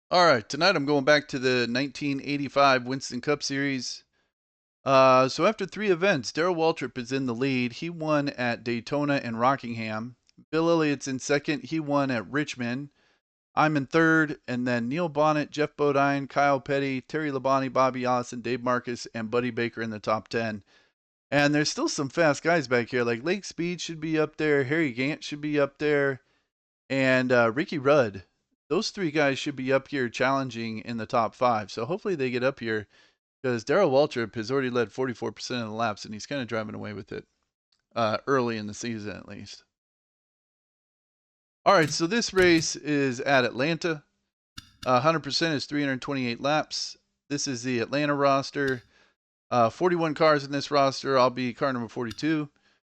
All right, tonight I'm going back to the 1985 Winston Cup Series. So after 3 events, Darrell Waltrip is in the lead. He won at Daytona and Rockingham. Bill Elliott's in second. He won at Richmond. I'm in third, and then Neil Bonnet, Jeff Bodine, Kyle Petty, Terry Labonte, Bobby Allison, Dave Marcus, and Buddy Baker in the top 10. And there's still some fast guys back here. Like Lake Speed should be up there. Harry Gant should be up there. And Ricky Rudd. Those 3 guys should be up here challenging in the top 5. So hopefully they get up here because Darrell Waltrip has already led 44% of the laps and he's kind of driving away with it early in the season at least. All right, so this race is at Atlanta. 100% is 328 laps. This is the Atlanta roster. 41 cars in this roster. I'll be car number 42.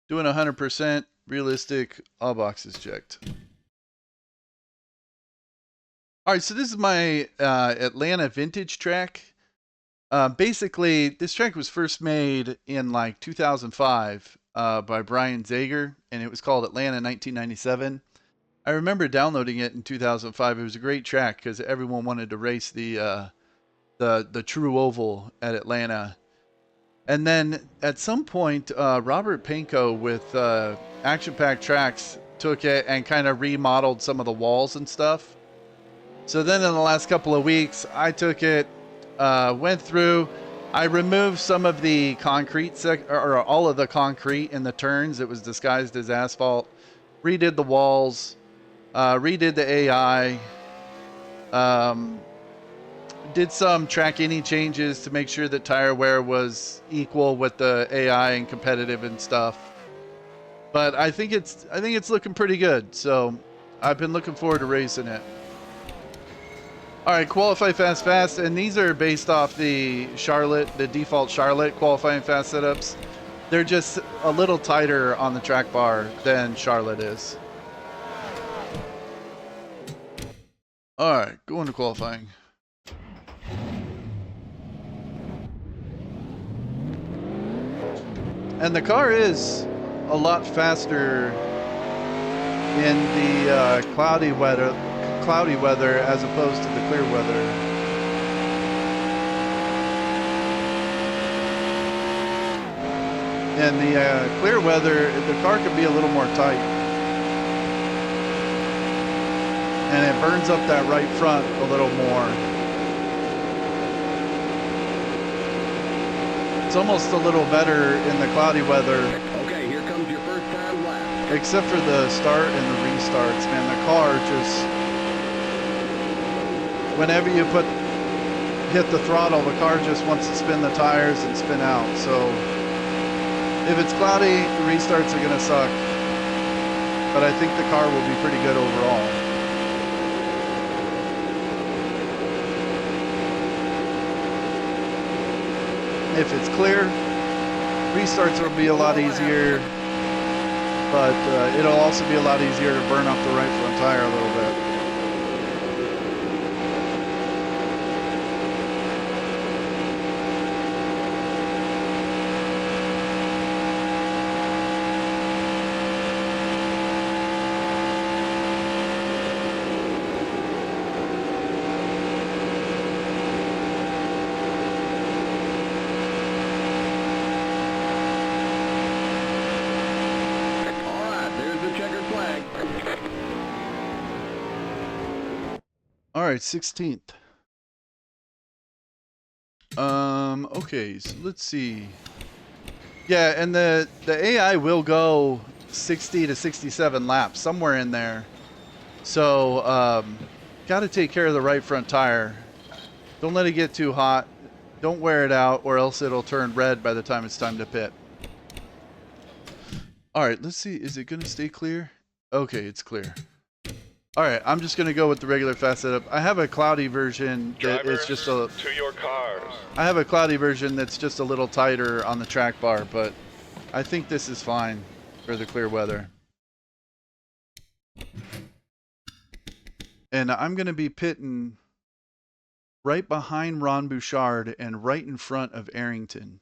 Doing 100%, realistic, all boxes checked. All right, so this is my Atlanta vintage track. Basically, this track was first made in like 2005 by Brian Zager, and it was called Atlanta 1997. I remember downloading it in 2005. It was a great track because everyone wanted to race the true oval at Atlanta. And then at some point, Robert Panko with Action Pack Tracks took it and kind of remodeled some of the walls and stuff. So then in the last couple of weeks, I took it, went through, I removed some of the concrete, or all of the concrete in the turns. It was disguised as asphalt. Redid the walls, redid the AI, did some track any changes to make sure that tire wear was equal with the AI and competitive and stuff. But I think it's looking pretty good. So I've been looking forward to racing it. All right, qualify fast, and these are based off the default Charlotte qualifying fast setups. They're just a little tighter on the track bar than Charlotte is. All right, going to qualifying. And the car is a lot faster in the cloudy weather as opposed to the clear weather. In the clear weather, the car can be a little more tight. And it burns up that right front a little more. It's almost a little better in the cloudy weather. Okay, here comes your first time lap. Except for the start and the restarts, man. The car just, whenever you hit the throttle, the car just wants to spin the tires and spin out. So if it's cloudy, the restarts are going to suck. But I think the car will be pretty good overall. If it's clear, restarts will be a lot easier, but it'll also be a lot easier to burn up the right front tire a little bit. All right, 16th. Okay, so let's see. Yeah, and the AI will go 60 to 67 laps, somewhere in there. So, got to take care of the right front tire. Don't let it get too hot. Don't wear it out, or else it'll turn red by the time it's time to pit. All right, let's see. Is it going to stay clear? Okay, it's clear. All right, I'm just gonna go with the regular fast setup. I have a cloudy version that is just a. To your cars. I have a cloudy version that's just a little tighter on the track bar, but I think this is fine for the clear weather. And I'm gonna be pitting right behind Ron Bouchard and right in front of Arrington.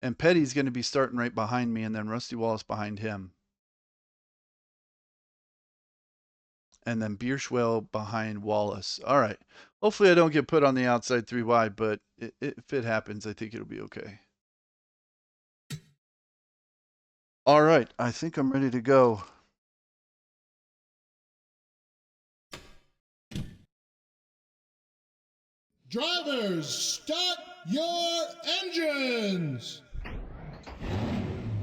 And Petty's gonna be starting right behind me, and then Rusty Wallace behind him. and then Bierschwell behind Wallace. All right. Hopefully I don't get put on the outside 3 wide, but if it happens, I think it'll be okay. All right. I think I'm ready to go. Drivers, start your engines!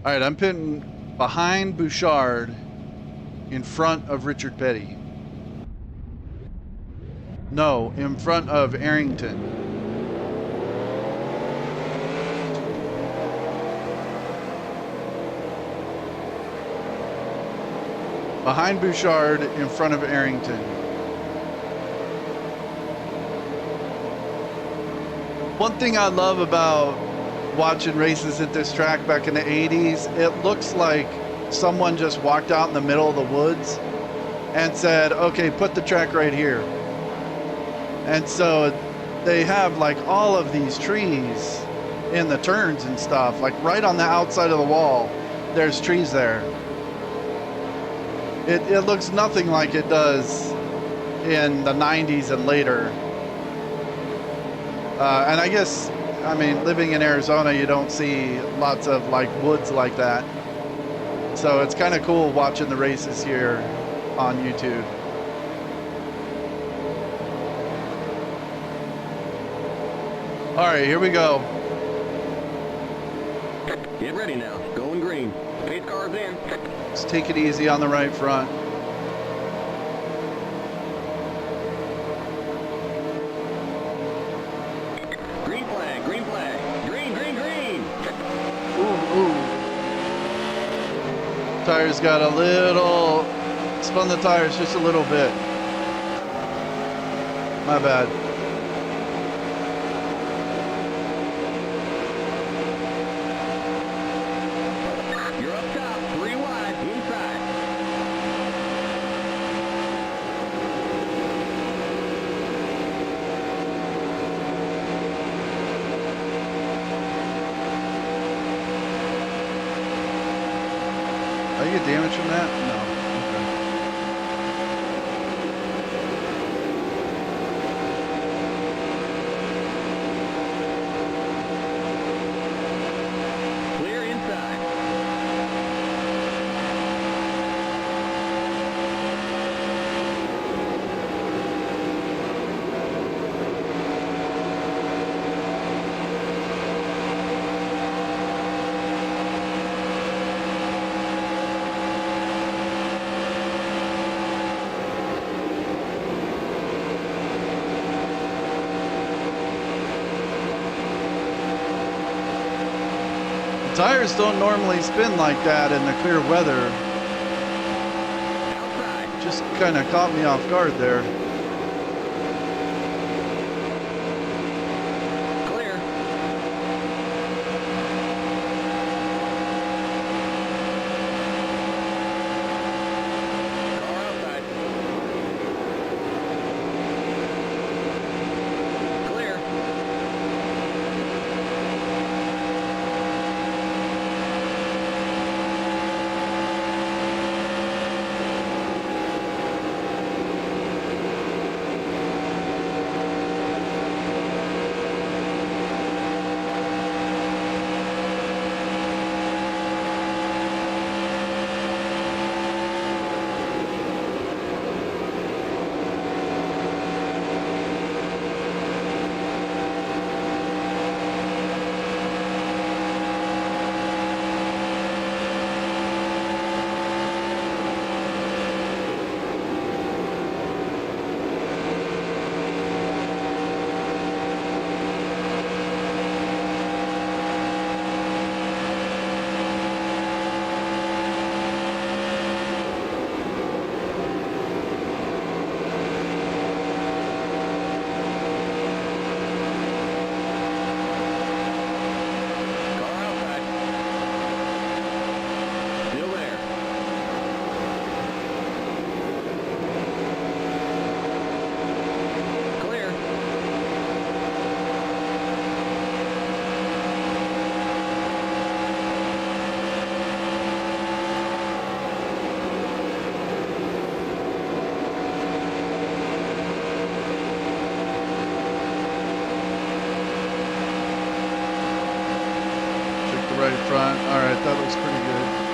All right. I'm pitting behind Bouchard in front of Richard Petty. No, in front of Arrington. Behind Bouchard, in front of Arrington. One thing I love about watching races at this track back in the 80s, it looks like someone just walked out in the middle of the woods and said, okay, put the track right here. And so they have like all of these trees in the turns and stuff, like right on the outside of the wall, there's trees there. It looks nothing like it does in the 90s and later. And I guess, I mean, living in Arizona, you don't see lots of like woods like that. So it's kind of cool watching the races here on YouTube. All right, here we go. Get ready now. Going green. Pace car's in. Let's take it easy on the right front. Green flag, green flag. Green, green, green. Ooh, ooh. Tires got a little, spun the tires just a little bit. My bad. You're up top. 3 wide. Inside. Did I get damage from that? No. Clear inside. Tires don't normally spin like that in the clear weather. Outside. Just kind of caught me off guard there. Clear. Car outside. Clear. front. All right, that looks pretty good.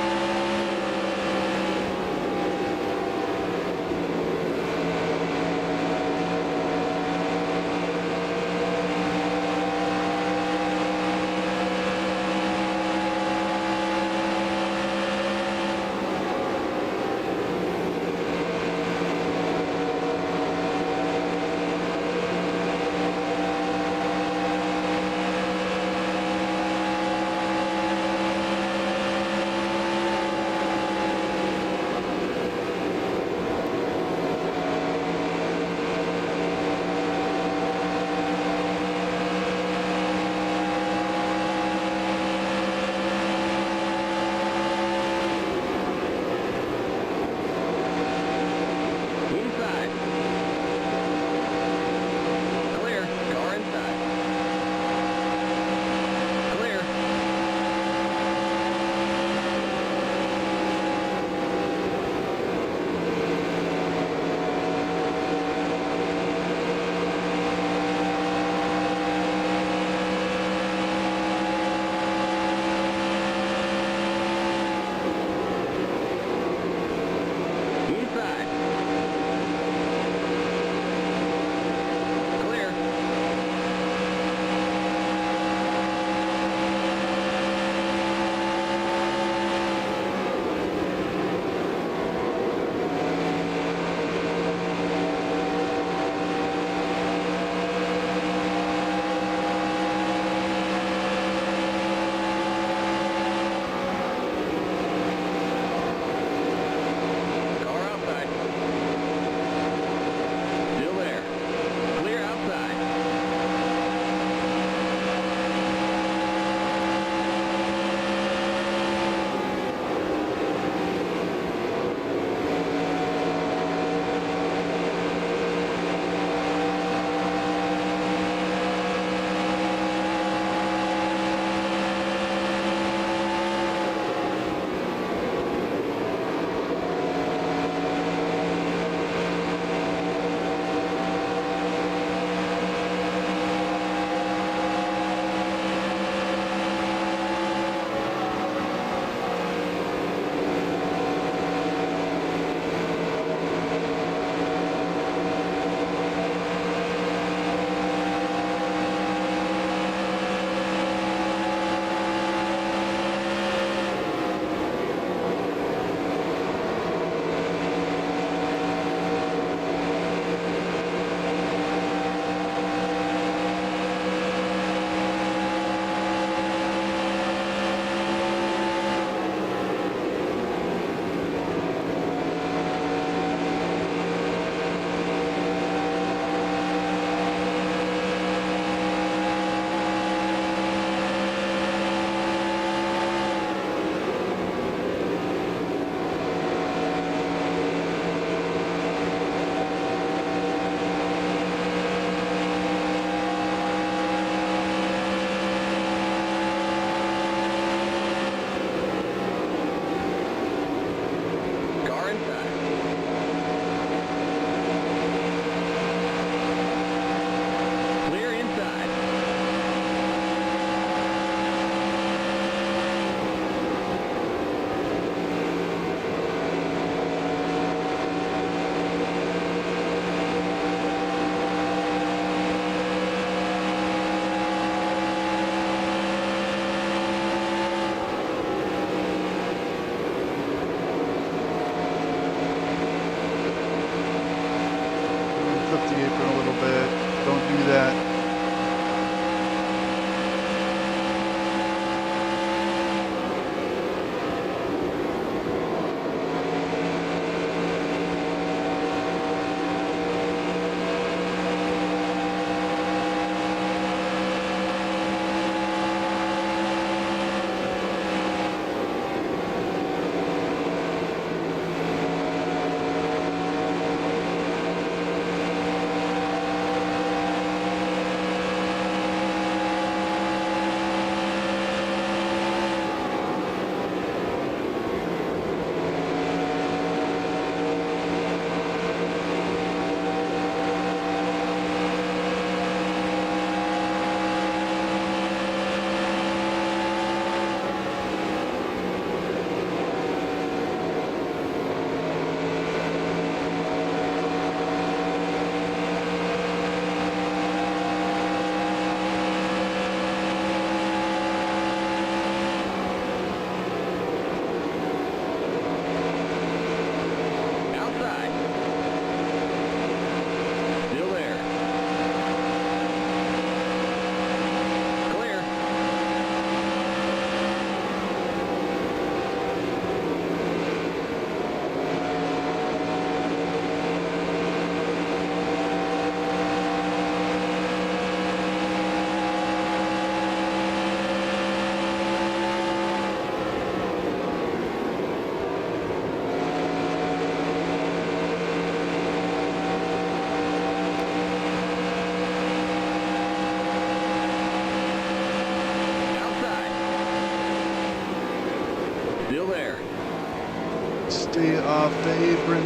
see our favorite.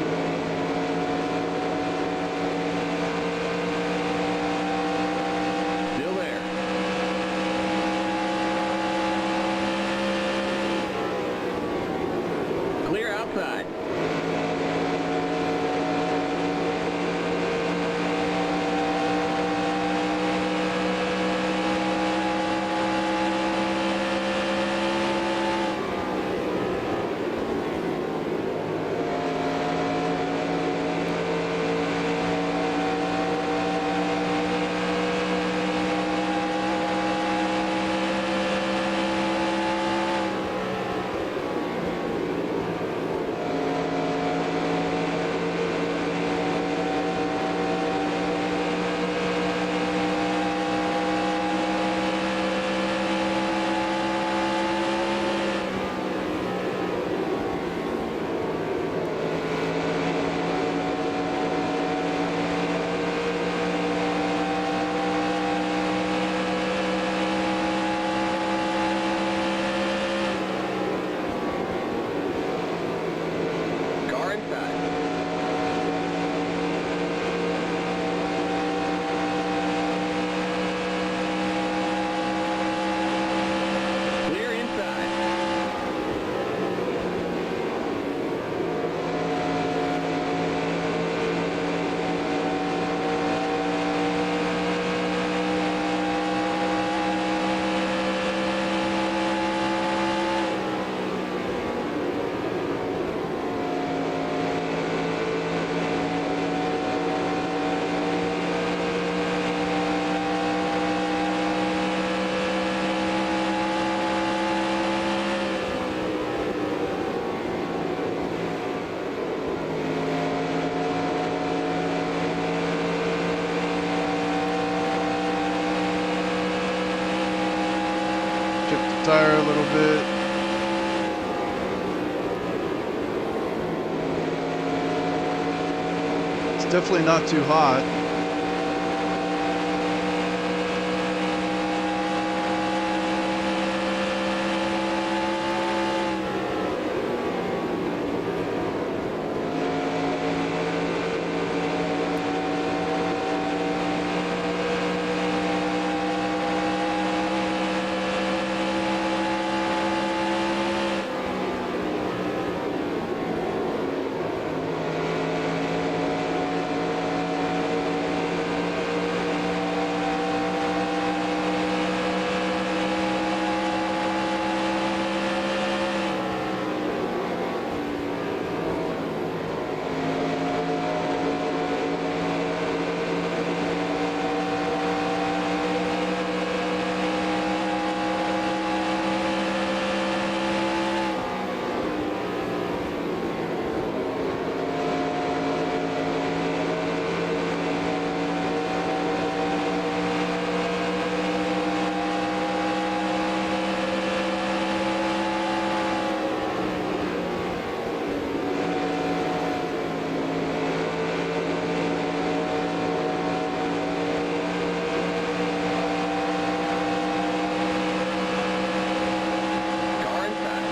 Still there. Clear outside. Car inside. Clear inside. Kick the tire a little bit. It's definitely not too hot. Car inside.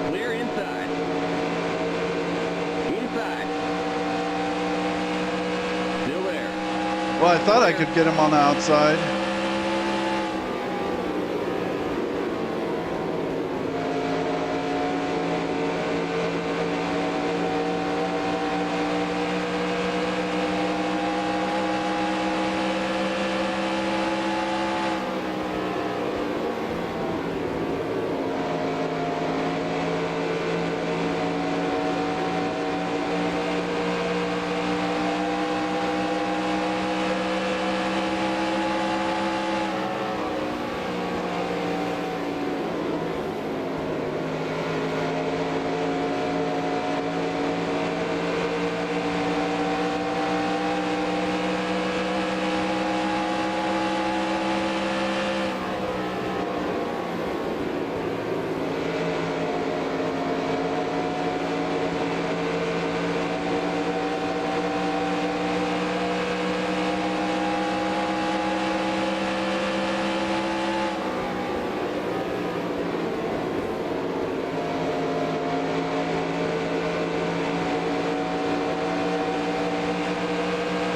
Clear inside. Inside. Still there. Well, I thought I could get him on the outside.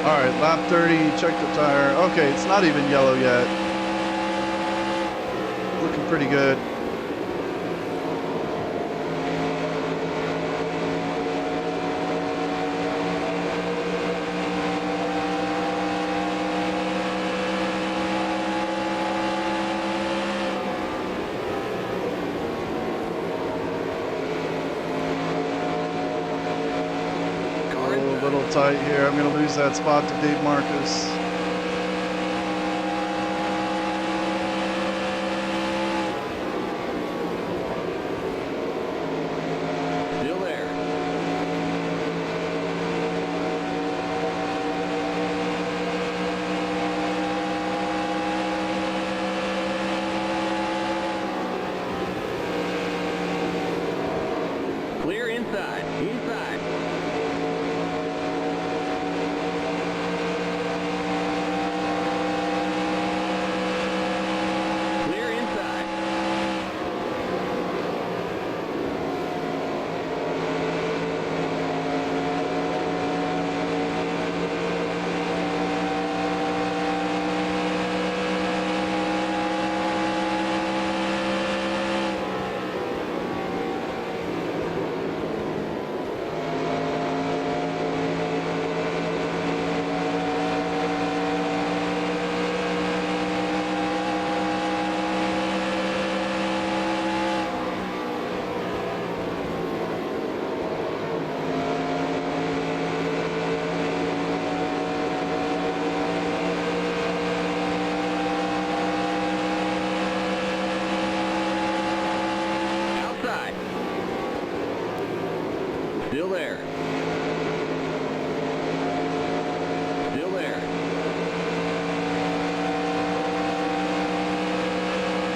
All right, lap 30, check the tire. Okay, it's not even yellow yet. Looking pretty good. A little tight here. I'm going to lose that spot to Dave Marcus. Still there. Clear inside. Inside. Clear inside. Outside. Still there. Still there.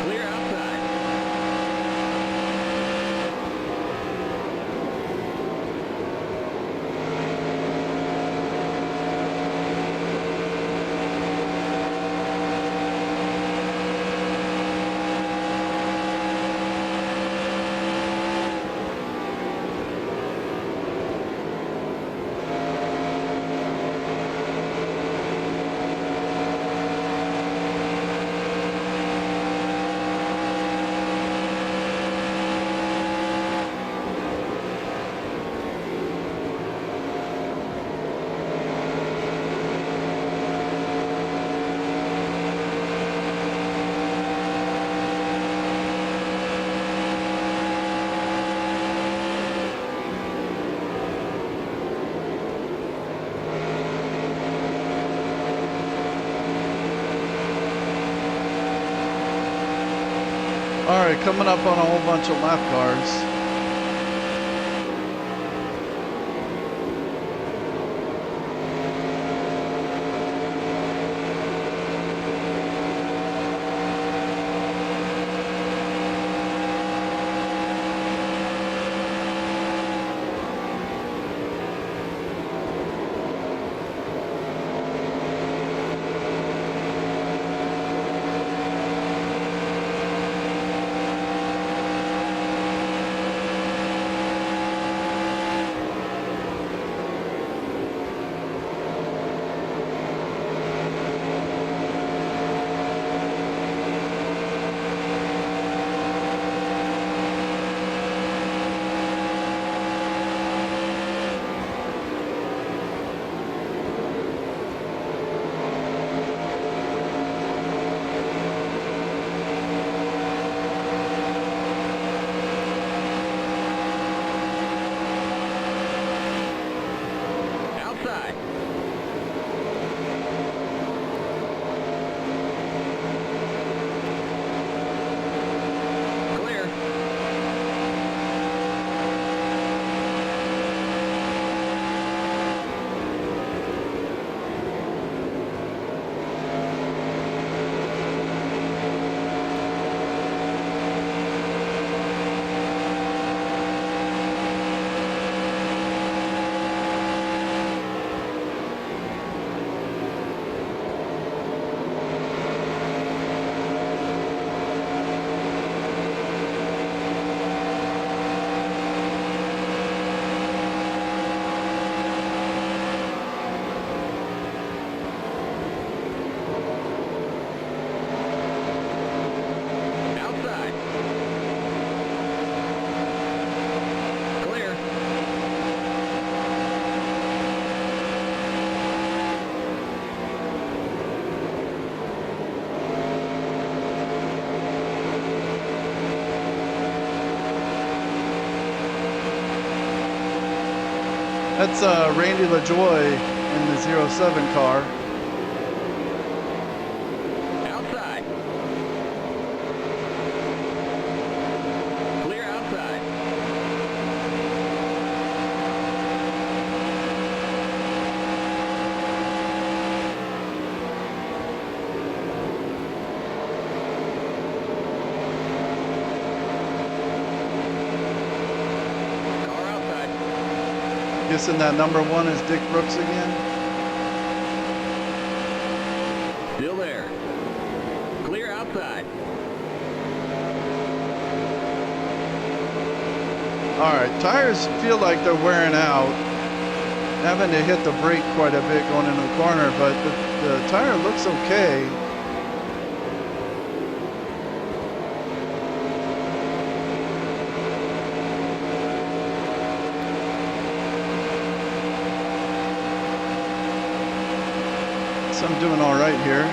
Clear outside. All right, coming up on a whole bunch of lap cars. That's Randy LaJoy in the 07 car. Outside. Clear outside. Car outside. Guessing that number 1 is Dick Brooks again. Still there. Clear outside. All right, tires feel like they're wearing out. Having to hit the brake quite a bit going into the corner, but the tire looks okay. So I'm doing all right here.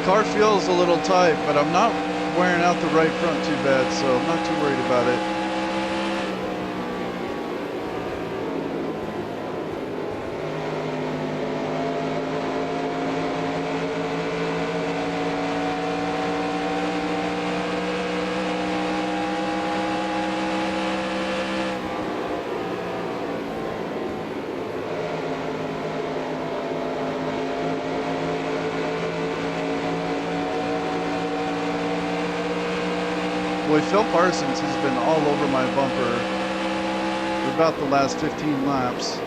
Car feels a little tight, but I'm not wearing out the right front too bad, so I'm not too worried about it. Boy, Phil Parsons has been all over my bumper for about the last 15 laps.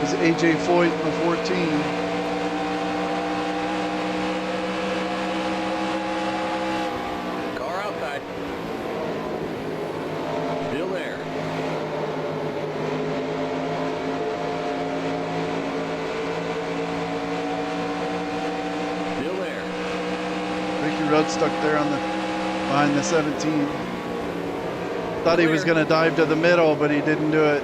This is AJ Foyt in the 14. Car outside. Still there. Still there. Ricky Rudd stuck there on the behind the 17. Thought he was going to dive to the middle, but he didn't do it.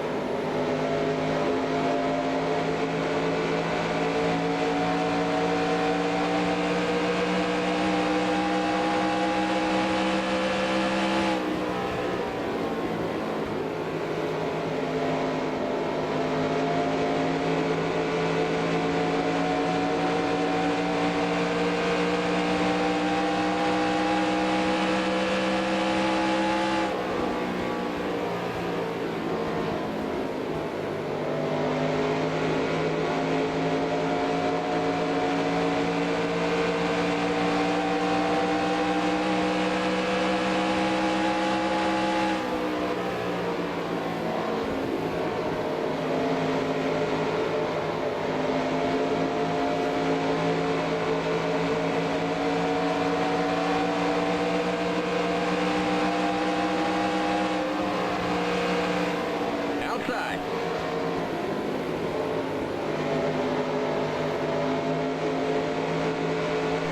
Outside.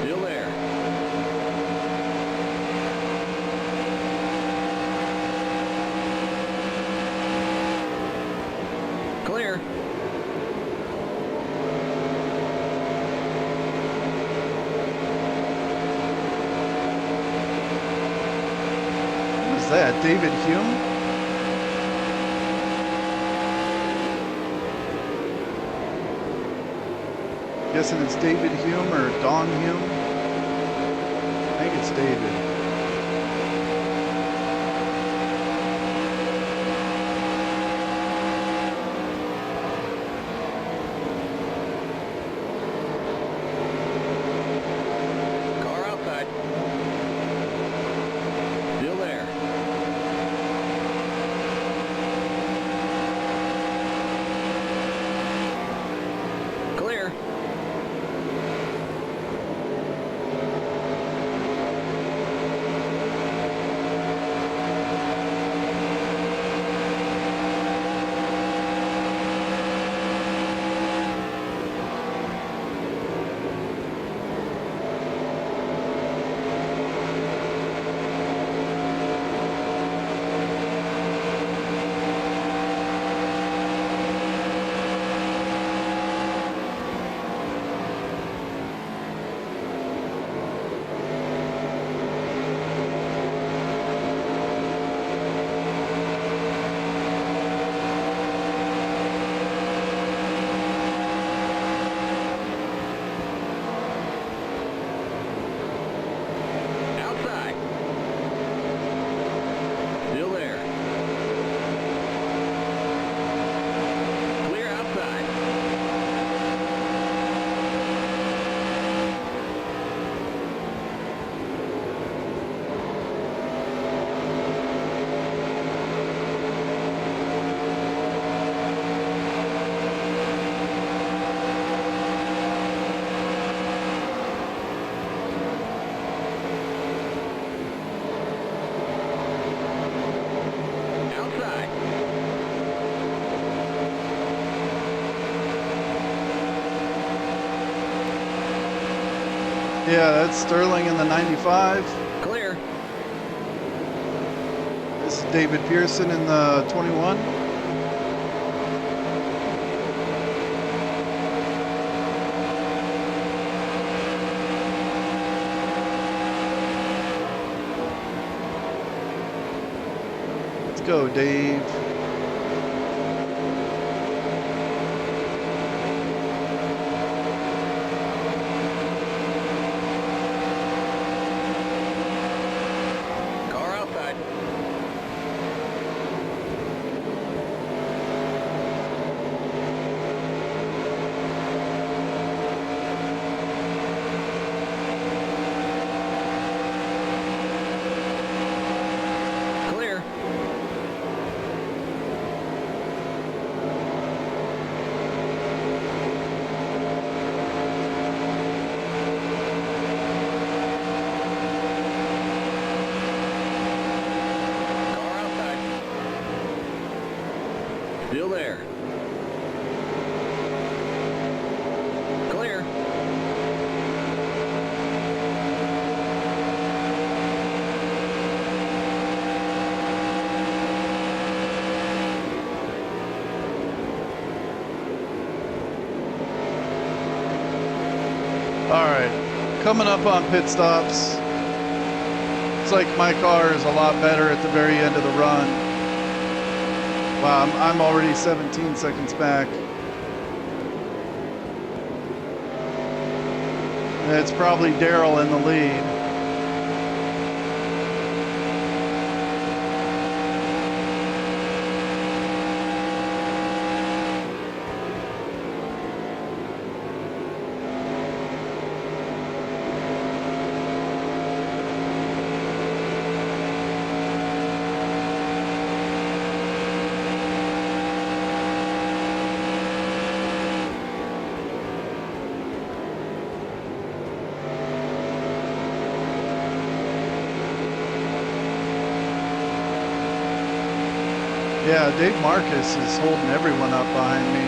Still there. Clear. Who's that? David Hume? Guessing it's David Hume or Don Hume. I think it's David. Yeah, that's Sterling in the 95. Clear. This is David Pearson in the 21. Let's go, Dave. Car outside. Clear. Car outside. Still there. Clear. All right, coming up on pit stops. It's like my car is a lot better at the very end of the run. Wow, I'm already 17 seconds back. And it's probably Daryl in the lead. Yeah, Dave Marcus is holding everyone up behind me.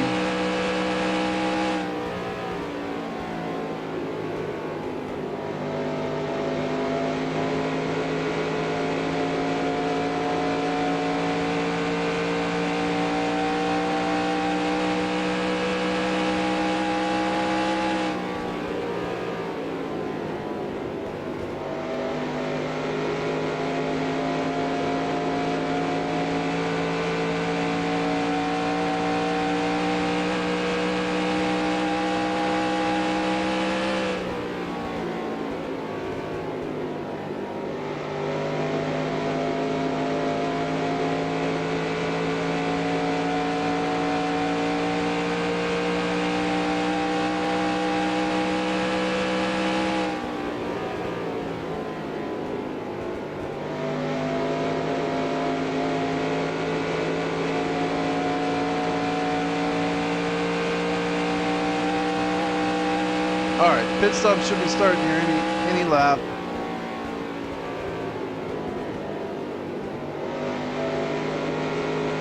All right, pit stop should be starting here any lap.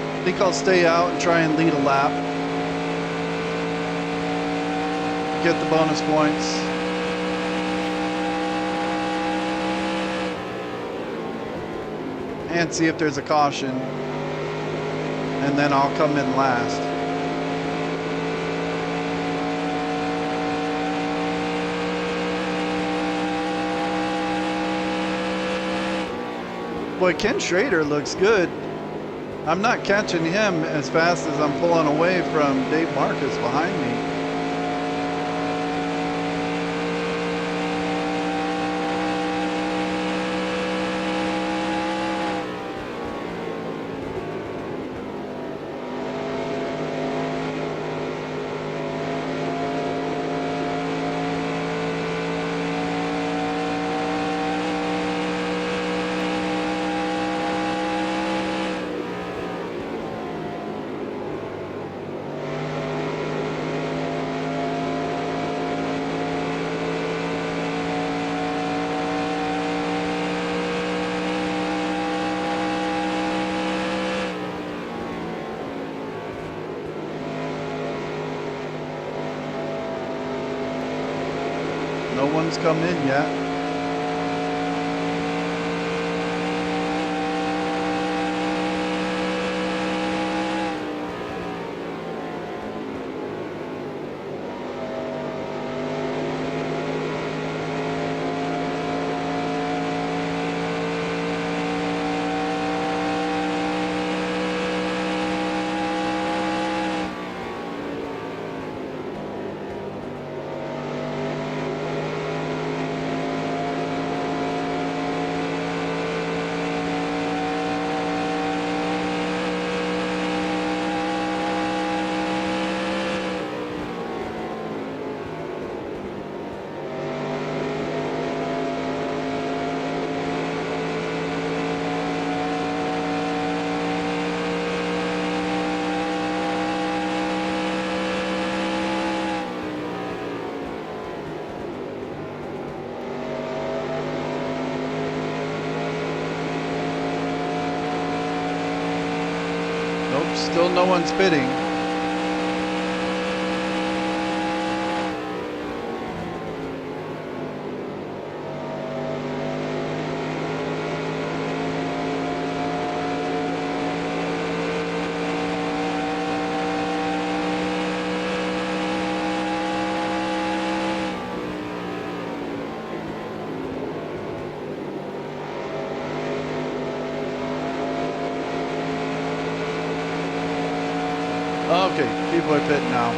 I think I'll stay out and try and lead a lap. Get the bonus points. And see if there's a caution. And then I'll come in last. Boy, Ken Schrader looks good. I'm not catching him as fast as I'm pulling away from Dave Marcus behind me. one's come in yet. Nope, still no one's pitting. Okay, people are pitting now.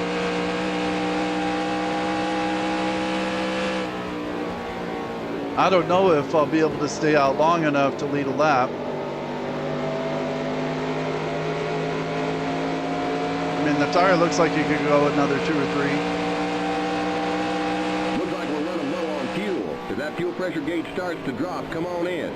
I don't know if I'll be able to stay out long enough to lead a lap. I mean, the tire looks like it could go another 2 or 3. Looks like we're running low on fuel. If that fuel pressure gauge starts to drop, come on in.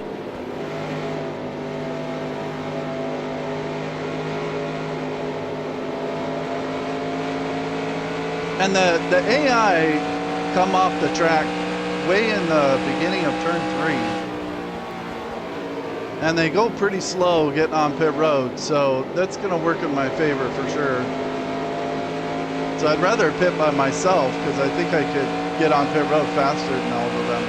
And the AI come off the track way in the beginning of turn 3. And they go pretty slow getting on pit road, so that's going to work in my favor for sure. So I'd rather pit by myself because I think I could get on pit road faster than all of them.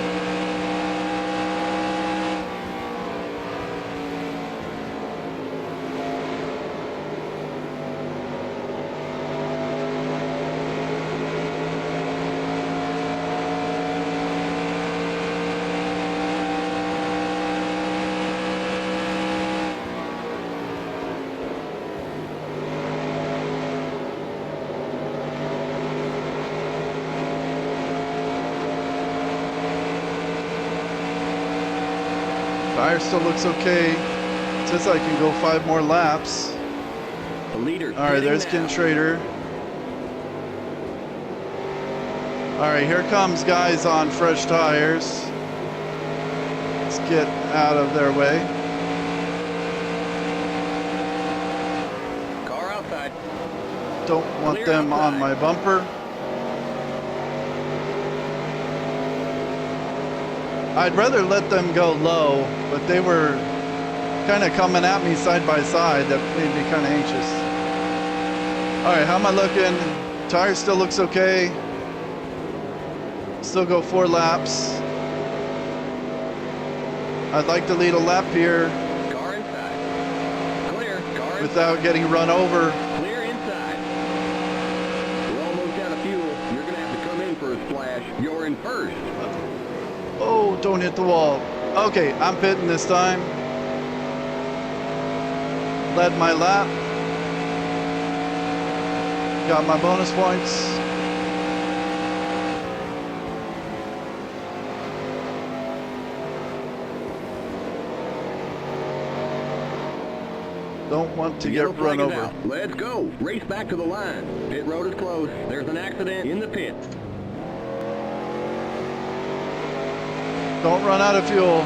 Tire still looks okay. Says I can go 5 more laps. The leader. All right, there's Ken Schrader. All right, here comes guys on fresh tires. Let's get out of their way. Car outside. Don't want Clear them on outside. my bumper. I'd rather let them go low, but they were kind of coming at me side by side. That made me kind of anxious. All right, how am I looking? Tire still looks okay. Still go 4 laps. I'd like to lead a lap here Car inside. Clear. Car without getting run over. Clear inside. We're almost out of fuel. You're going to have to come in for a splash. You're in first. Oh, don't hit the wall. Okay, I'm pitting this time. Led my lap. Got my bonus points. Don't want to Yellow get run flag is over. out. Let's go. Race back to the line. Pit road is closed. There's an accident in the pit. Don't run out of fuel.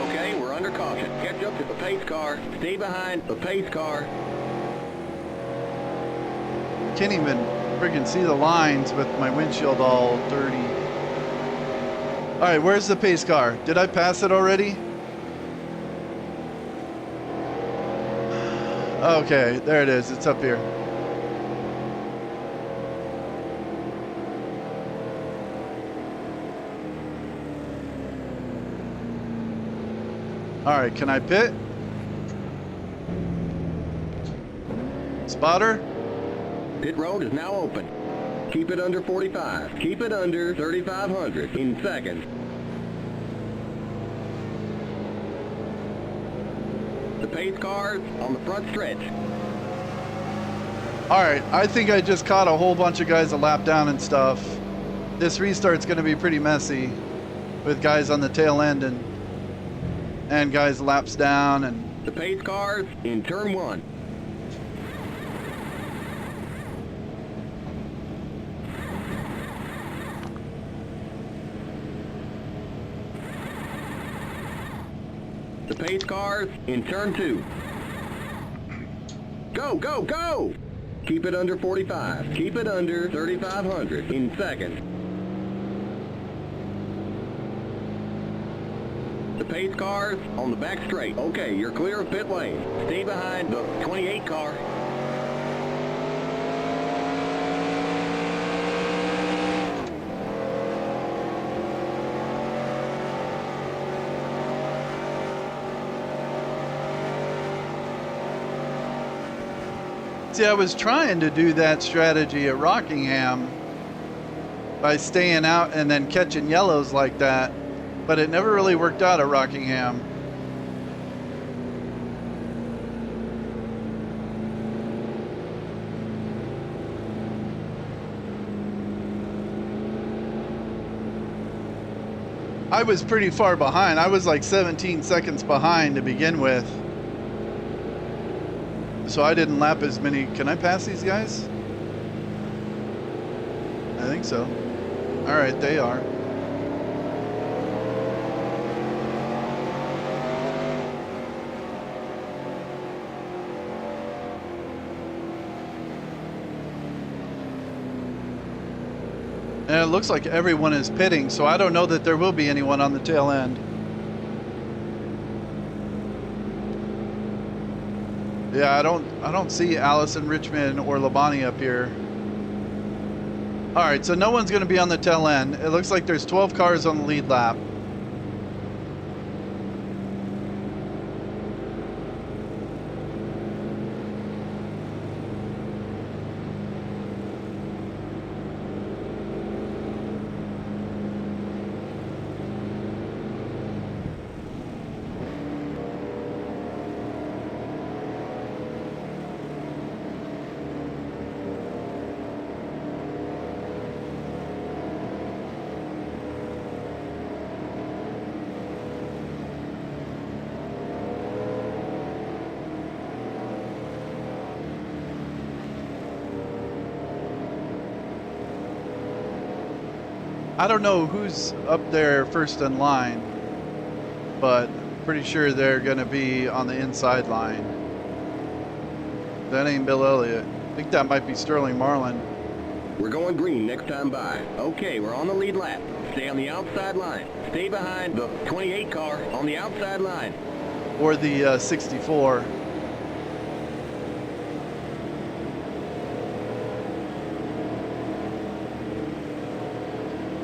Okay, we're under caution. Catch up to the pace car. Stay behind the pace car. Can't even friggin' see the lines with my windshield all dirty. All right, where's the pace car? Did I pass it already? Okay, there it is. It's up here. All right, can I pit? Spotter? Pit road is now open. Keep it under 45. Keep it under 3,500 in seconds. The pace cars on the front stretch. All right, I think I just caught a whole bunch of guys a lap down and stuff. This restart's going to be pretty messy with guys on the tail end and guys laps down and The pace cars in turn 1. The pace cars in turn 2. Go, go, go! Keep it under 45. Keep it under 3,500 in seconds. The pace cars on the back straight. Okay, you're clear of pit lane. Stay behind the 28 car. see, I was trying to do that strategy at Rockingham by staying out and then catching yellows like that, but it never really worked out at Rockingham. I was pretty far behind. I was like 17 seconds behind to begin with. So I didn't lap as many. Can I pass these guys? I think so. All right, they are. And it looks like everyone is pitting, so I don't know that there will be anyone on the tail end. Yeah, I don't see Allison, Richmond, or Labani up here. All right, so no one's going to be on the tail end. It looks like there's 12 cars on the lead lap. I don't know who's up there first in line, but pretty sure they're going to be on the inside line. That ain't Bill Elliott. I think that might be Sterling Marlin. We're going green next time by. Okay, we're on the lead lap. Stay on the outside line. Stay behind the 28 car on the outside line. Or the 64.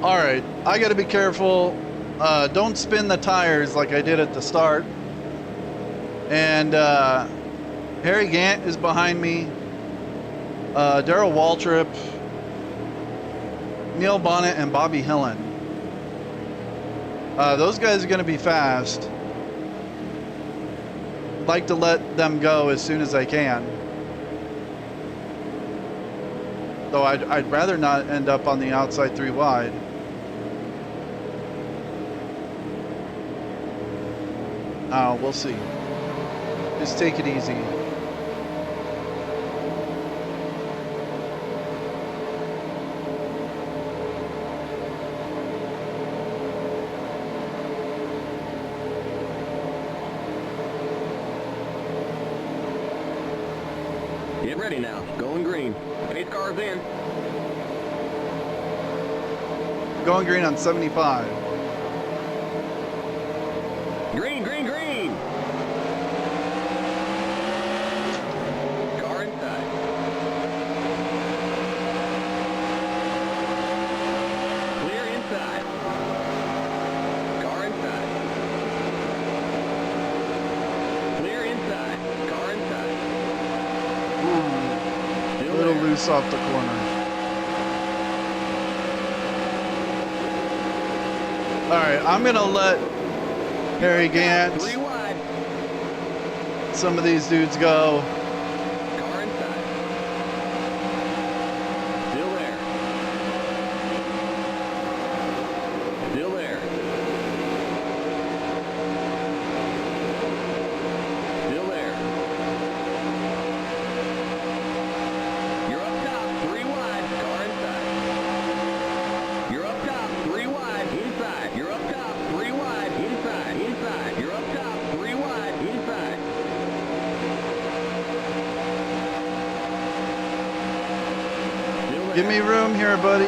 All right, I got to be careful. Don't spin the tires like I did at the start. And Harry Gant is behind me. Darrell Waltrip, Neil Bonnet, and Bobby Hillen. Those guys are going to be fast. I'd like to let them go as soon as I can. Though I'd rather not end up on the outside 3 wide. Oh, we'll see. Just take it easy. Get ready now. Going green. Pace car's in. Going green on 75. Green, green, green! Car inside. Clear inside. Car inside. little loose off the corner. All right, I'm gonna let Harry Gant, 3 wide. some of these dudes go. Car inside. Still there. Still there. Still there. You're up top, 3 wide. Car inside. You're up top, 3 wide. Inside. You're up top, 3 wide. Inside. Inside. You're up top, 3 wide. Inside. Still there. Give me room here, buddy.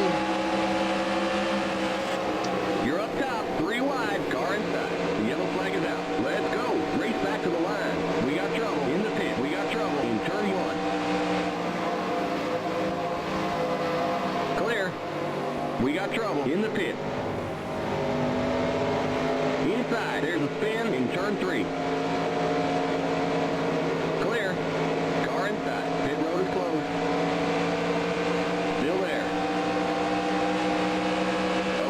You're up top, 3 wide, car inside. The yellow flag is out. Let's go. Race back to the line. We got trouble in the pit. We got trouble in turn 1. Clear. We got trouble in the pit. Inside, there's a spin in turn 3. Clear. Car inside. Pit road is closed. Still there.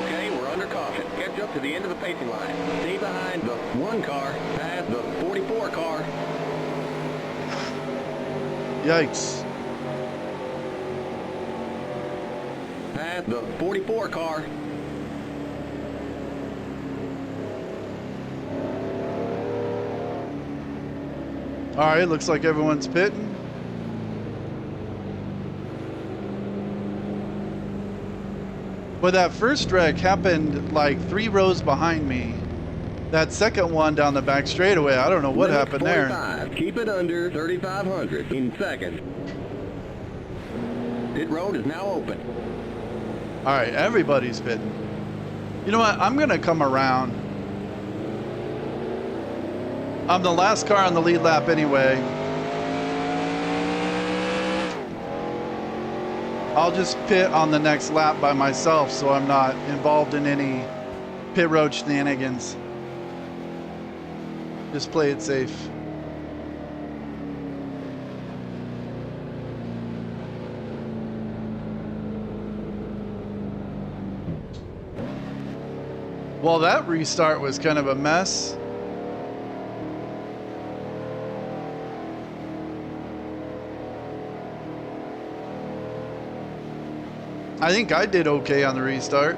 Okay, we're under caution. Catch up to the end of the pacing line. Stay behind the 1 car, past the 44 car. Yikes. Past the 44 car. All right, looks like everyone's pitting. But that first wreck happened like 3 rows behind me. That second one down the back straightaway, I don't know what Limit happened there. 45. Keep it under 3,500 in second. Pit road is now open. All right, everybody's pitting. You know what? I'm going to come around. I'm the last car on the lead lap anyway. I'll just pit on the next lap by myself so I'm not involved in any pit road shenanigans. Just play it safe. Well, that restart was kind of a mess. I think I did okay on the restart.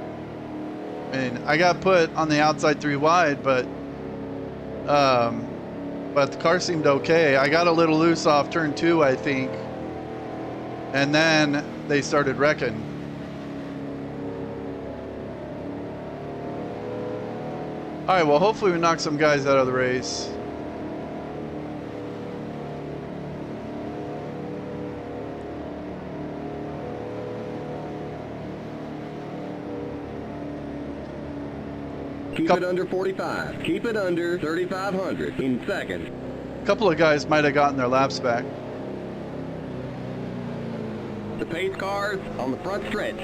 I mean, I got put on the outside 3 wide, but the car seemed okay. I got a little loose off turn 2, I think, and then they started wrecking. All right, well, hopefully we knock some guys out of the race. Keep it under 45. Keep it under 3,500 in second. A couple of guys might have gotten their laps back. The pace cars on the front stretch.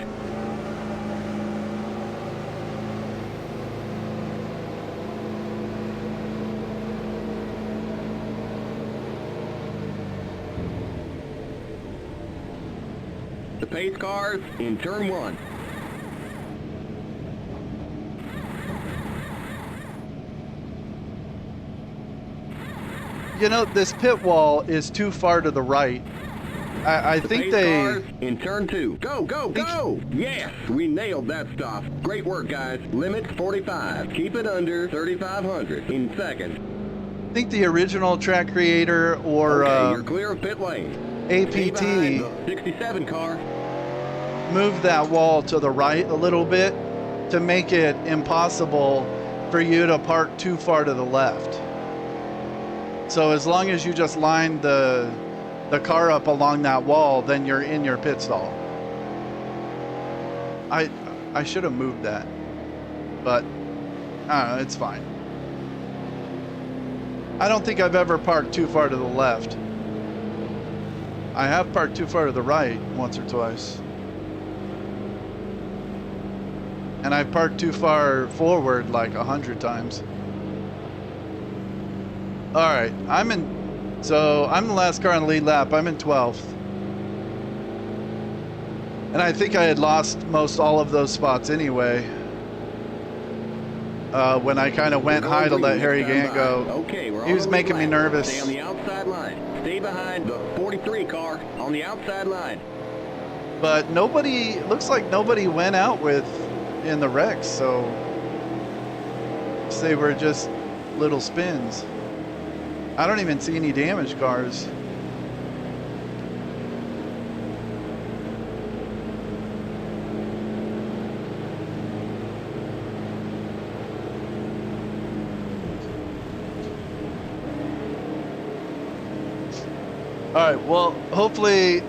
The pace cars in turn 1. You know, this pit wall is too far to the right. I think pace they... cars in turn 2. Go, go, go! Yes, we nailed that stop. Great work, guys. Limit 45. Keep it under 3,500 in second. I think the original track creator or Okay, you're clear of pit lane. Stay APT behind the 67 car. moved that wall to the right a little bit to make it impossible for you to park too far to the left. So as long as you just line the car up along that wall, then you're in your pit stall. I should have moved that, but I don't know, it's fine. I don't think I've ever parked too far to the left. I have parked too far to the right once or twice. And I've parked too far forward like 100 times. All right, so I'm the last car on the lead lap. I'm in 12th. And I think I had lost most all of those spots anyway. When I kind of went high to let Harry Gant go. Okay, we're He was making me nervous. Stay on the outside line. Stay behind the 43 car on the outside line. But nobody, looks like nobody went out with in the wrecks, so they were just little spins. I don't even see any damaged cars. All right, well, hopefully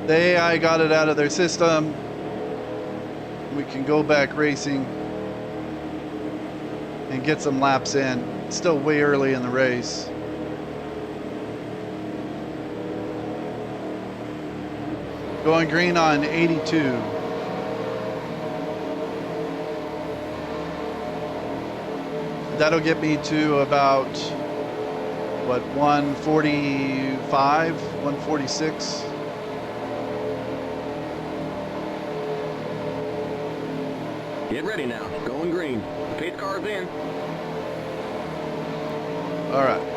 the AI got it out of their system. We can go back racing and get some laps in. It's still way early in the race. Going green on 82. That'll get me to about, what, 145, 146. Get ready now. Going green. Pace car's in. All right.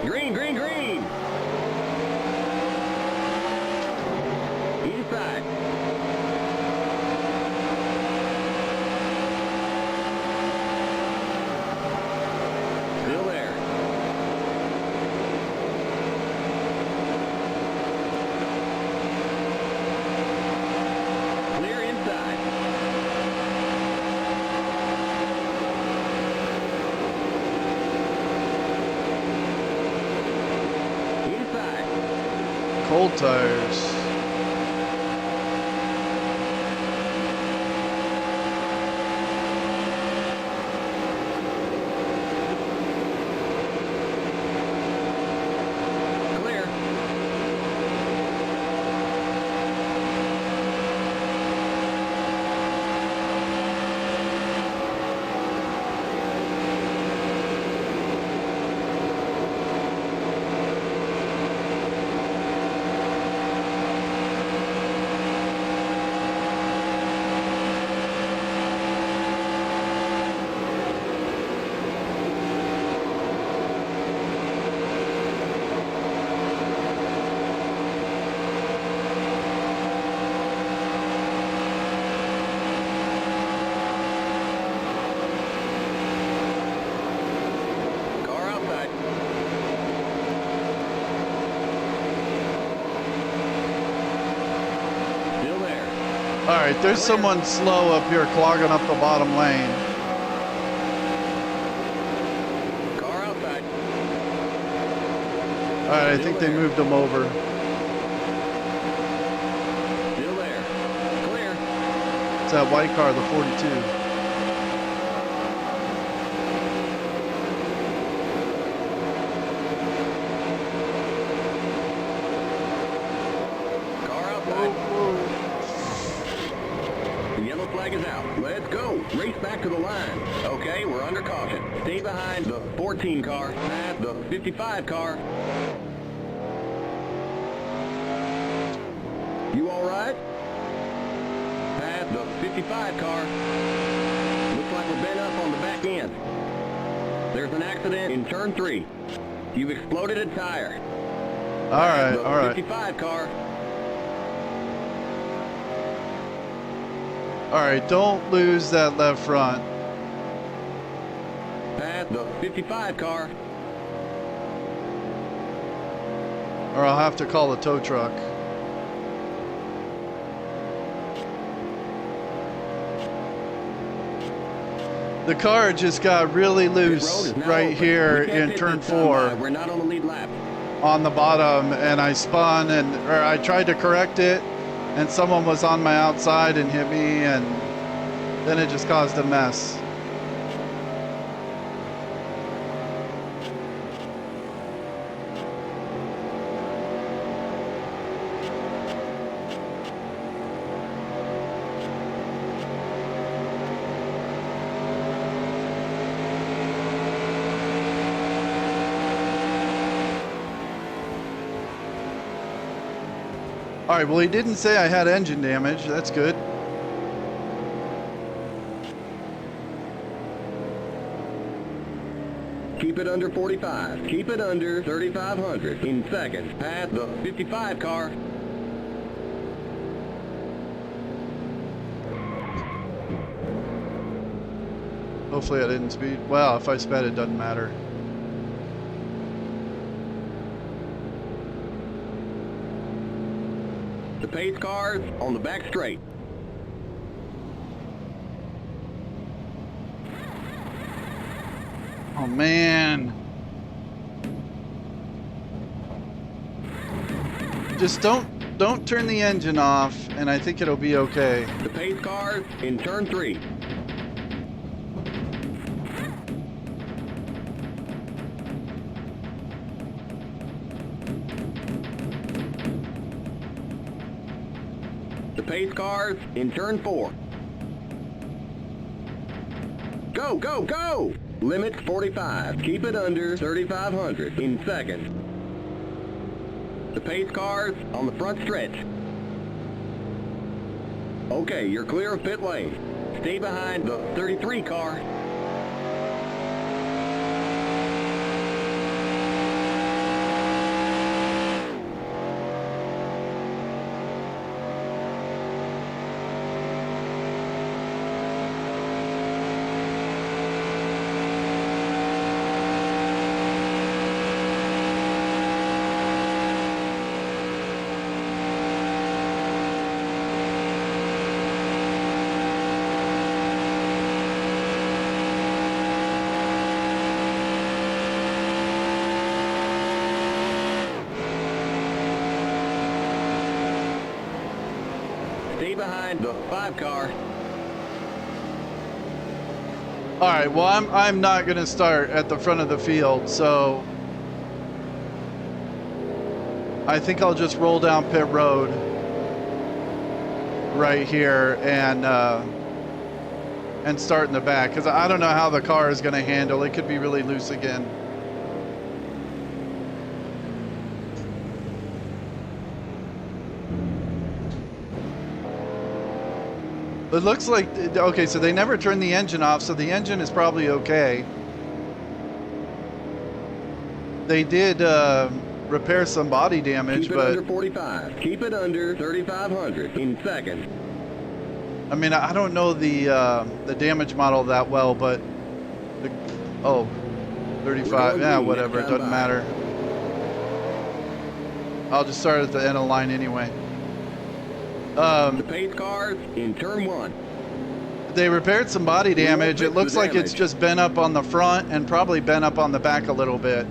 Green, green, green. Inside. Still there. Clear inside. Inside. Cold tires. Clear. Car outside. Still there. All right, there's someone slow up here clogging up the bottom lane. Car outside. All right, I think they moved him over. Still there. Clear. It's that white car, the 42. Car outside. The yellow flag is out. Let's go. Race back to the line. Okay, we're under caution. Stay behind the 14 car. Past the 55 car. You all right? Past the 55 car. Looks like we're bent up on the back end. There's an accident in turn 3. You've exploded a tire. All right, The all right. 55 car. All right, don't lose that left front. Past the 55 car. Or I'll have to call the tow truck. The car just got really Pit road loose is now right open. here We can't in pit turn this time, 4 We're not on the lead lap. on the bottom, and I spun or I tried to correct it, and someone was on my outside and hit me, and then it just caused a mess. All right, well, he didn't say I had engine damage. That's good. Keep it under 45. Keep it under 3,500 in seconds. Past the 55 car. Hopefully I didn't speed. Well, if I sped, it doesn't matter. The pace cars on the back straight. Oh, man. Just don't turn the engine off, and I think it'll be okay. The pace cars in turn 3. The pace cars in turn 4. Go, go, go! Limits 45. Keep it under 3,500 in seconds. The pace cars on the front stretch. Okay, you're clear of pit lane. Stay behind the 33 car. Stay behind the 5 car. All right, well, I'm not going to start at the front of the field, so I think I'll just roll down pit road right here and start in the back, because I don't know how the car is going to handle. It could be really loose again. It looks like, okay, so they never turned the engine off, so the engine is probably okay. They did repair some body damage, Keep it but under 45. Keep it under 3,500 in seconds. I mean, I don't know the damage model that well, but oh, 35, yeah, whatever, it doesn't matter. I'll just start at the end of the line anyway. The pace cars in turn 1. They repaired some body damage. It looks like it's just bent up on the front and probably bent up on the back a little bit.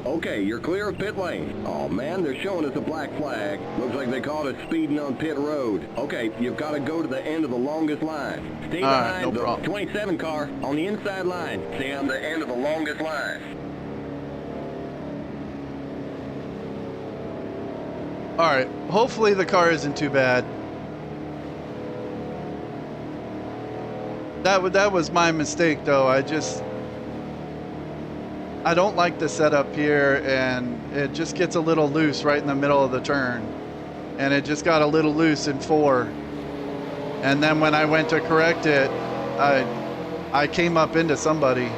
Okay, you're clear of pit lane. Oh man, they're showing us a black flag. Looks like they caught us speeding on pit road. Okay, you've got to go to the end of the longest line. Stay behind the 27 car on the inside line. Stay on the end of the longest line. All right, hopefully the car isn't too bad. That was my mistake, though. I don't like the setup here, and it just gets a little loose right in the middle of the turn. And it just got a little loose in 4. And then when I went to correct it, I came up into somebody.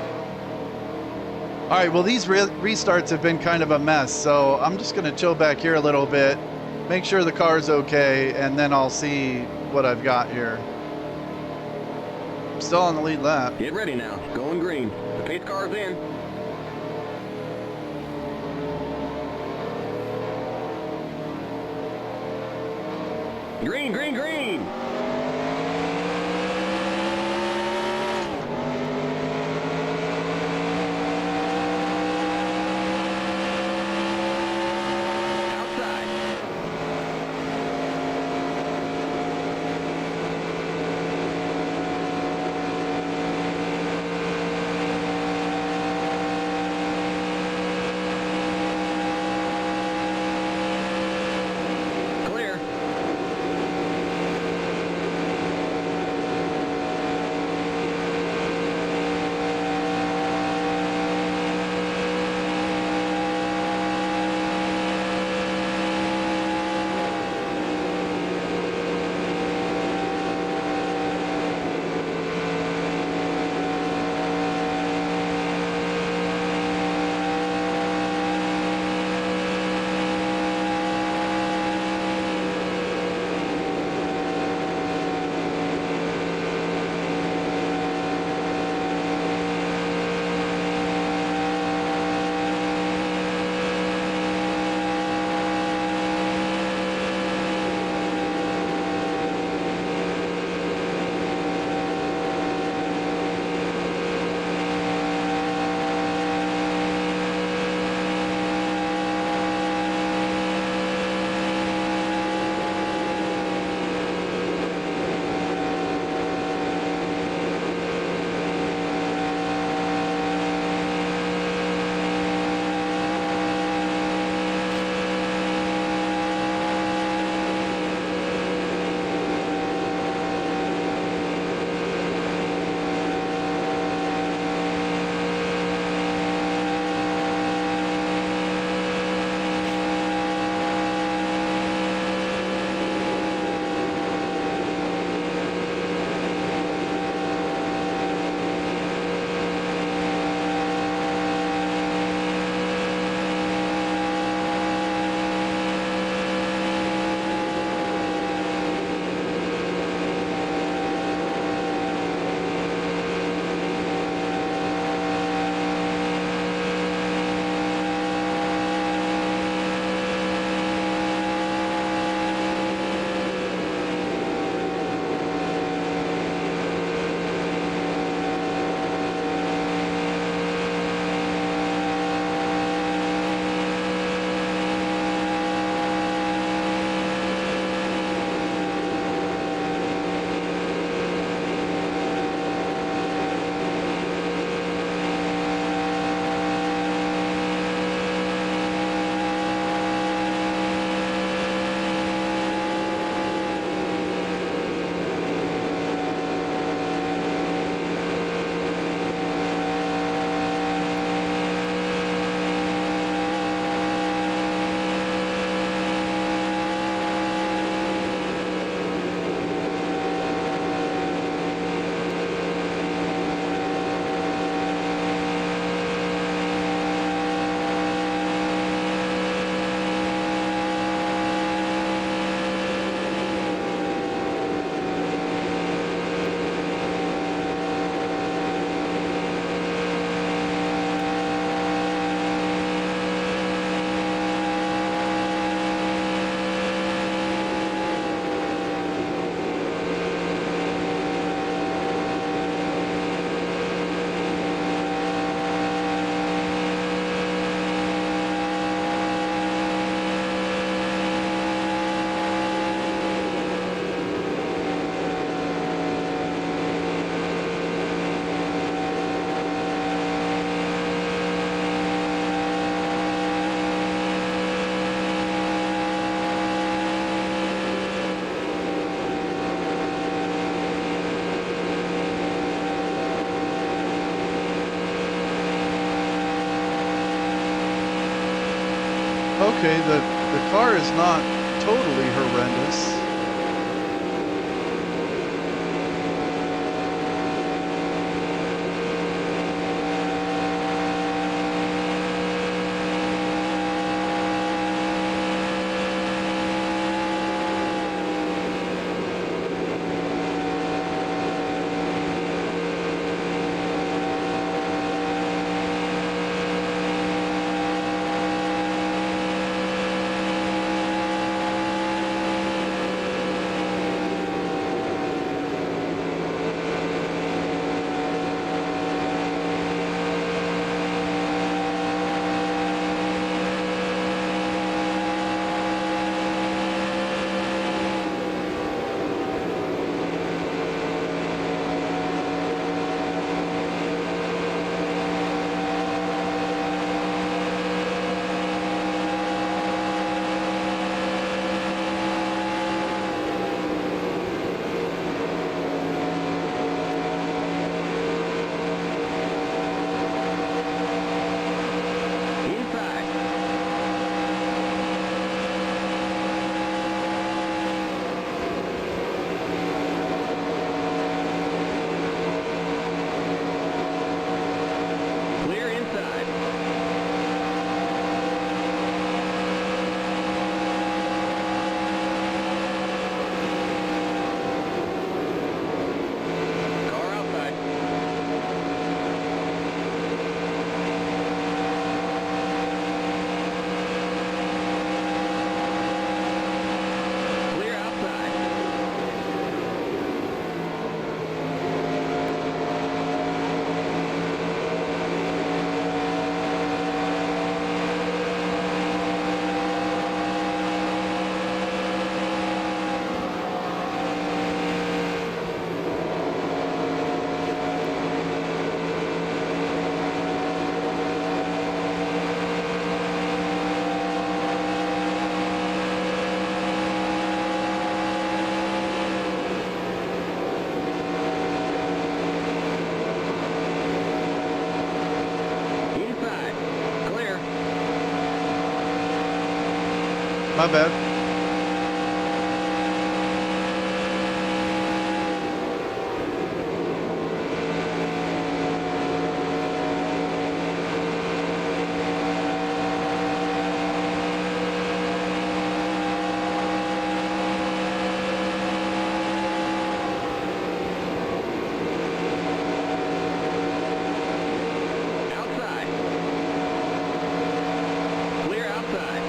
All right, well, these restarts have been kind of a mess, so I'm just going to chill back here a little bit, make sure the car's okay, and then I'll see what I've got here. I'm still on the lead lap. Get ready now. Going green. The pace car's in. Green, green, green! Okay, the car is not totally horrendous. Inside. Clear inside. Car outside. Clear outside. Inside. Clear. My bad. Outside. Clear outside.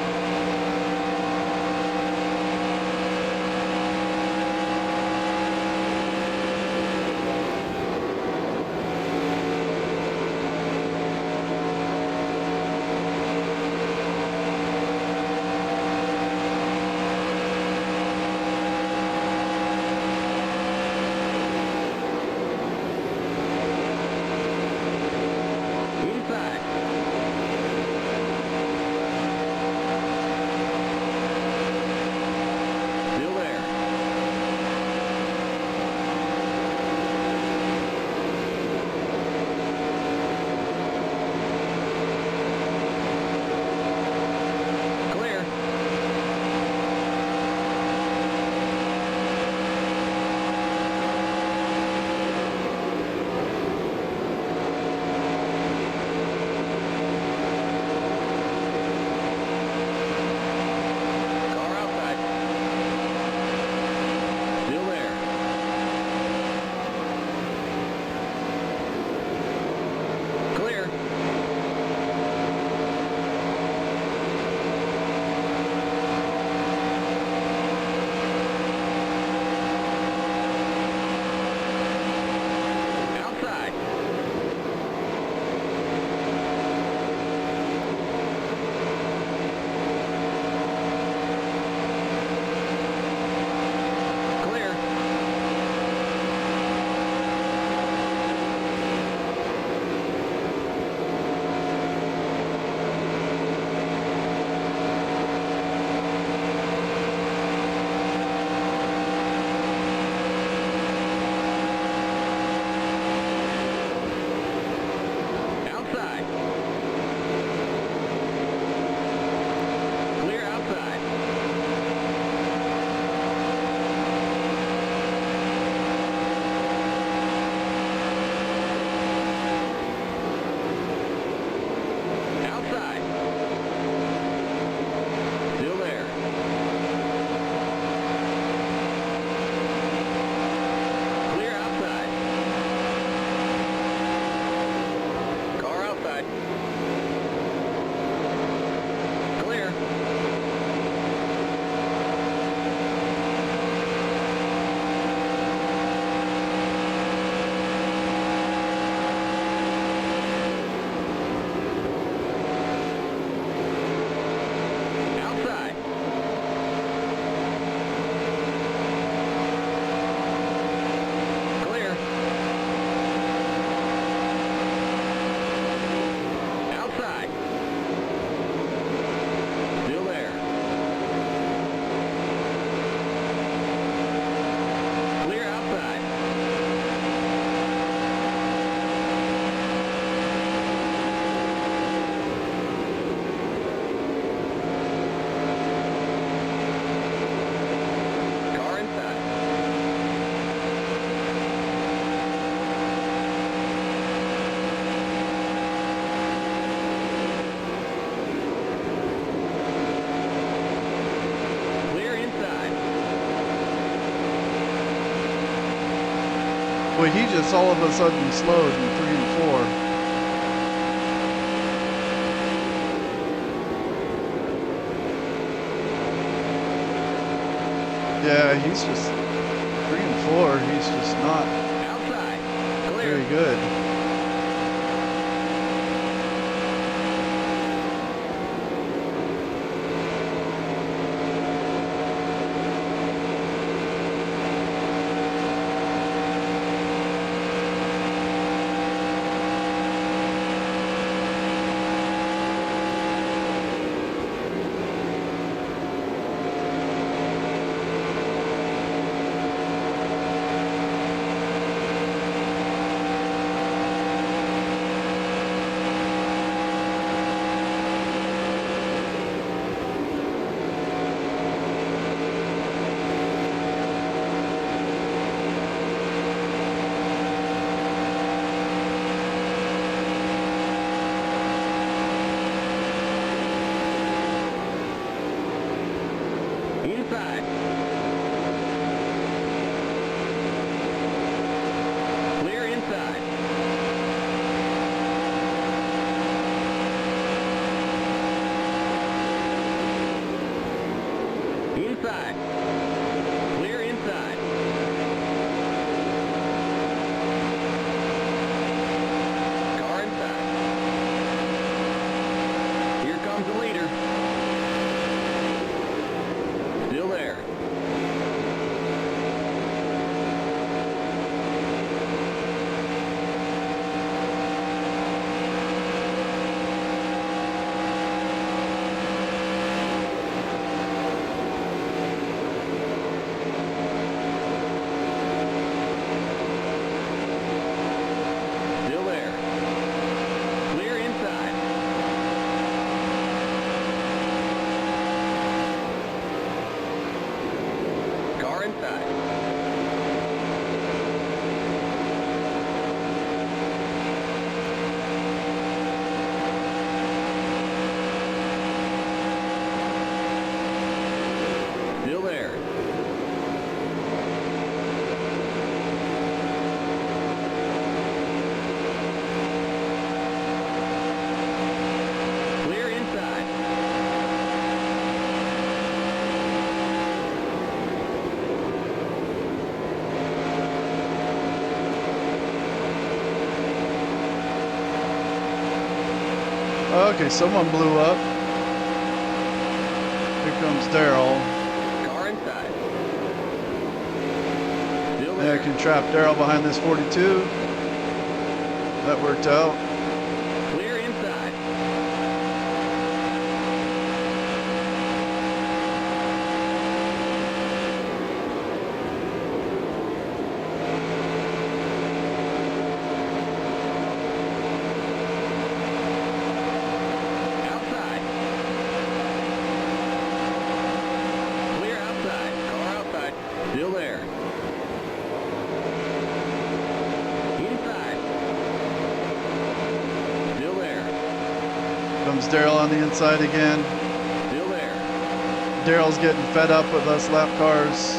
he just all of a sudden slowed in 3 and 4. Yeah, he's just 3 and 4. He's just not Outside. Clear. very good. Inside. Clear inside. Inside. Clear inside. Car inside. Here comes the leader. Still there. Still there. Clear inside. Car inside. Still there. Clear inside. Okay, someone blew up. Here comes Daryl. Car inside. Still Yeah, I there. can trap Daryl behind this 42. That worked out. Clear inside. Outside. Clear outside. Car outside. Still there. Inside. Still there. Comes Daryl on the inside again. Still there. Daryl's getting fed up with us lap cars.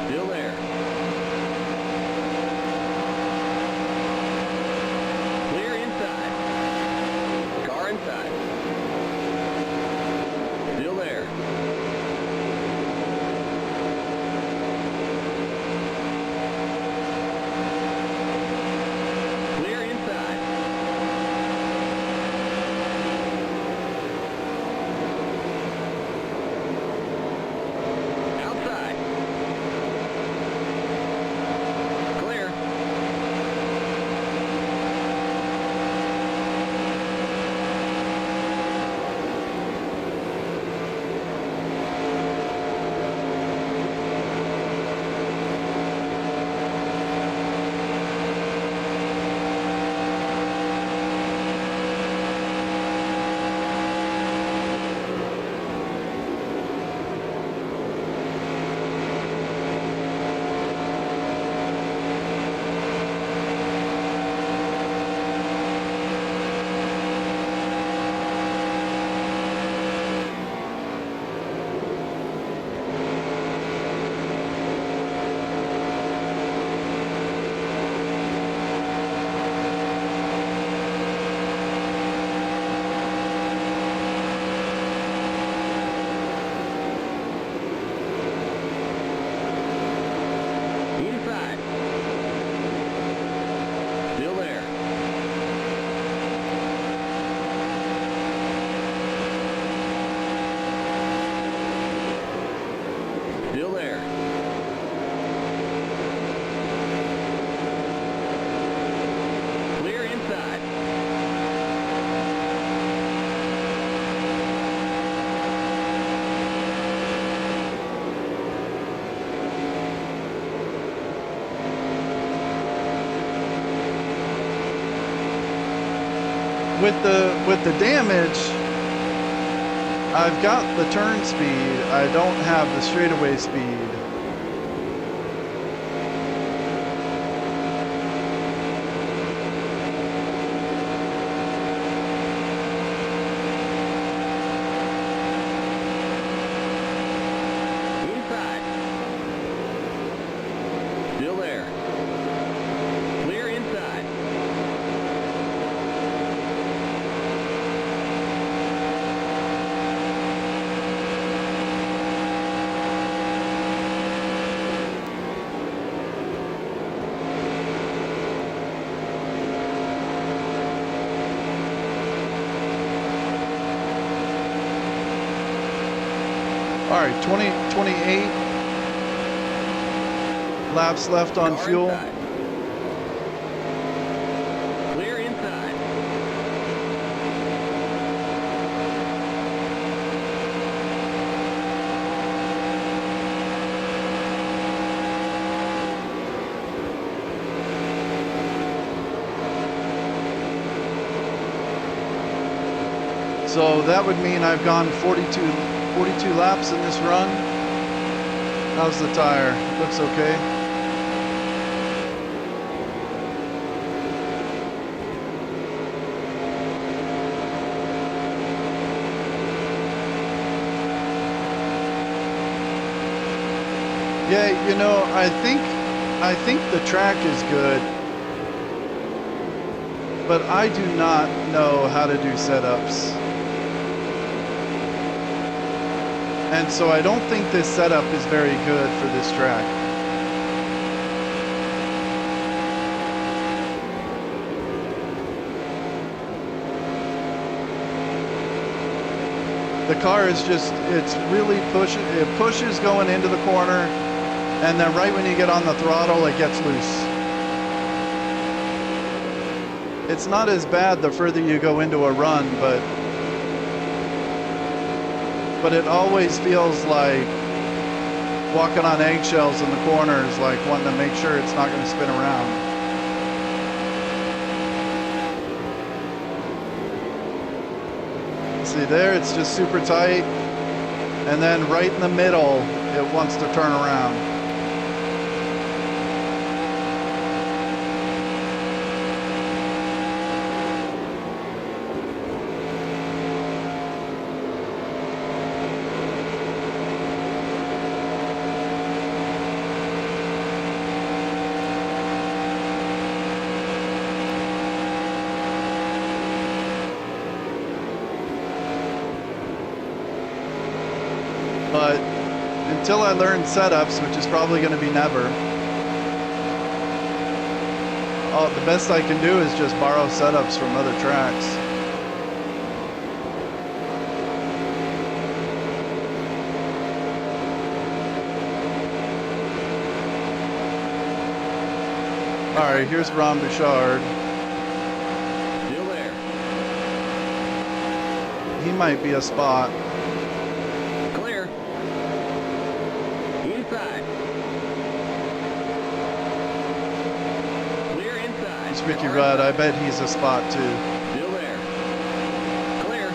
Still there. Clear inside. Car inside. Still there. Clear inside. with the damage, I've got the turn speed. I don't have the straightaway speed. Inside. Still there. Clear inside. All right, 28 laps left on Car fuel. inside. Clear inside. So that would mean I've gone 42 laps in this run. How's the tire? Looks okay. Yeah, you know, I think the track is good, but I do not know how to do setups. And so I don't think this setup is very good for this track. The car is just, it's really it pushes going into the corner, and then right when you get on the throttle, it gets loose. It's not as bad the further you go into a run, but it always feels like walking on eggshells in the corners, like wanting to make sure it's not going to spin around. See there, it's just super tight, and then right in the middle, it wants to turn around. But until I learn setups, which is probably going to be never, the best I can do is just borrow setups from other tracks. All right, here's Ron Bouchard. Still there. He might be a spot. Clear. Inside. Clear inside. It's Ricky Car Rudd. I inside. bet he's a spot too. Still there. Clear.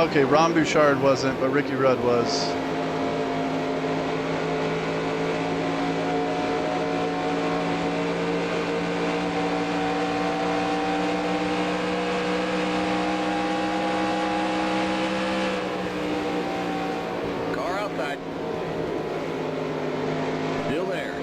Okay, Ron Bouchard wasn't, but Ricky Rudd was. Car outside. Still there.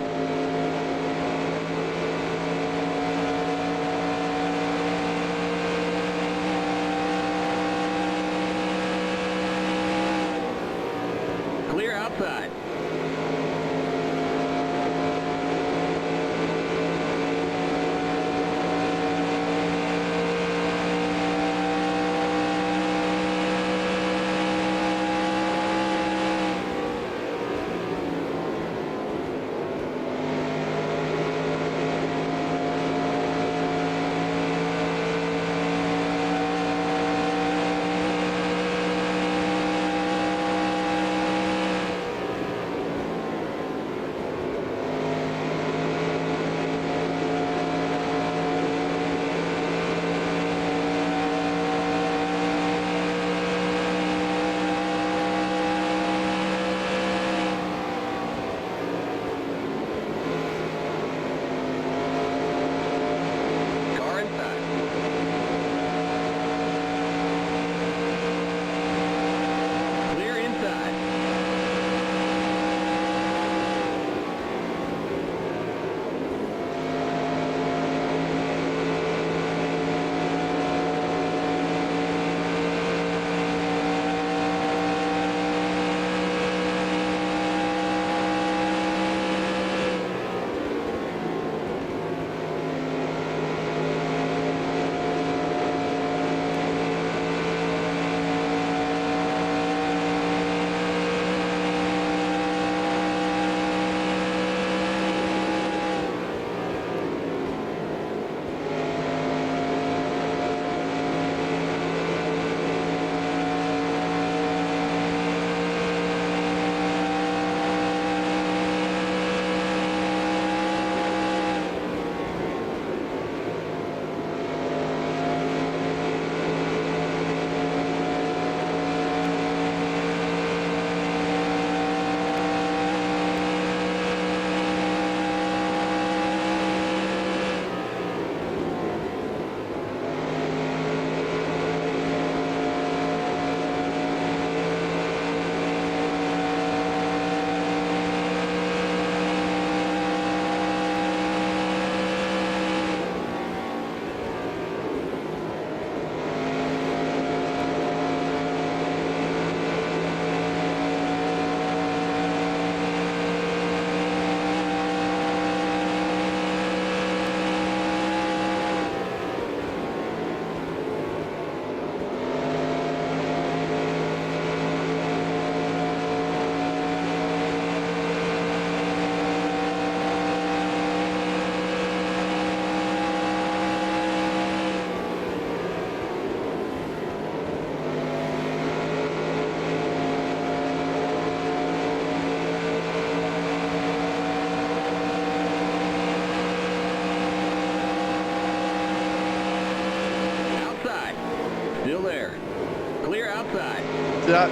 That,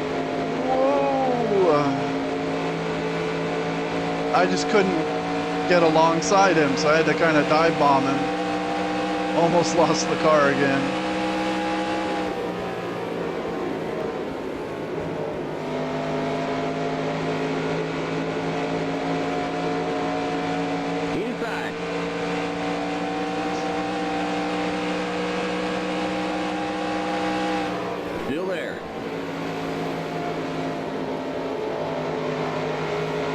whoa! I just couldn't get alongside him, so I had to kind of dive bomb him. Almost lost the car again. Inside. Still there.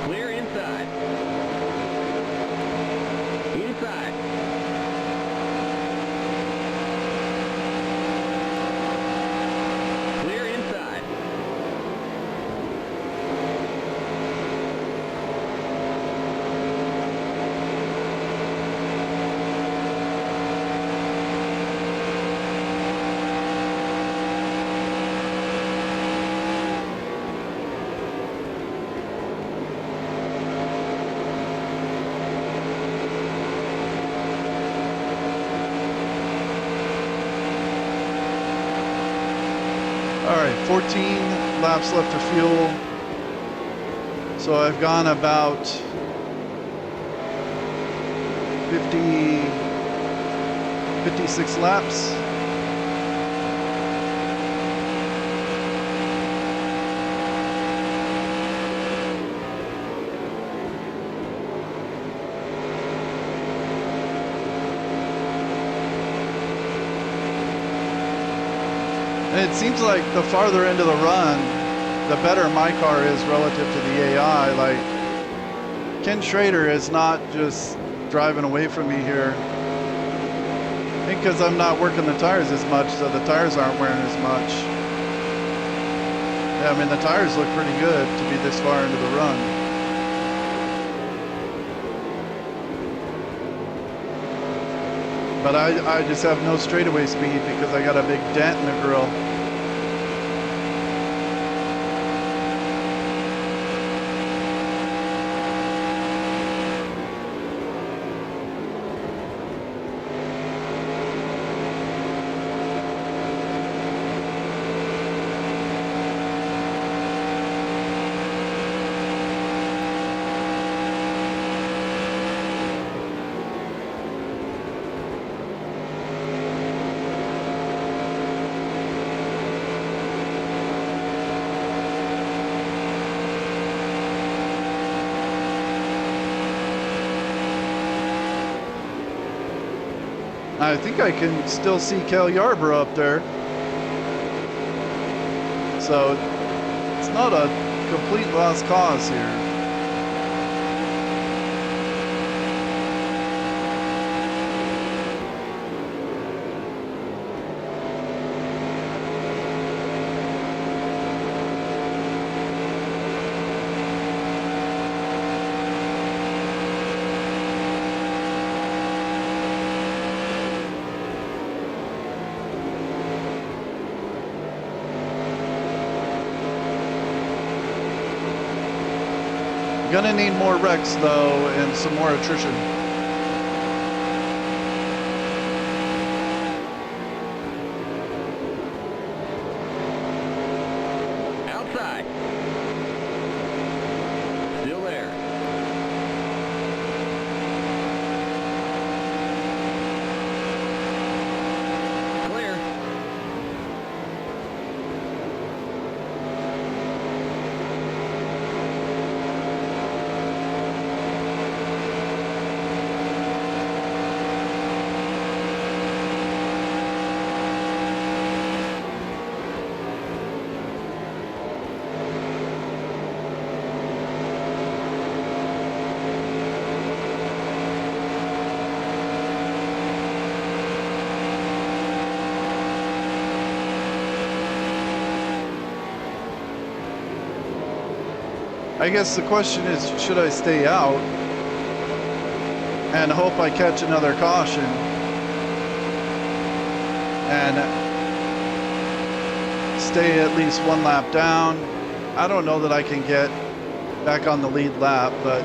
Clear inside. Inside. Clear inside. All right, 14 laps left of fuel. So I've gone about 56 laps. And it seems like the farther into the run, the better my car is relative to the AI. Like, Ken Schrader is not just driving away from me here. I think because I'm not working the tires as much, so the tires aren't wearing as much. Yeah, I mean, the tires look pretty good to be this far into the run. But I just have no straightaway speed because I got a big dent in the grill. I think I can still see Cal Yarborough up there. So it's not a complete lost cause here. Gonna need more wrecks though, and some more attrition. Outside. Still there. Clear. I guess the question is, should I stay out and hope I catch another caution and stay at least one lap down? I don't know that I can get back on the lead lap, but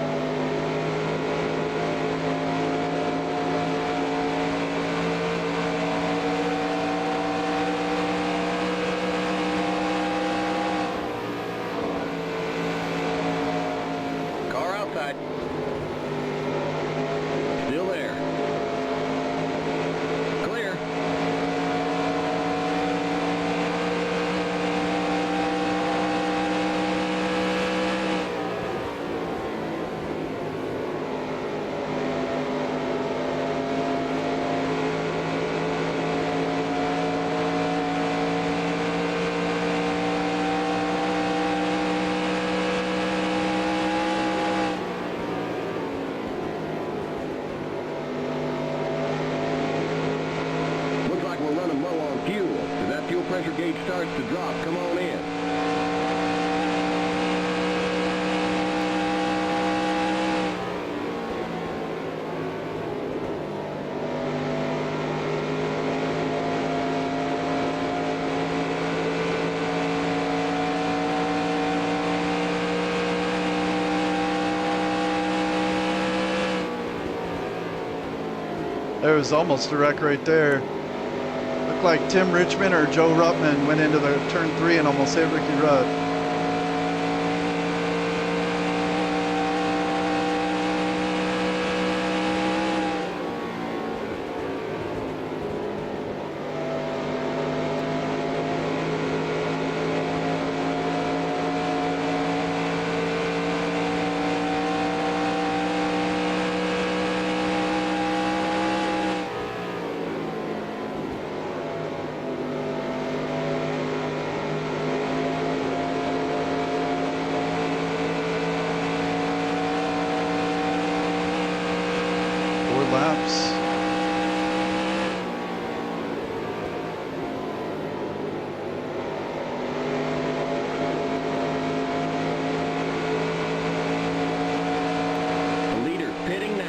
gauge starts to drop, come on in. There was almost a wreck right there. Looked like Tim Richmond or Joe Ruttman went into the turn 3 and almost hit Ricky Rudd. Laps. The leader's pitting now.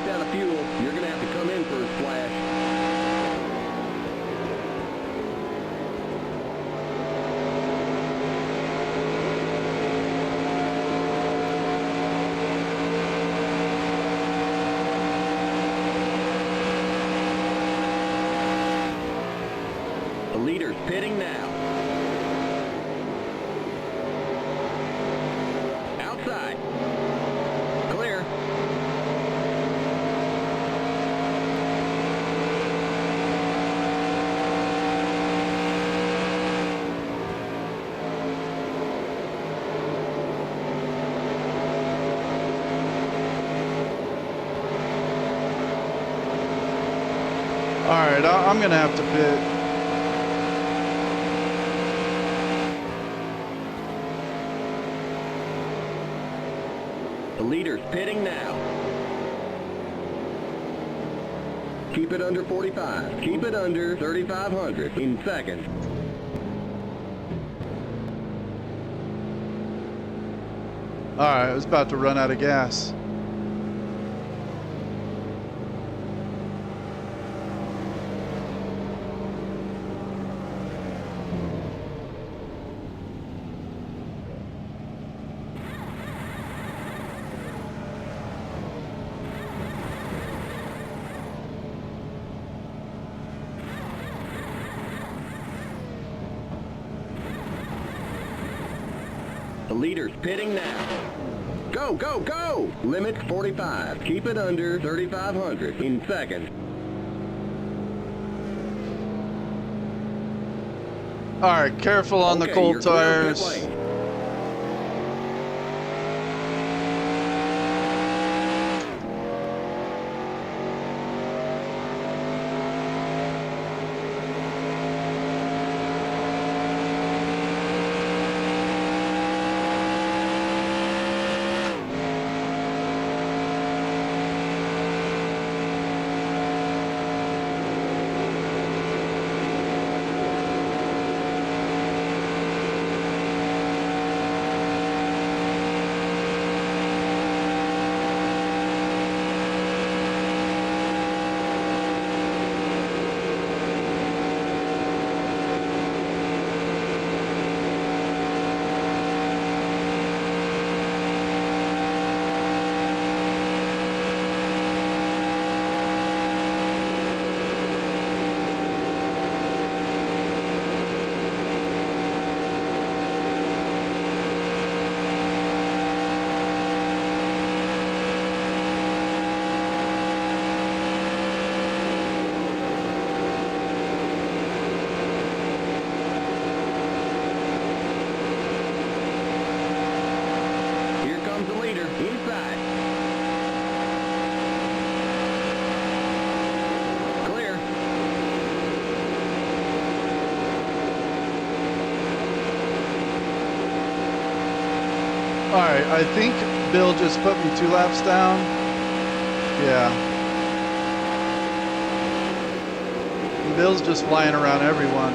Out of fuel, you're going to have to come in for a splash. The leader's pitting now. Outside. Clear. All right, I'm going to have to pit. The leader's pitting now. Keep it under 45. Keep it under 3,500 in seconds. All right, I was about to run out of gas. The leader's pitting now. Go, go, go! Limit 45. Keep it under 3,500 in seconds. All right, careful on the cold you're clear of pit tires. lane. I think Bill just put me 2 laps down. Yeah. And Bill's just flying around everyone.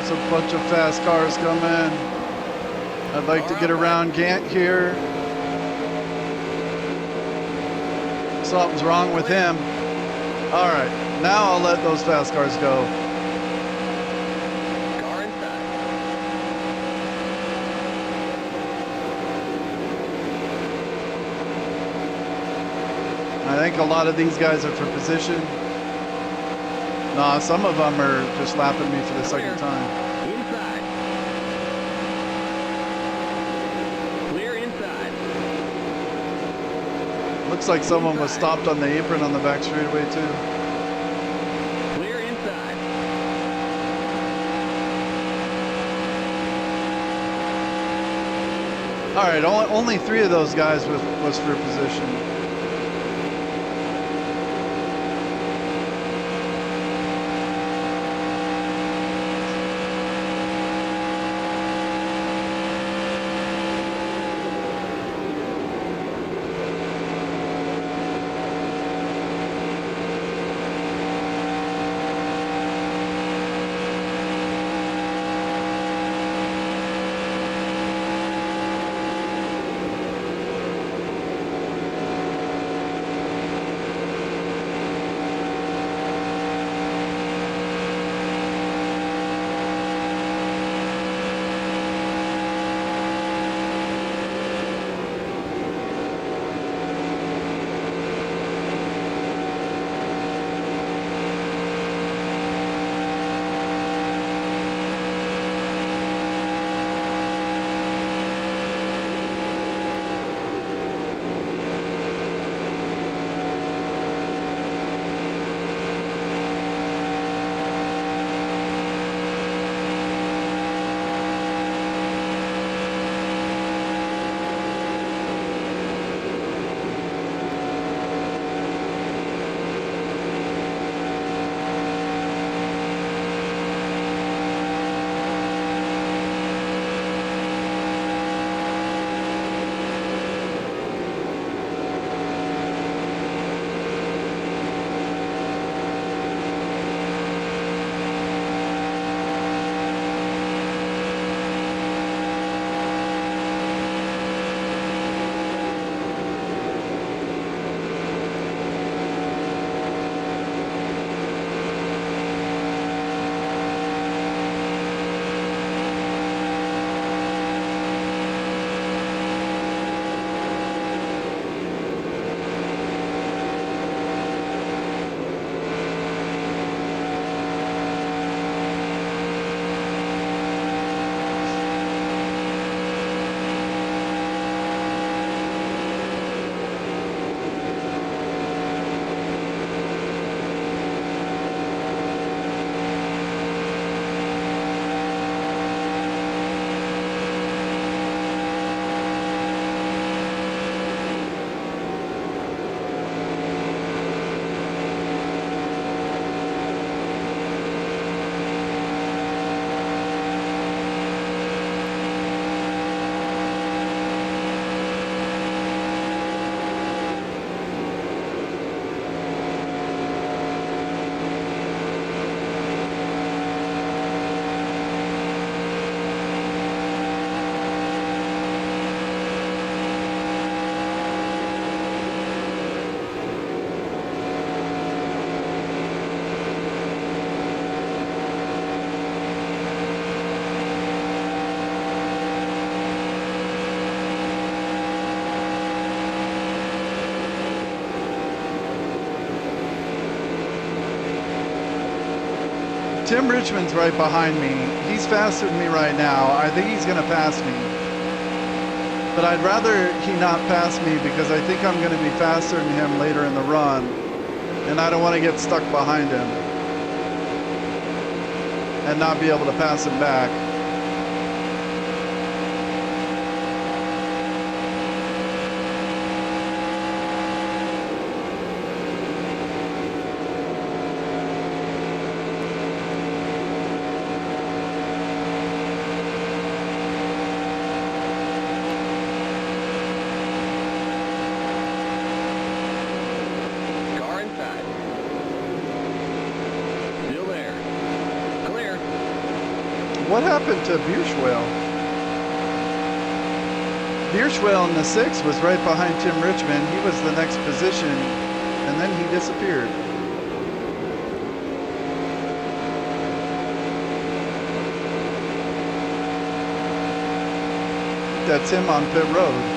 There's a bunch of fast cars coming. I'd like to get around Gant here. Something's wrong with him. All right, now I'll let those fast cars go. Car inside. I think a lot of these guys are for position. Nah, some of them are just lapping me for the second time. Inside. Clear inside. Looks like someone was stopped on the apron on the back straightaway too. Clear inside. All right, only 3 of those guys was for position. Tim Richmond's right behind me. He's faster than me right now. I think he's going to pass me. But I'd rather he not pass me because I think I'm going to be faster than him later in the run. And I don't want to get stuck behind him and not be able to pass him back. What happened to Bierschwell? Bierschwell in the 6 was right behind Tim Richmond. He was the next position, and then he disappeared. That's him on pit road.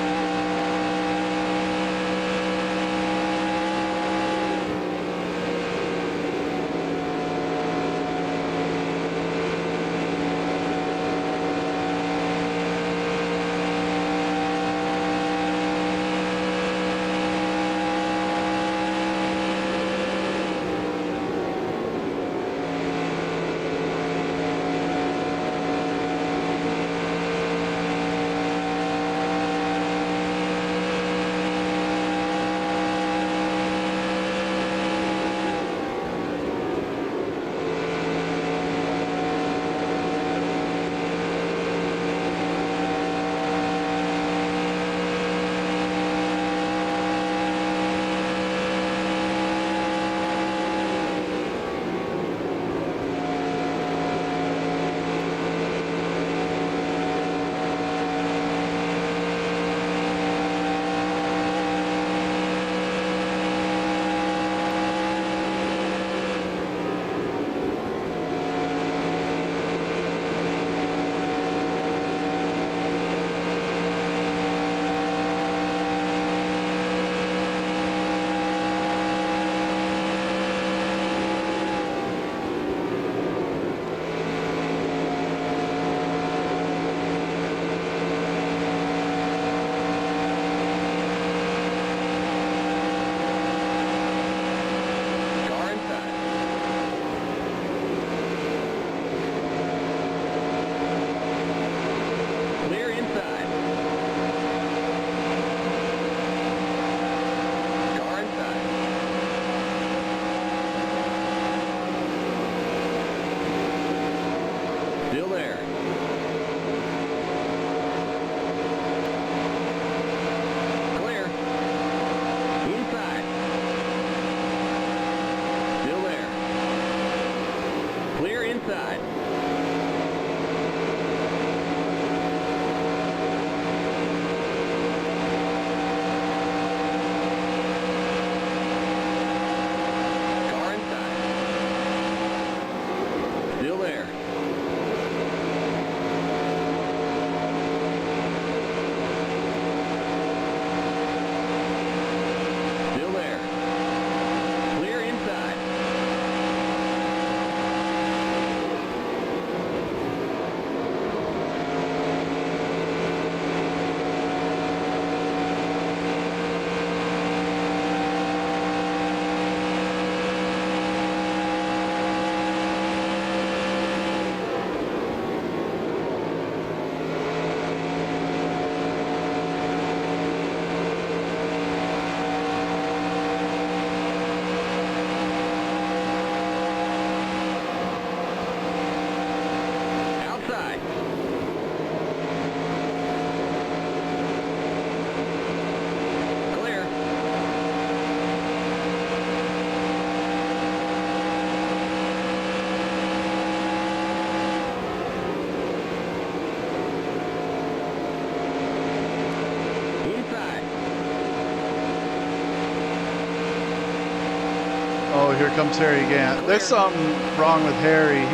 Oh, here comes Harry Gant. There's something wrong with Harry.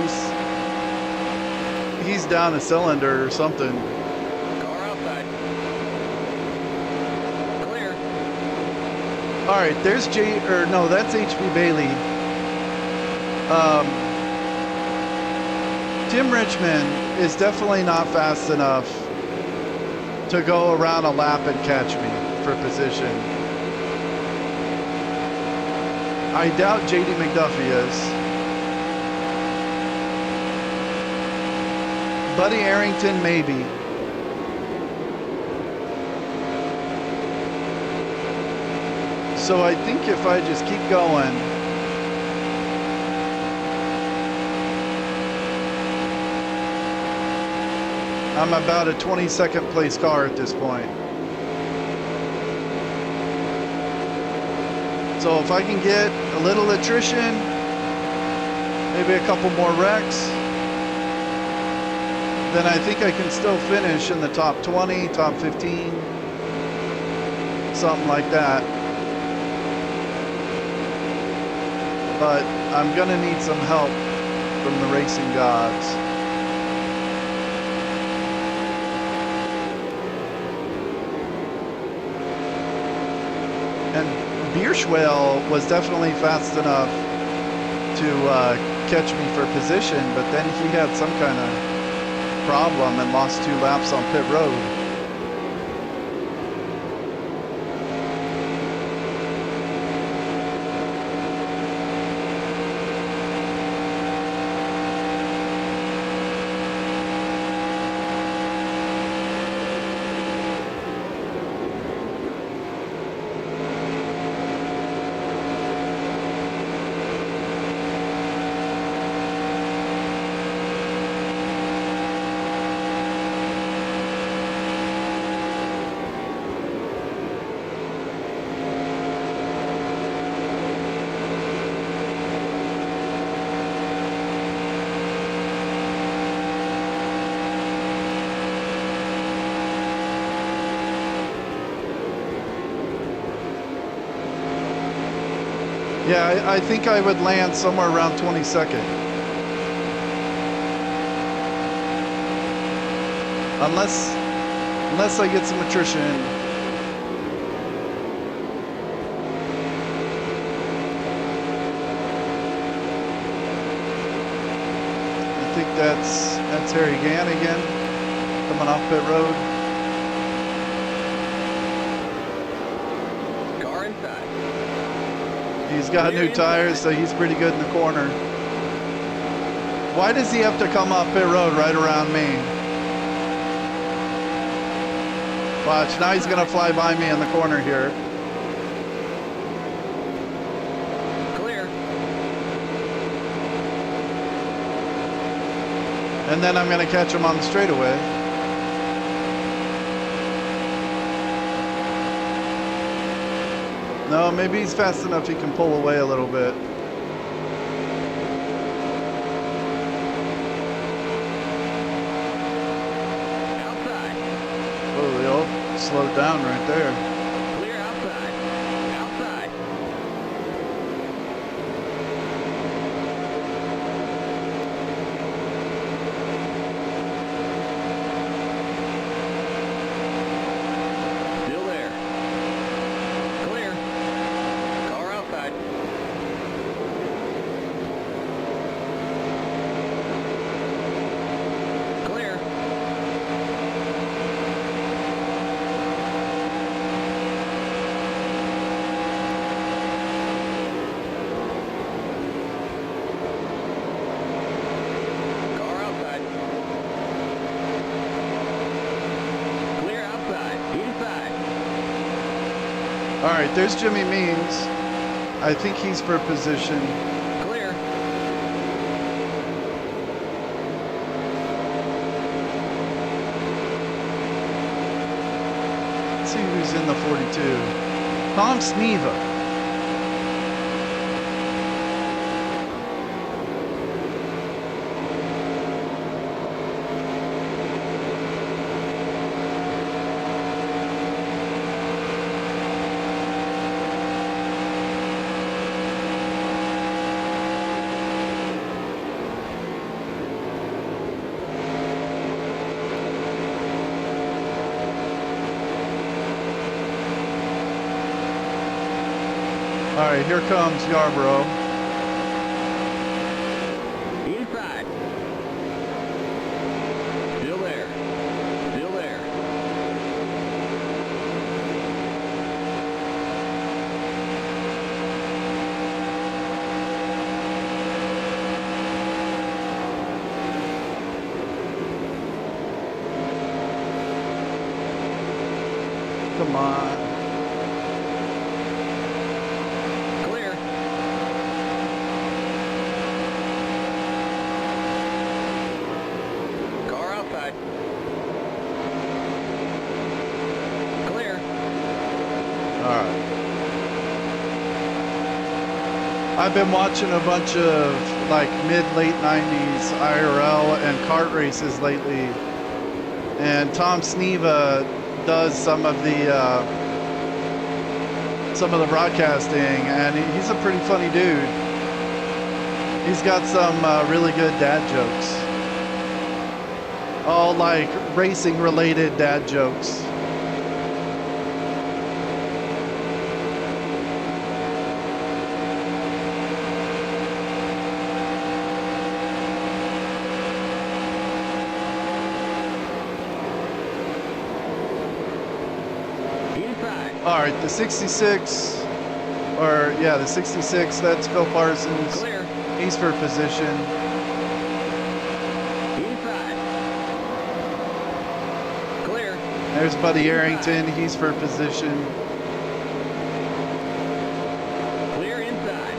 He's down a cylinder or something. Car outside. Clear. All right, there's that's HB Bailey. Tim Richmond is definitely not fast enough to go around a lap and catch me for position. I doubt JD McDuffie is. Buddy Arrington, maybe. So I think if I just keep going, I'm about a 22nd place car at this point. So if I can get a little attrition, maybe a couple more wrecks, then I think I can still finish in the top 20, top 15, something like that. But I'm gonna need some help from the racing gods. And Bierschwell was definitely fast enough to catch me for position, but then he had some kind of problem and lost 2 laps on pit road. Yeah, I think I would land somewhere around 22nd. Unless I get some attrition. I think that's Harry Gannigan coming off pit road. He's got new tires, so he's pretty good in the corner. Why does he have to come off pit road right around me? Watch, now he's gonna fly by me in the corner here. Clear. And then I'm gonna catch him on the straightaway. No, maybe he's fast enough he can pull away a little bit. Outside. Oh, they all slowed down right there. Clear outside. Outside. Still there. Clear. Car outside. Clear. Car outside. Clear outside. Inside. All right, there's Jimmy Means. I think he's for position. Clear. Let's see who's in the 42. Tom Sneva. All right, here comes Yarborough. Inside. come on. Clear. Car outside. Clear. All right. I've been watching a bunch of like mid-late 90s IRL and kart races lately. And Tom Sneva does some of the broadcasting, and he's a pretty funny dude. He's got some really good dad jokes, all like racing related dad jokes. All right, the 66, or yeah, the 66, that's Phil Parsons. Clear. He's for position. Inside. Clear. There's Buddy Arrington, he's for position. Clear inside.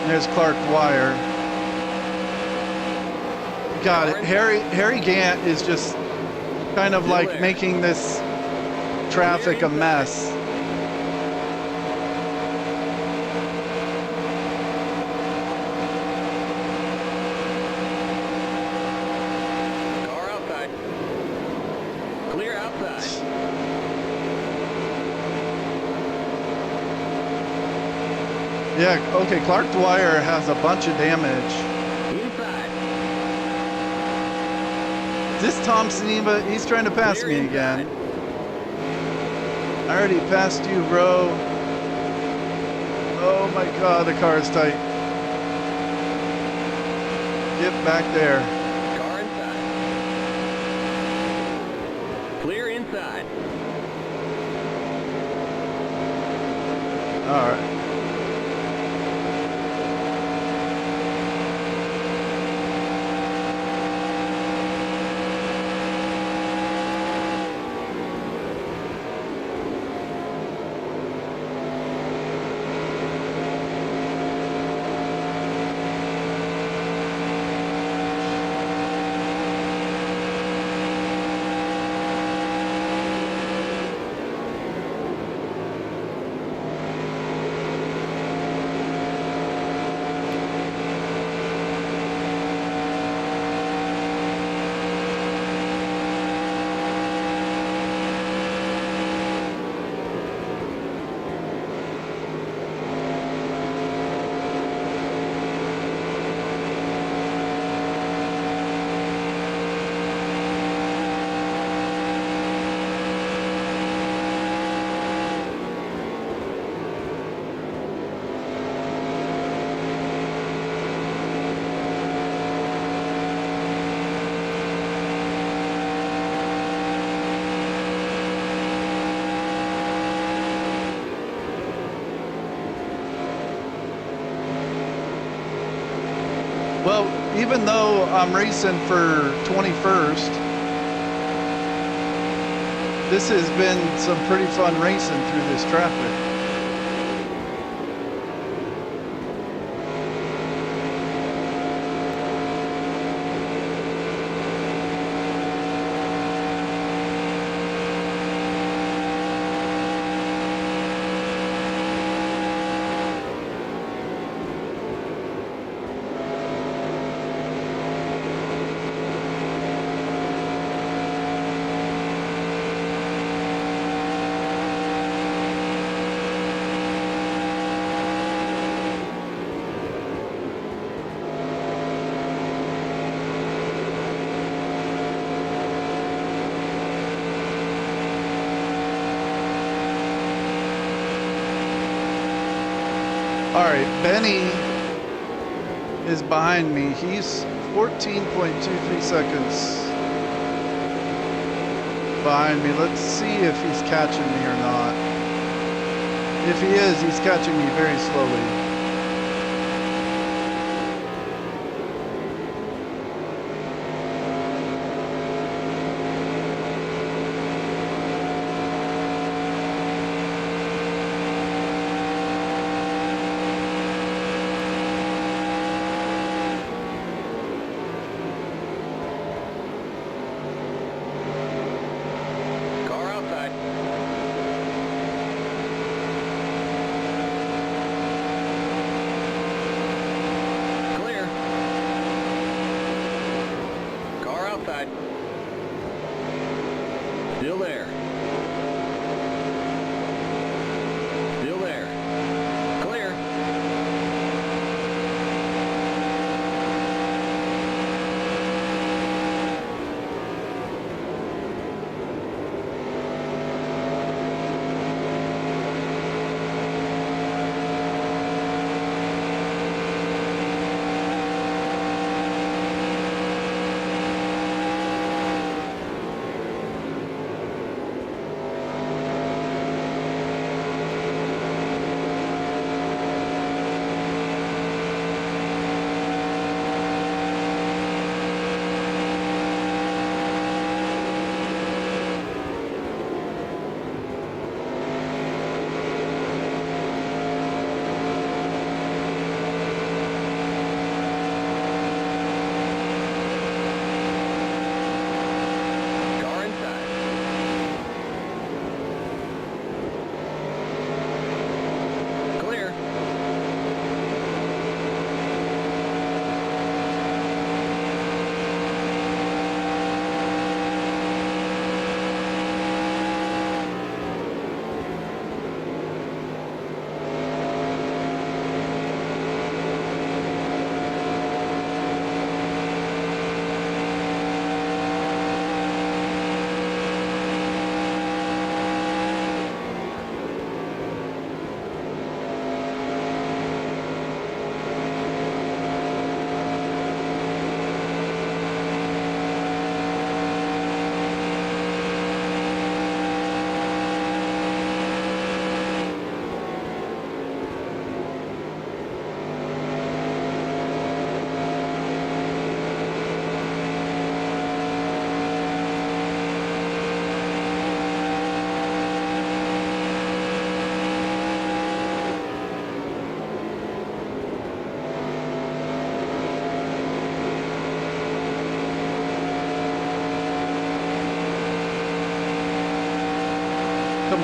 There's Clark Dwyer. God, Harry Gant is just kind of like making this traffic a mess. Car outside. Clear outside. Yeah, okay, Clark Dwyer has a bunch of damage. Inside. This Tom Sneva, he's trying to pass me again. I already passed you, bro. Oh my God, the car is tight. Get back there. Car inside. Clear inside. All right. Well, even though I'm racing for 21st, this has been some pretty fun racing through this traffic. All right, Benny is behind me. He's 14.23 seconds behind me. Let's see if he's catching me or not. If he is, he's catching me very slowly.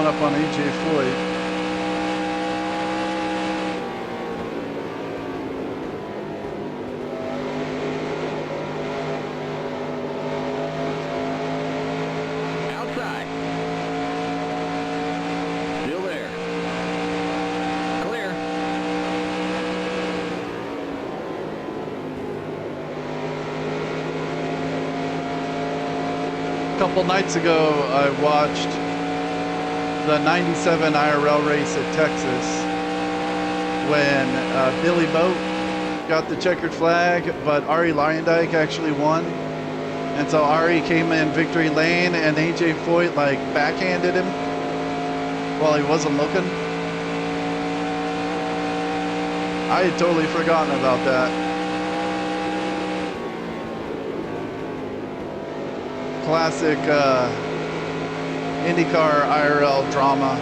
coming up on AJ Foyt. Outside. Still there. Clear. A couple nights ago, I watched the 97 IRL race at Texas when Billy Boat got the checkered flag, but Ari Lyondike actually won. And so Ari came in victory lane and AJ Foyt like backhanded him while he wasn't looking. I had totally forgotten about that. Classic IndyCar IRL drama.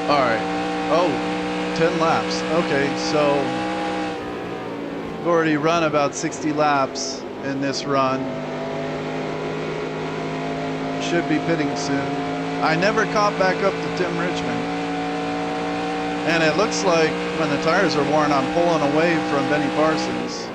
All right. Oh, 10 laps. Okay, so we've already run about 60 laps in this run. Should be pitting soon. I never caught back up to Tim Richmond. And it looks like when the tires are worn, I'm pulling away from Benny Parsons.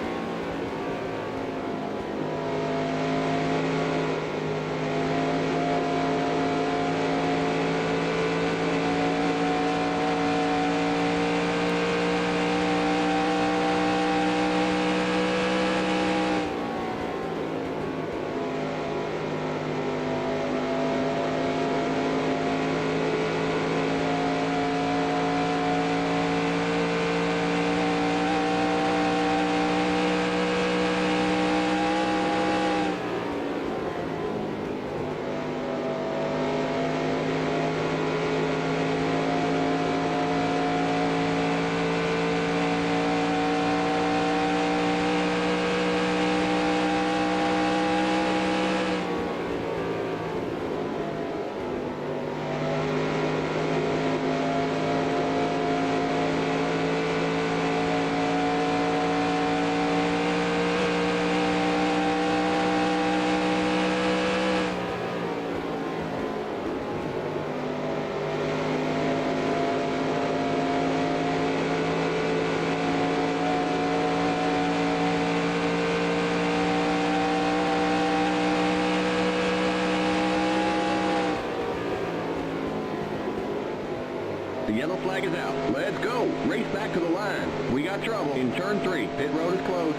The yellow flag is out. Let's go. Race back to the line. We got trouble in turn 3. Pit road is closed.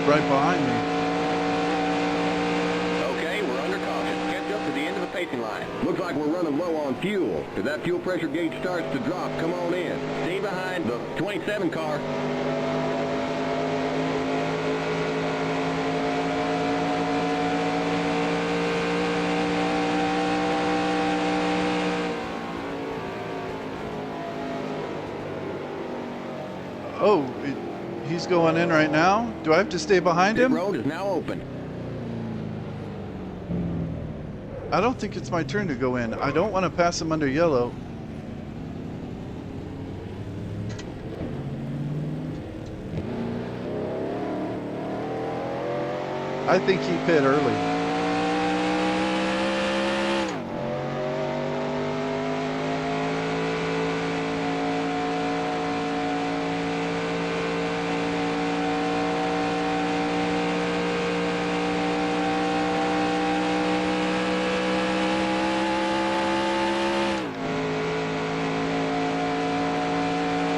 Right behind me. Okay, we're under caution. Catch up to the end of the pacing line. Looks like we're running low on fuel. If that fuel pressure gauge starts to drop, come on in. Stay behind the 27 car. Oh, he's going in right now. Do I have to stay behind Pit him? road is now open. I don't think it's my turn to go in. I don't want to pass him under yellow. I think he pit early.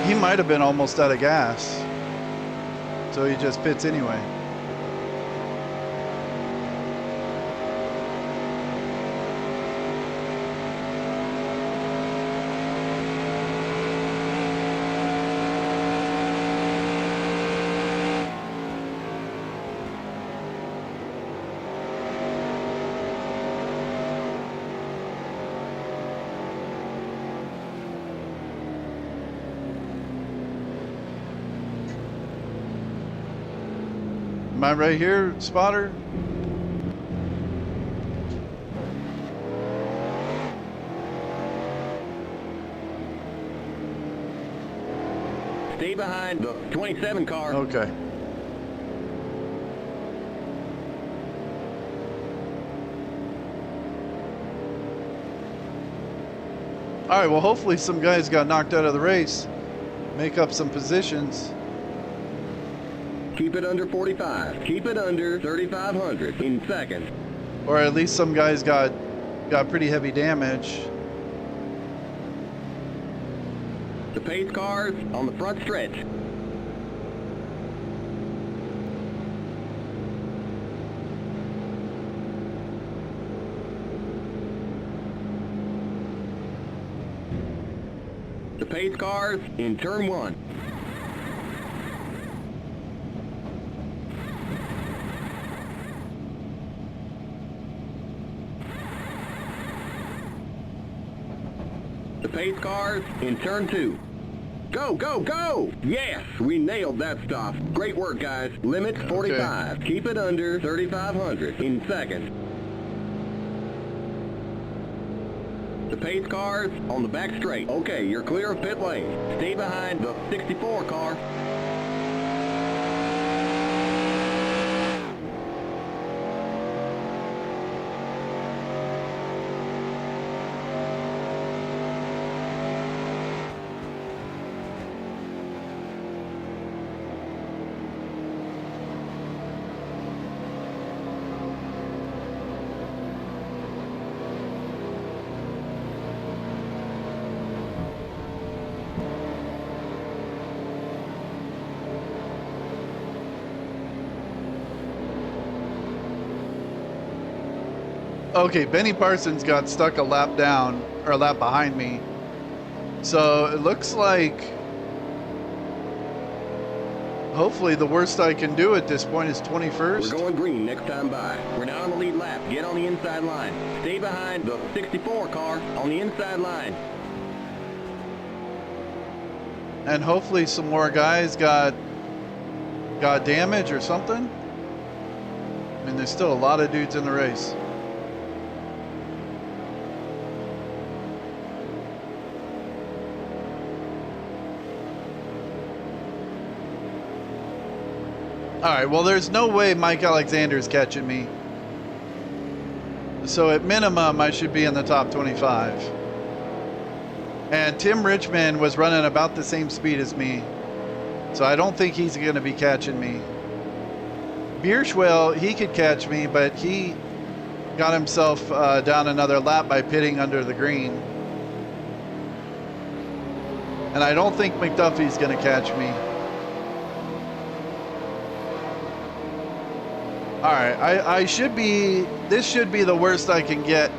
He might have been almost out of gas, so he just pits anyway. Am I right here, spotter? Stay behind the 27 car. Okay. All right, well, hopefully some guys got knocked out of the race. Make up some positions. Keep it under 45. Keep it under 3,500 in second. Or at least some guys got pretty heavy damage. The pace cars on the front stretch. The pace cars in turn 1. The pace cars in turn 2. Go, go, go! Yes, we nailed that stop. Great work, guys. Limit 45. Okay. Keep it under 3,500 in second. The pace cars on the back straight. Okay, you're clear of pit lane. Stay behind the 64 car. Okay, Benny Parsons got stuck a lap down, or a lap behind me. So it looks like hopefully the worst I can do at this point is 21st. We're going green next time by. We're now on the lead lap. Get on the inside line. Stay behind the 64 car on the inside line. And hopefully some more guys got damage or something. I mean, there's still a lot of dudes in the race. All right, well, there's no way Mike Alexander's catching me. So at minimum, I should be in the top 25. And Tim Richmond was running about the same speed as me. So I don't think he's going to be catching me. Bierschwell, he could catch me, but he got himself down another lap by pitting under the green. And I don't think McDuffie's going to catch me. All right, this should be the worst I can get.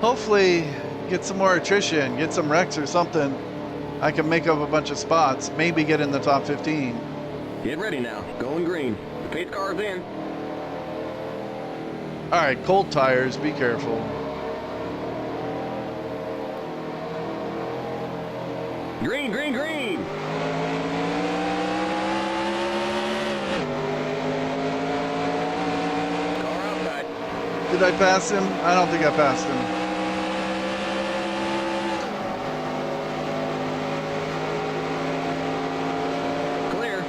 Hopefully get some more attrition, get some wrecks or something. I can make up a bunch of spots, maybe get in the top 15. Get ready now, going green. The pace car's in. All right, cold tires, be careful. Green, green, green! Car outside. Did I pass him? I don't think I passed him. Clear.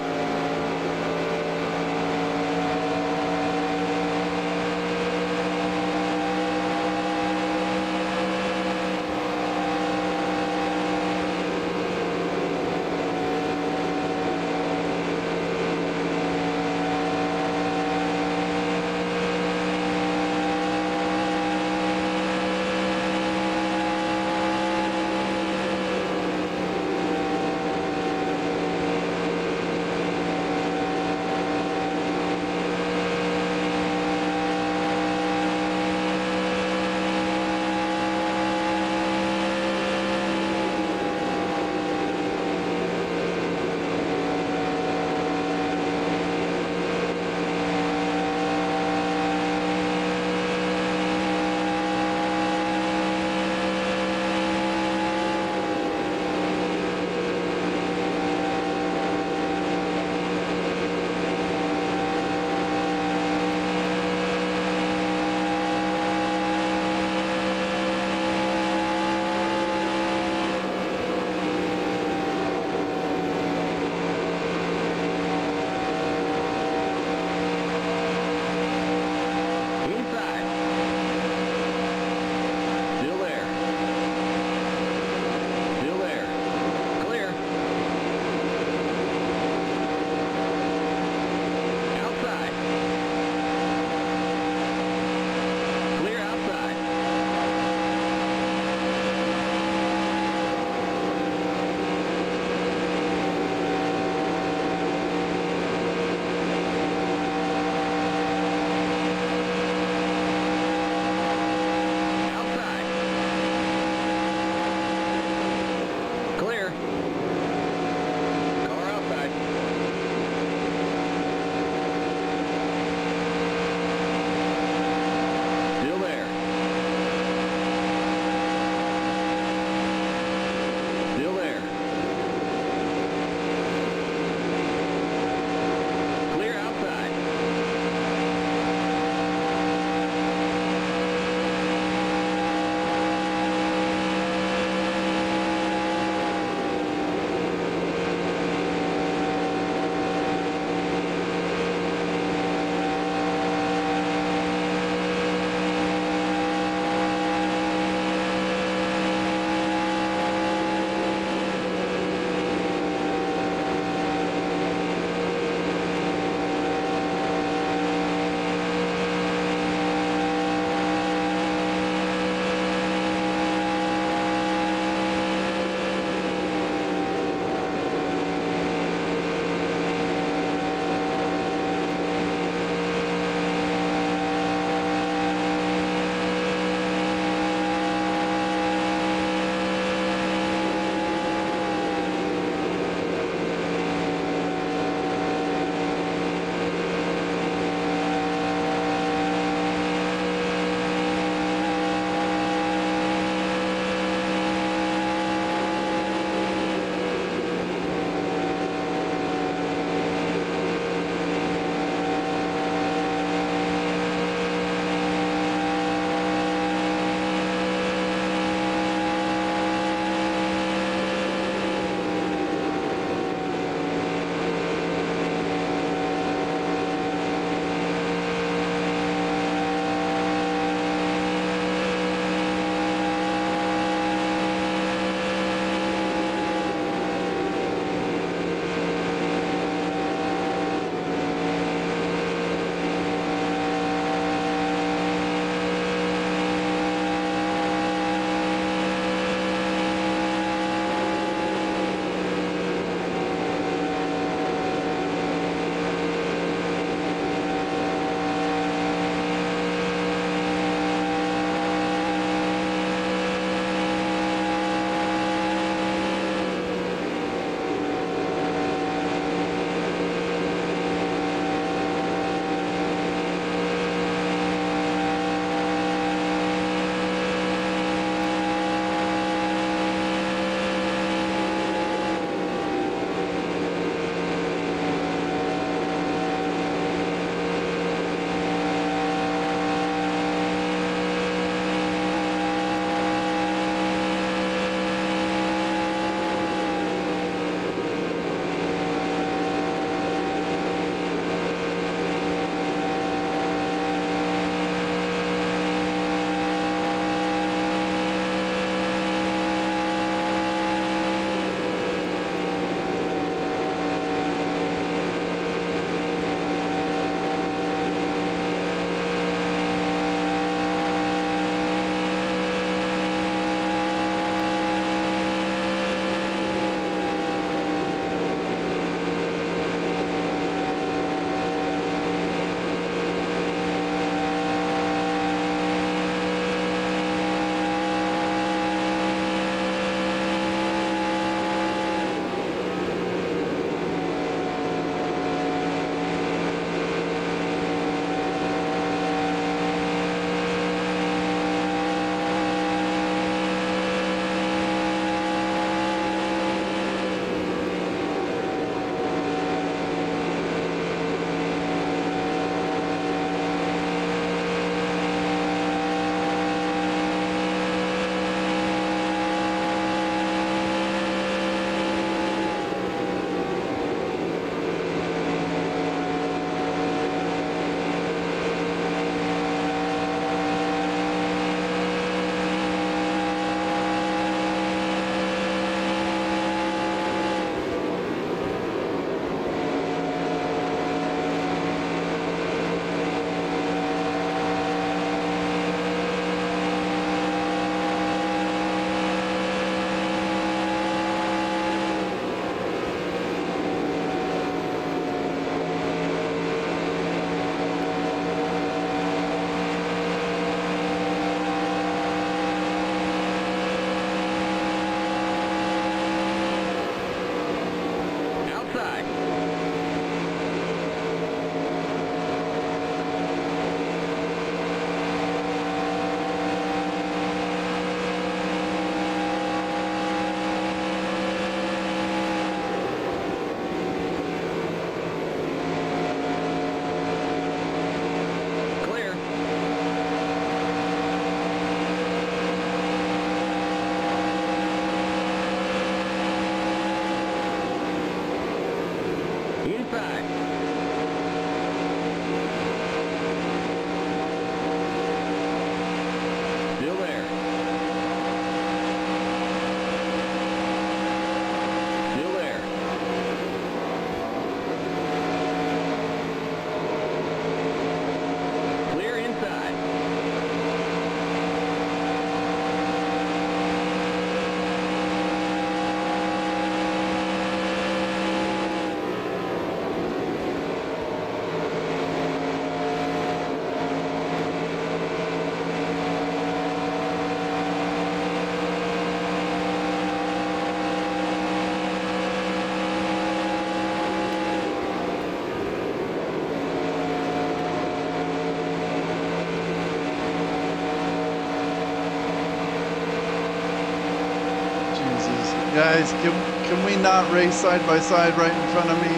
Guys, can we not race side by side right in front of me?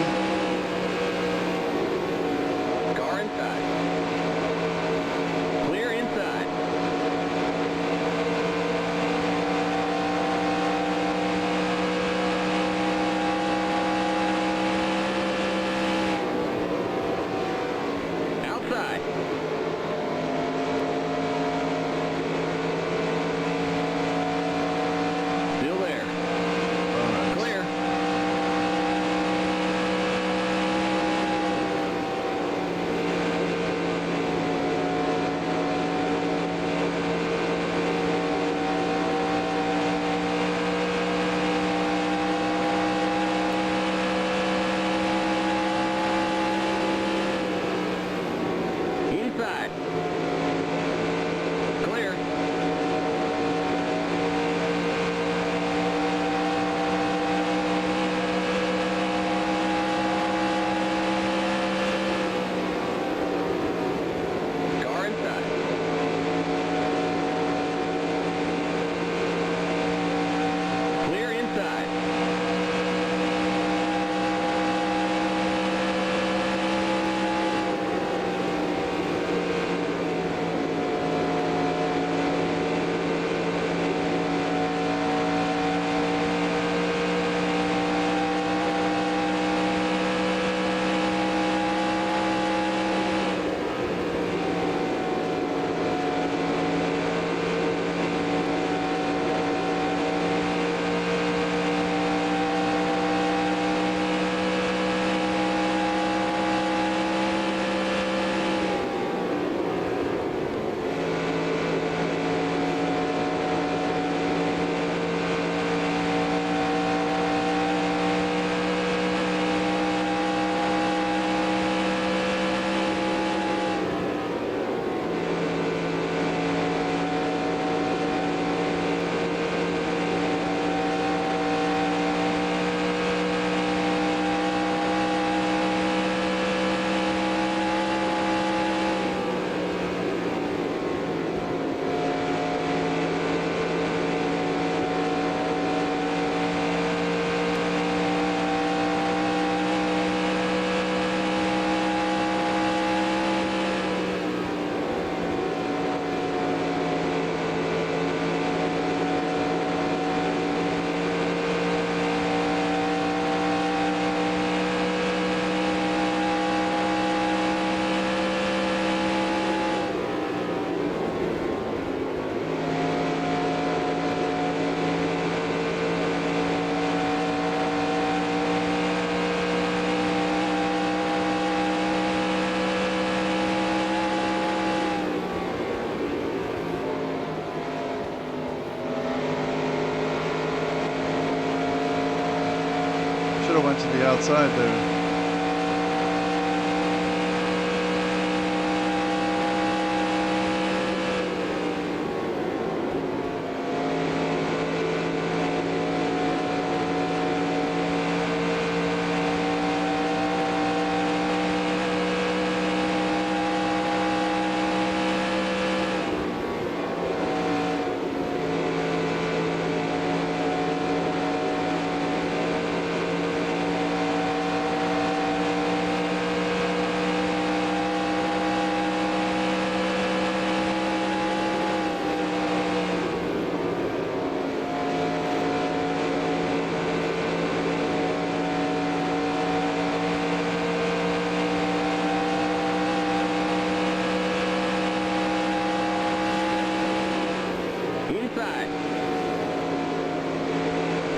Car inside. Clear inside. Outside. Still there. Clear. Inside. Clear. Car inside. Clear inside. Should have went to the outside there. Inside.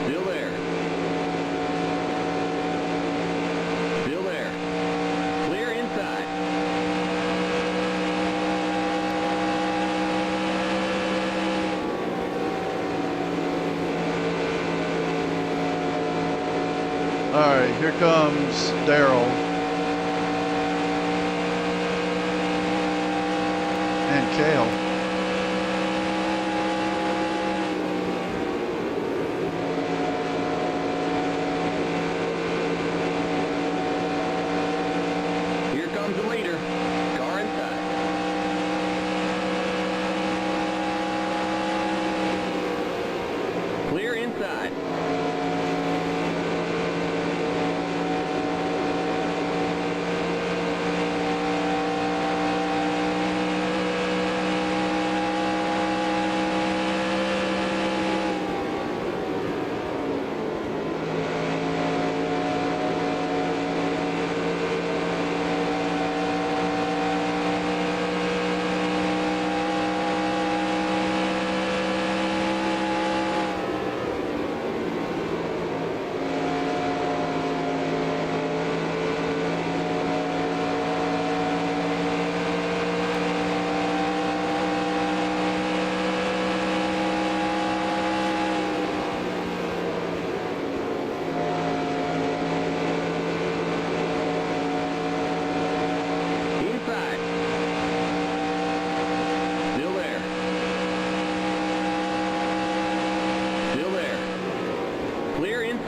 Still there. Still there. Clear inside. All right, here comes Daryl and Kale. Here comes the leader. Car inside. Clear inside.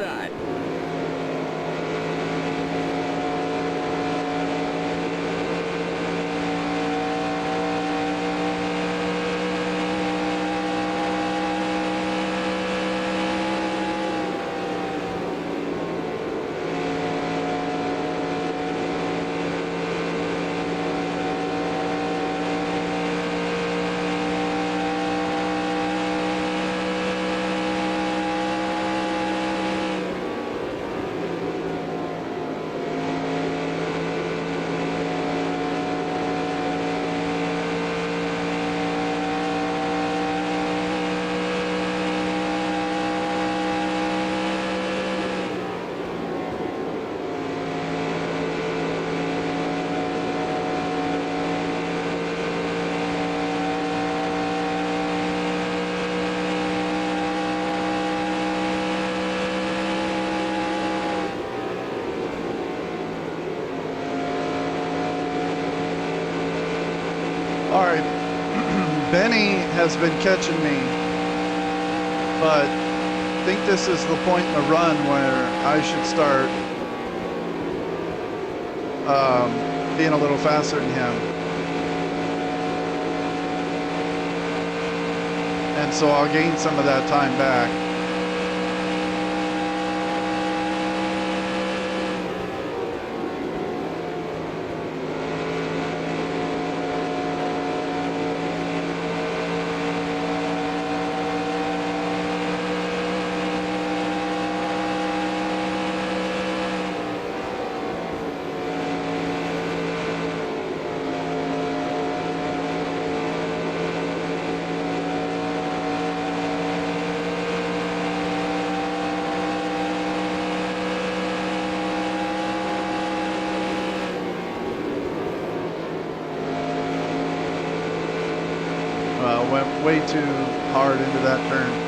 inside. All right, Benny has been catching me, but I think this is the point in the run where I should start being a little faster than him. And so I'll gain some of that time back. Went way too hard into that turn.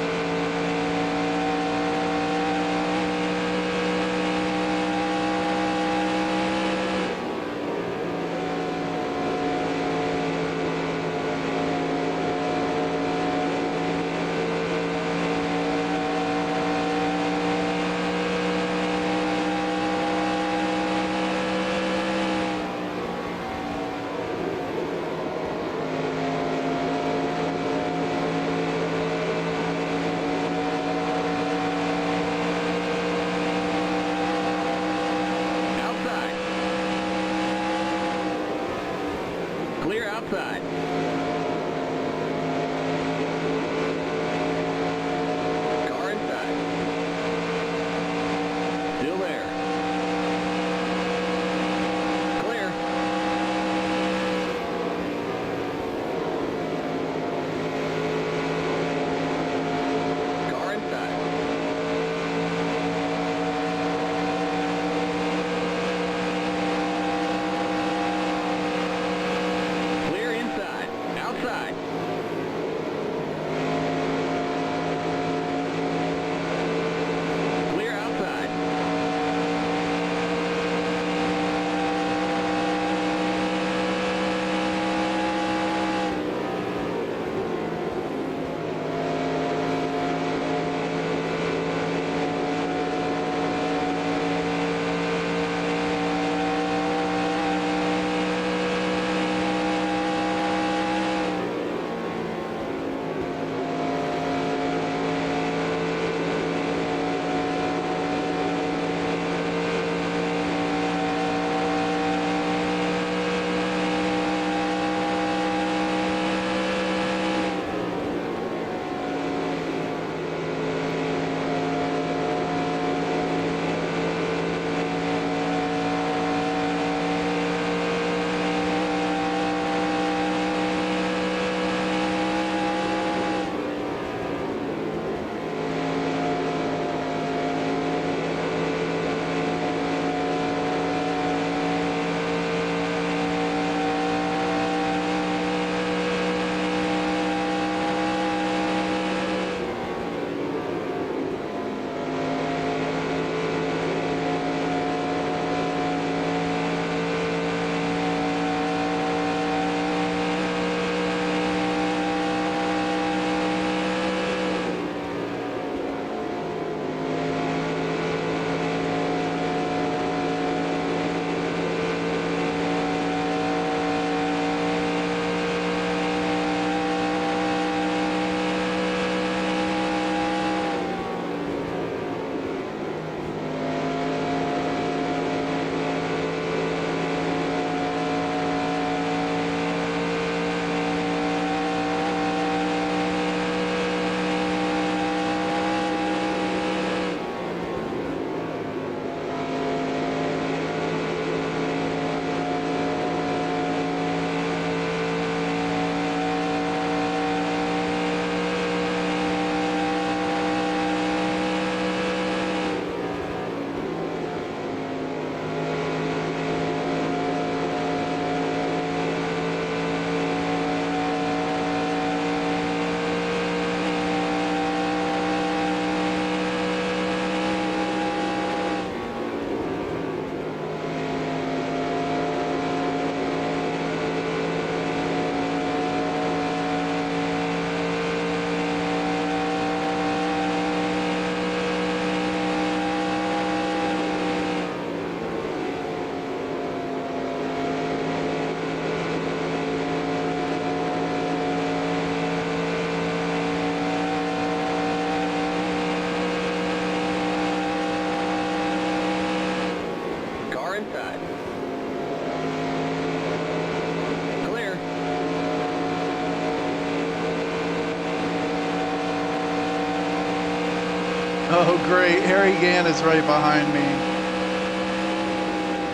Oh, great. Harry Gann is right behind me.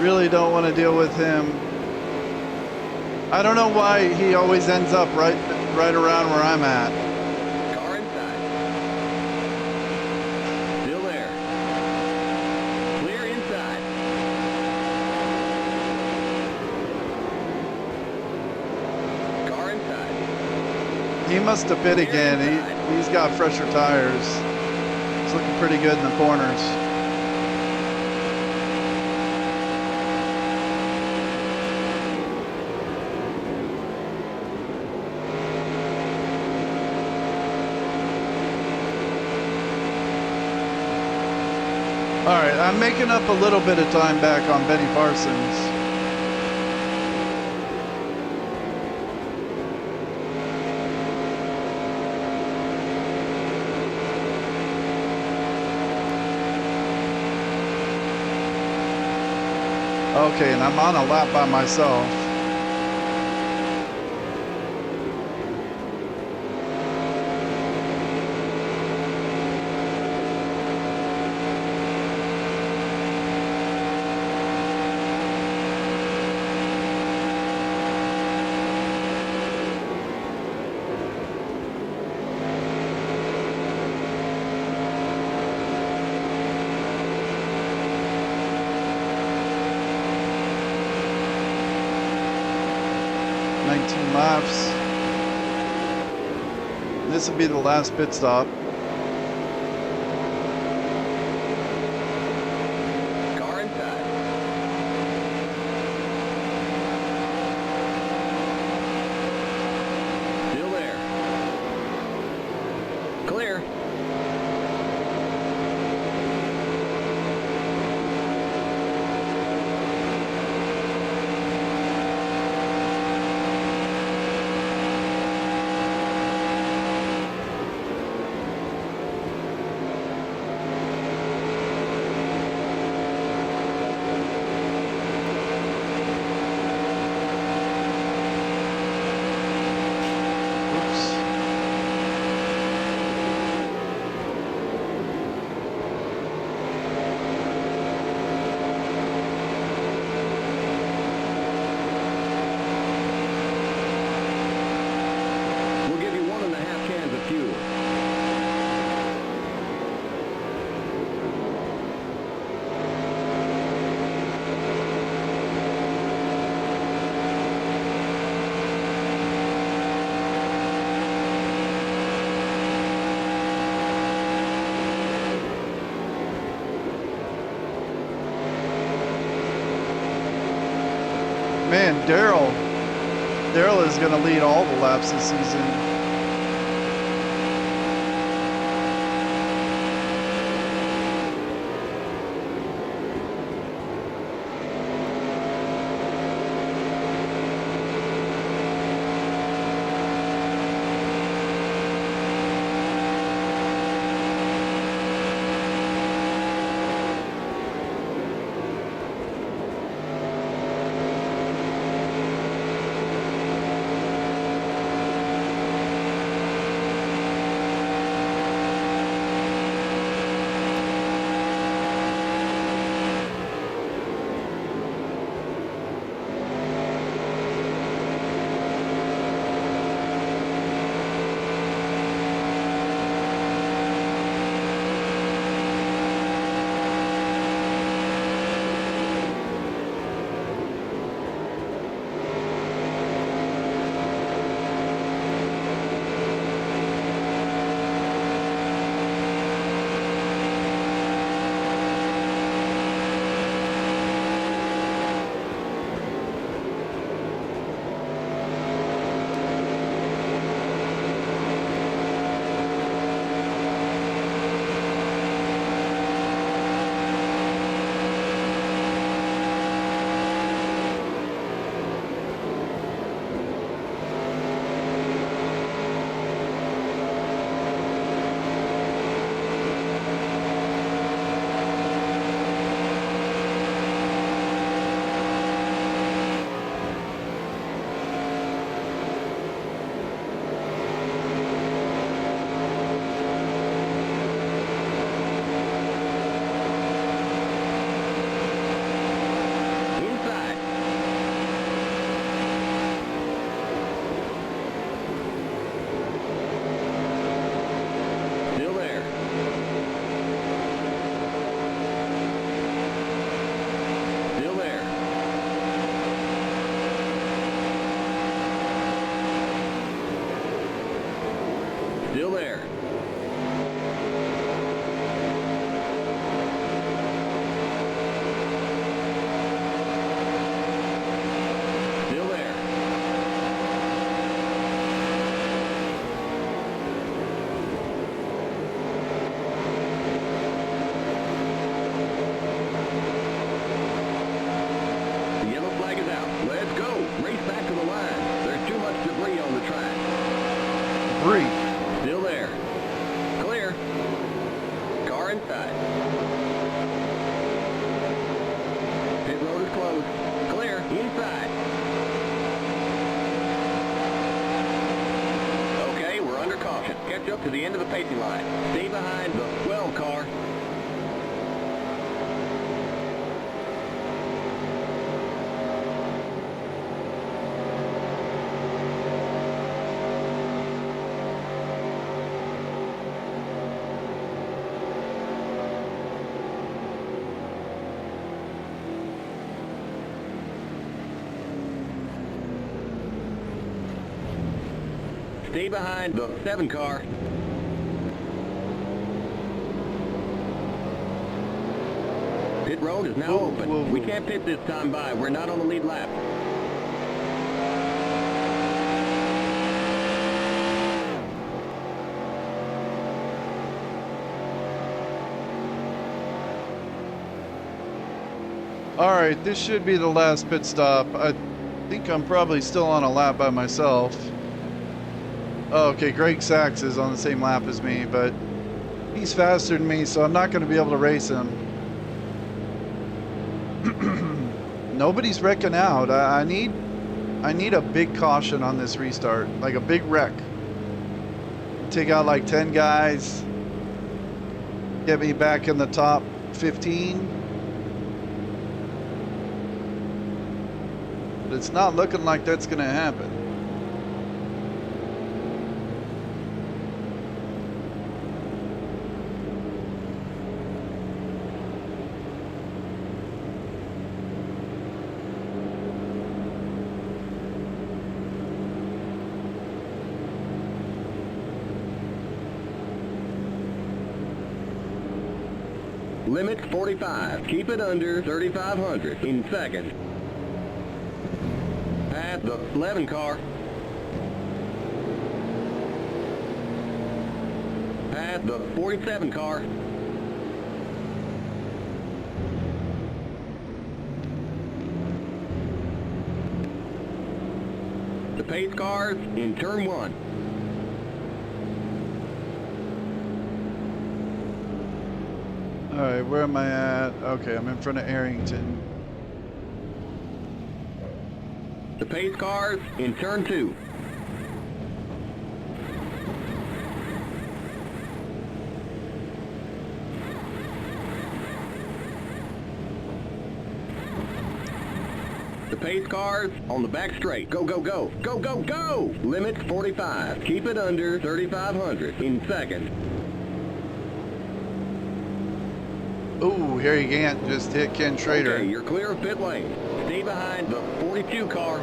Really don't want to deal with him. I don't know why he always ends up right around where I'm at. Car inside. Still there. Clear inside. Car inside. He must have bid again. He's got fresher tires. He's looking pretty good in the corners. All right, I'm making up a little bit of time back on Benny Parsons. Okay, and I'm on a lap by myself. Laps. This will be the last pit stop. Car inside. Still there. Clear. Man, Daryl is going to lead all the laps this season. catch up to the end of the pacing line. Stay behind the 12 car. Stay behind the 7 car. Pit road is now open. Whoa. We can't pit this time by. We're not on the lead lap. Alright, this should be the last pit stop. I think I'm probably still on a lap by myself. Oh, okay, Greg Sachs is on the same lap as me, but he's faster than me, so I'm not going to be able to race him. Nobody's wrecking out. I need a big caution on this restart, like a big wreck. Take out like 10 guys, get me back in the top 15. But it's not looking like that's going to happen. Limit 45. Keep it under 3,500 in second. Pass the 11 car. Pass the 47 car. The pace cars in turn 1. Alright, where am I at? Okay, I'm in front of Arrington. The pace cars in turn 2. The pace cars on the back straight. Go, go, go. Go, go, go! Limit 45. Keep it under 3,500 in second. Ooh, Harry Gant just hit Ken Schrader. Okay, you're clear of pit lane. Stay behind the 42 car.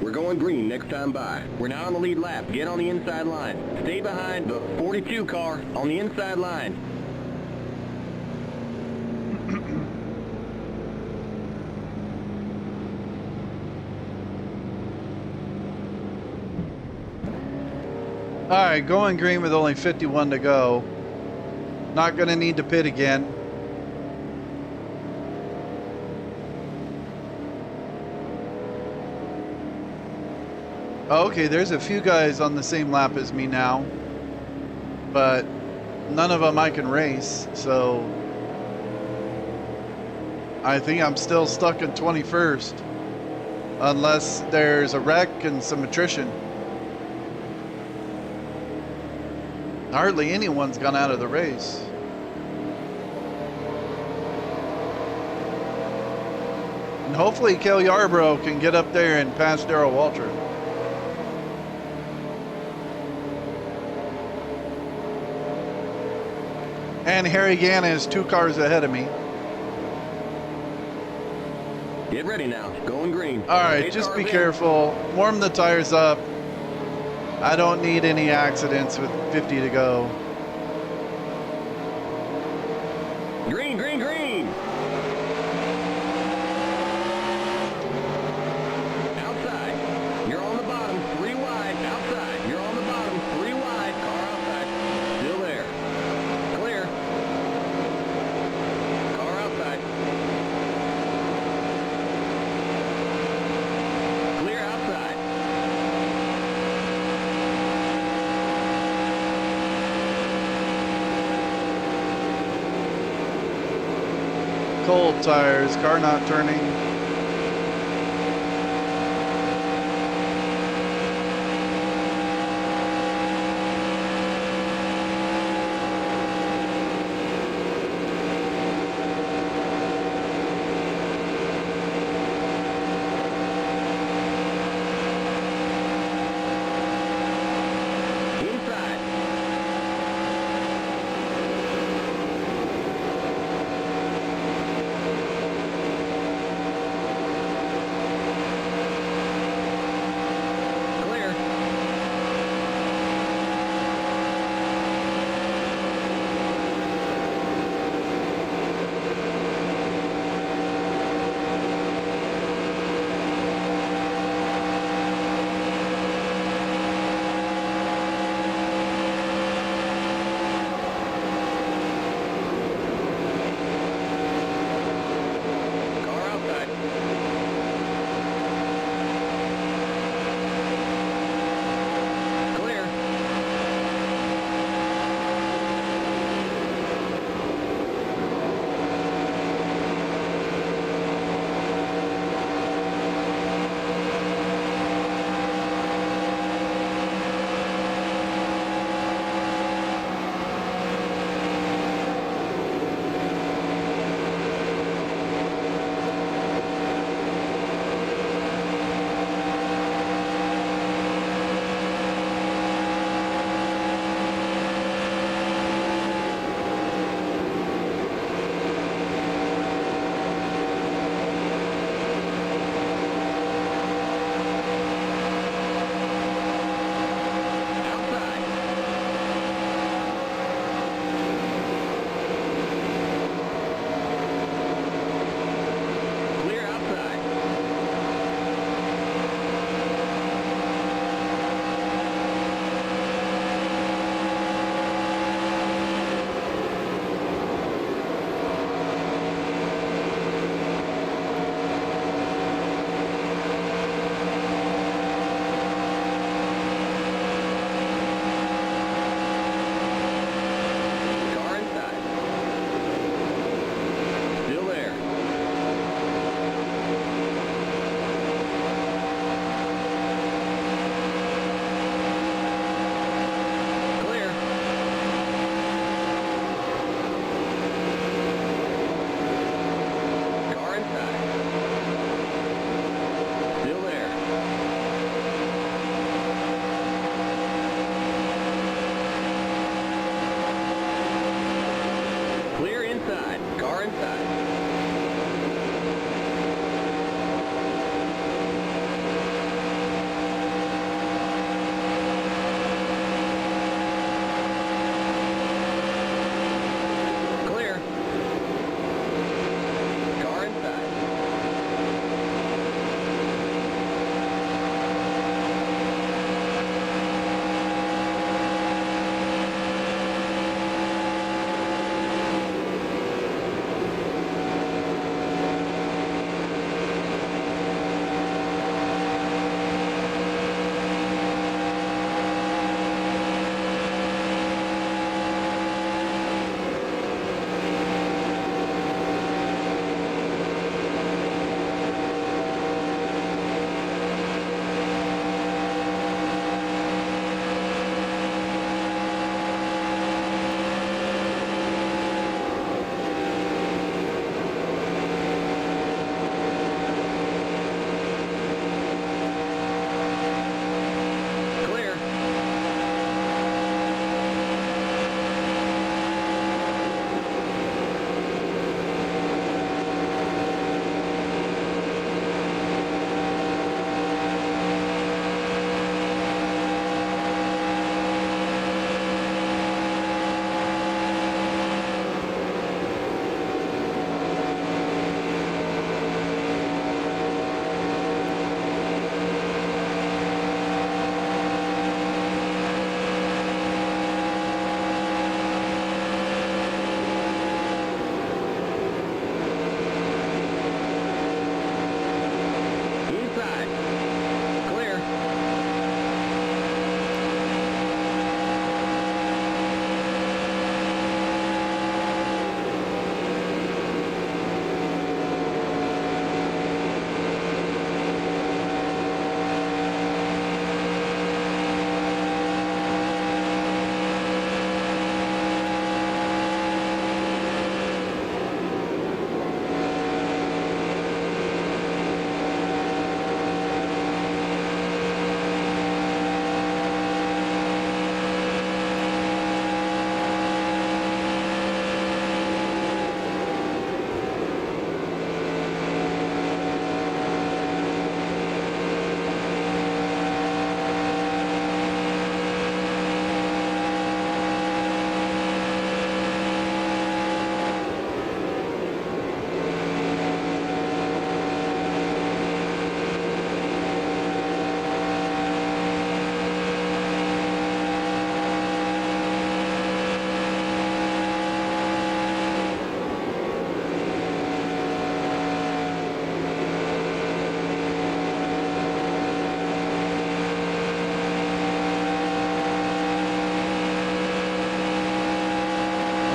We're going green next time by. We're now on the lead lap. Get on the inside line. Stay behind the 42 car on the inside line. Alright, going green with only 51 to go. Not going to need to pit again. Oh, okay, there's a few guys on the same lap as me now, but none of them I can race, so I think I'm still stuck in 21st unless there's a wreck and some attrition. Hardly anyone's gone out of the race. And hopefully Kel Yarbrough can get up there and pass Darrell Waltrip. And Harry Gann is 2 cars ahead of me. Get ready now. Going green. All right, Pace just cars be in. careful. Warm the tires up. I don't need any accidents with 50 to go. Green, green, green. cold tires, car not turning. Inside.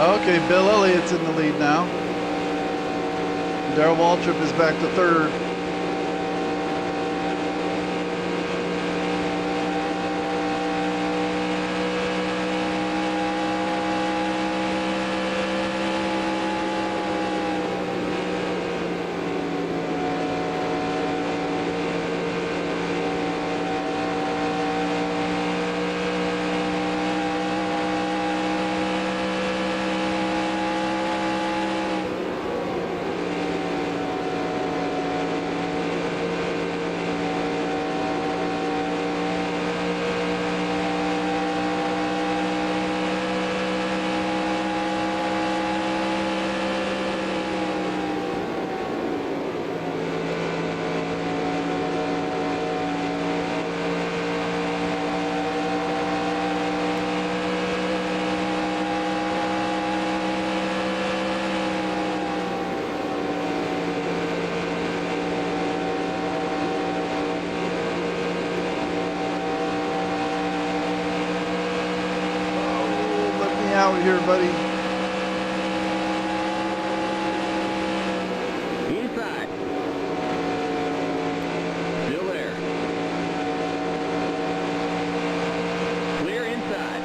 Okay, Bill Elliott's in the lead now. Darrell Waltrip is back to third. Out here, buddy. Inside. Still there. Clear inside.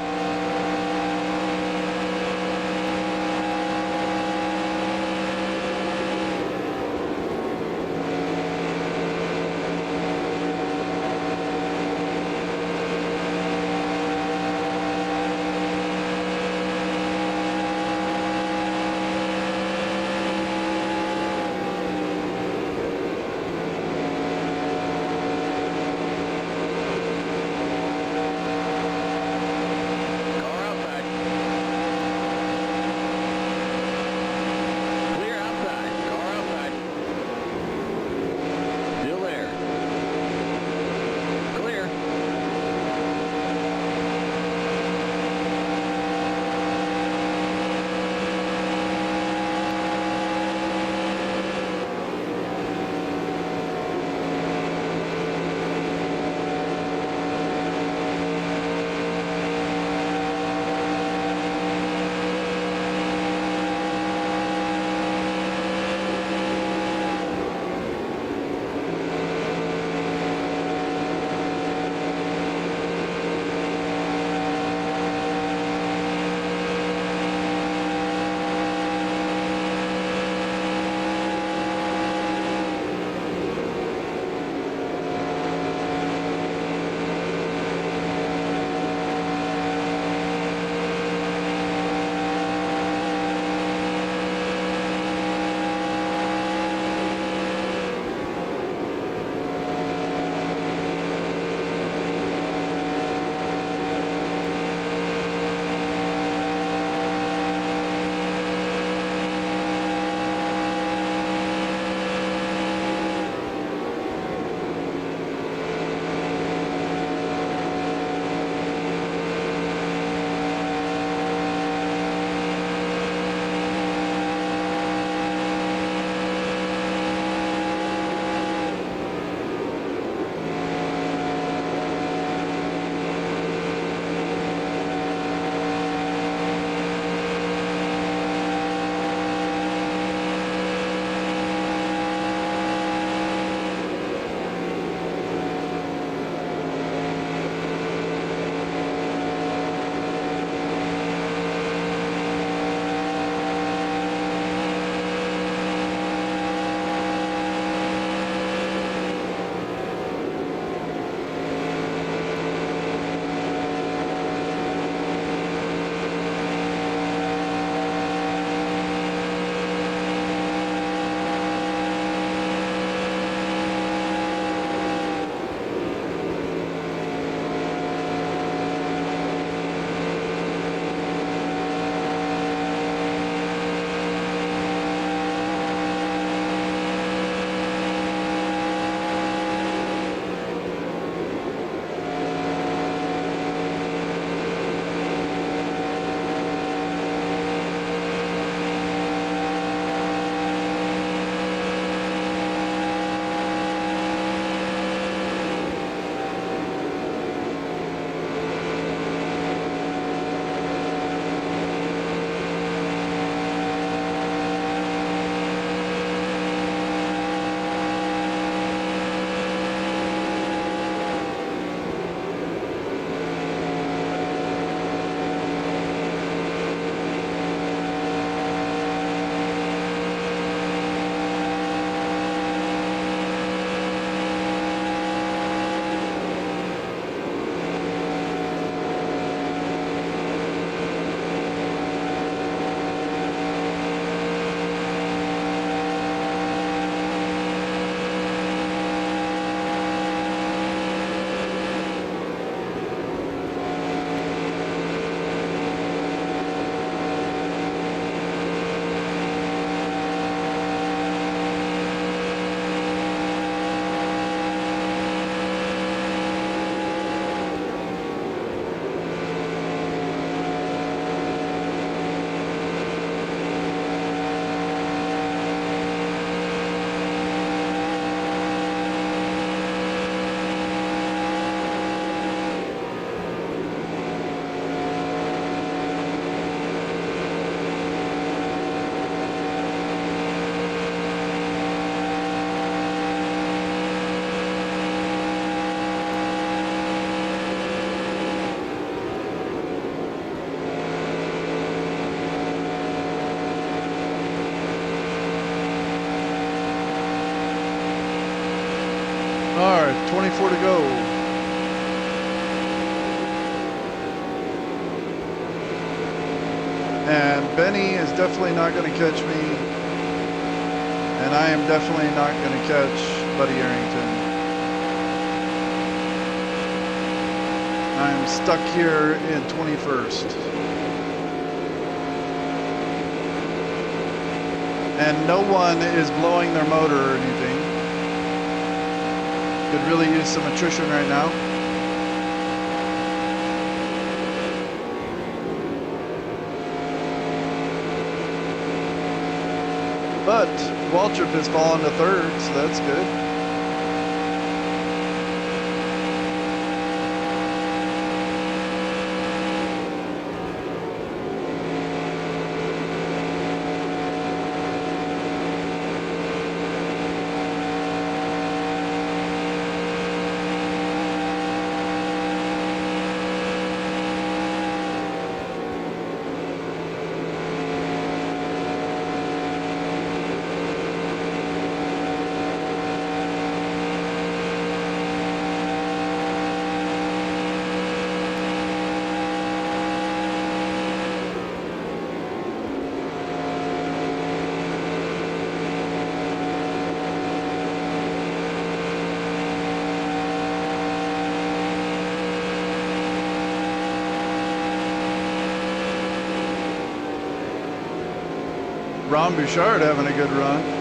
All right, 24 to go. And Benny is definitely not going to catch me. And I am definitely not going to catch Buddy Arrington. I'm stuck here in 21st. And no one is blowing their motor or anything. Could really use some attrition right now. But Waltrip has fallen to third, so that's good. Ron Bouchard having a good run.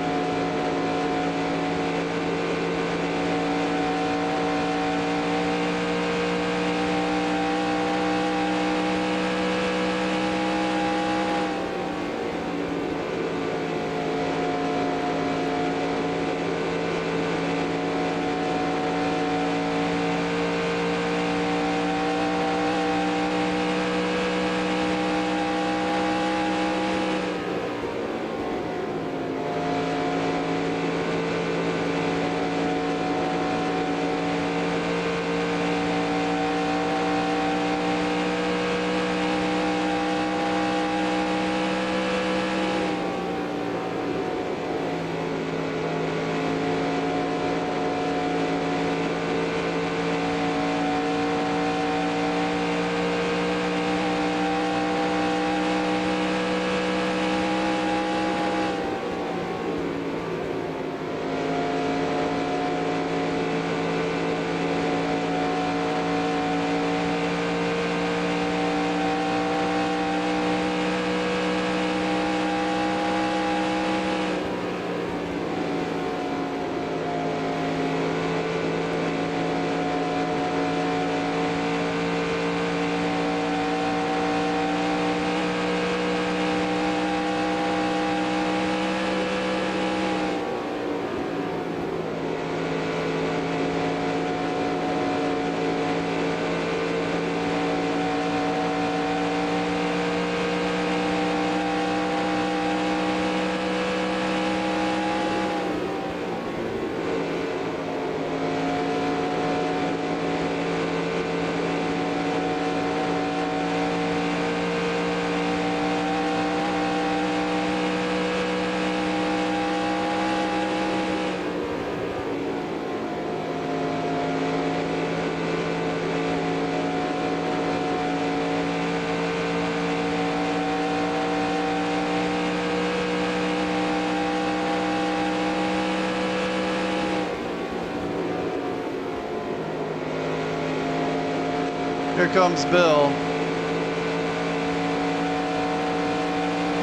Here comes Bill.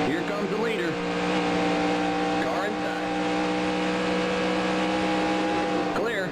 Here comes the leader. Car inside. Clear.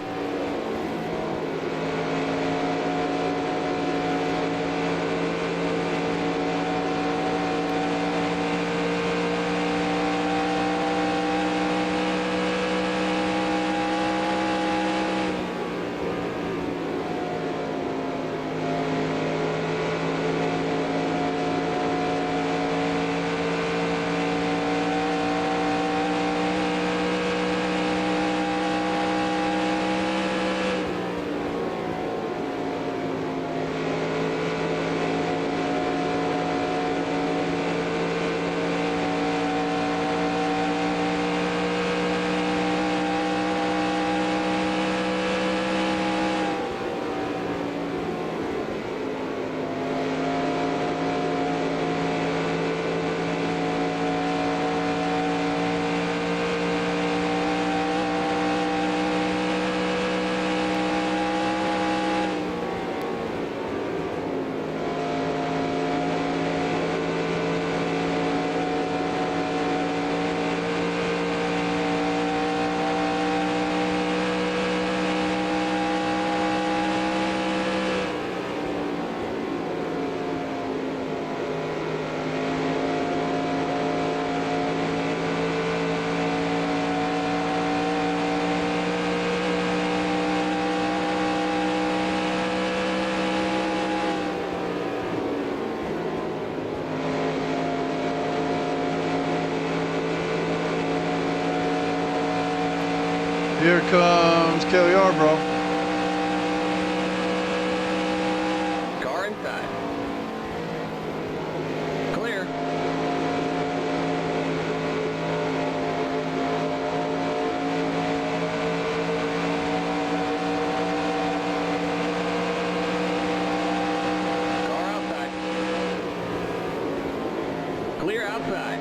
outside.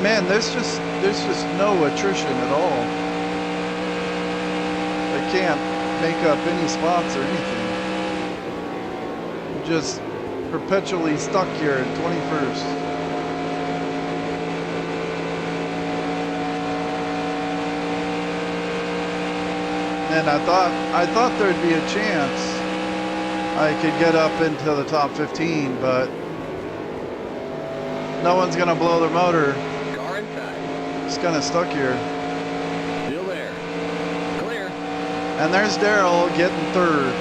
Man, there's just no attrition at all. I can't make up any spots or anything. I'm just perpetually stuck here in 21st. And I thought there'd be a chance I could get up into the top 15, but no one's gonna blow their motor. Car inside. Just kind of stuck here. Still there. Clear. And there's Daryl getting third.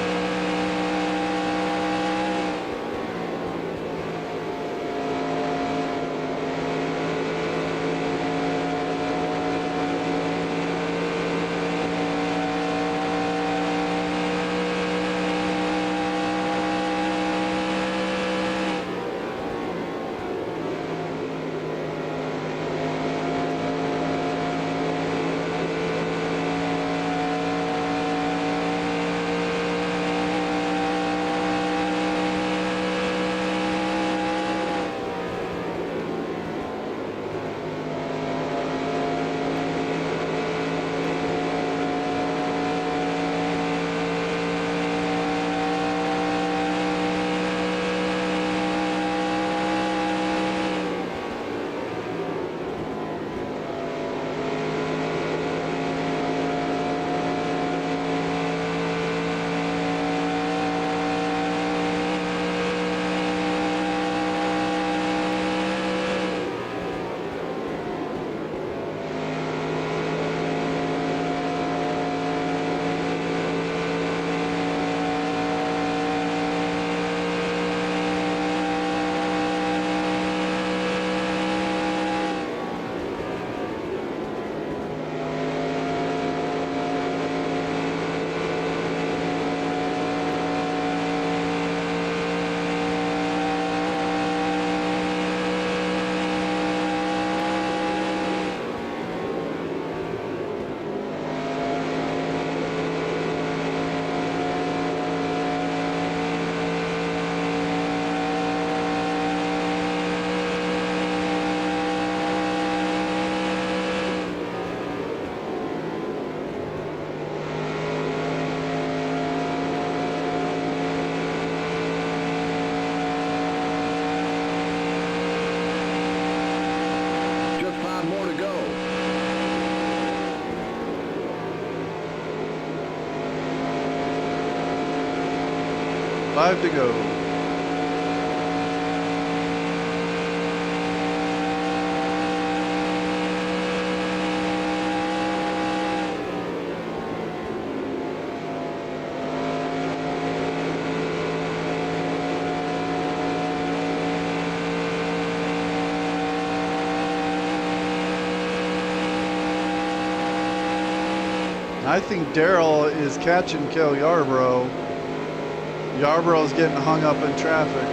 More to go. Five to go. I think Daryl is catching Kel Yarborough. Yarborough's getting hung up in traffic.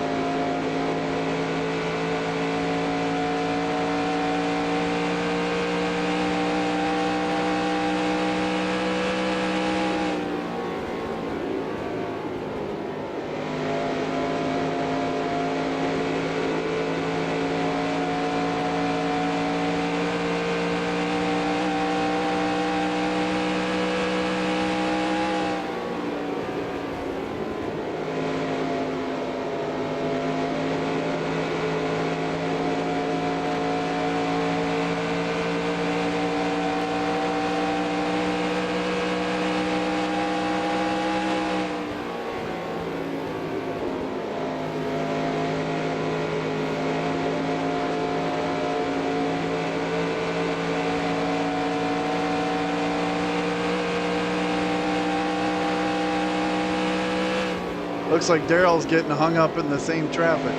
Looks like Daryl's getting hung up in the same traffic.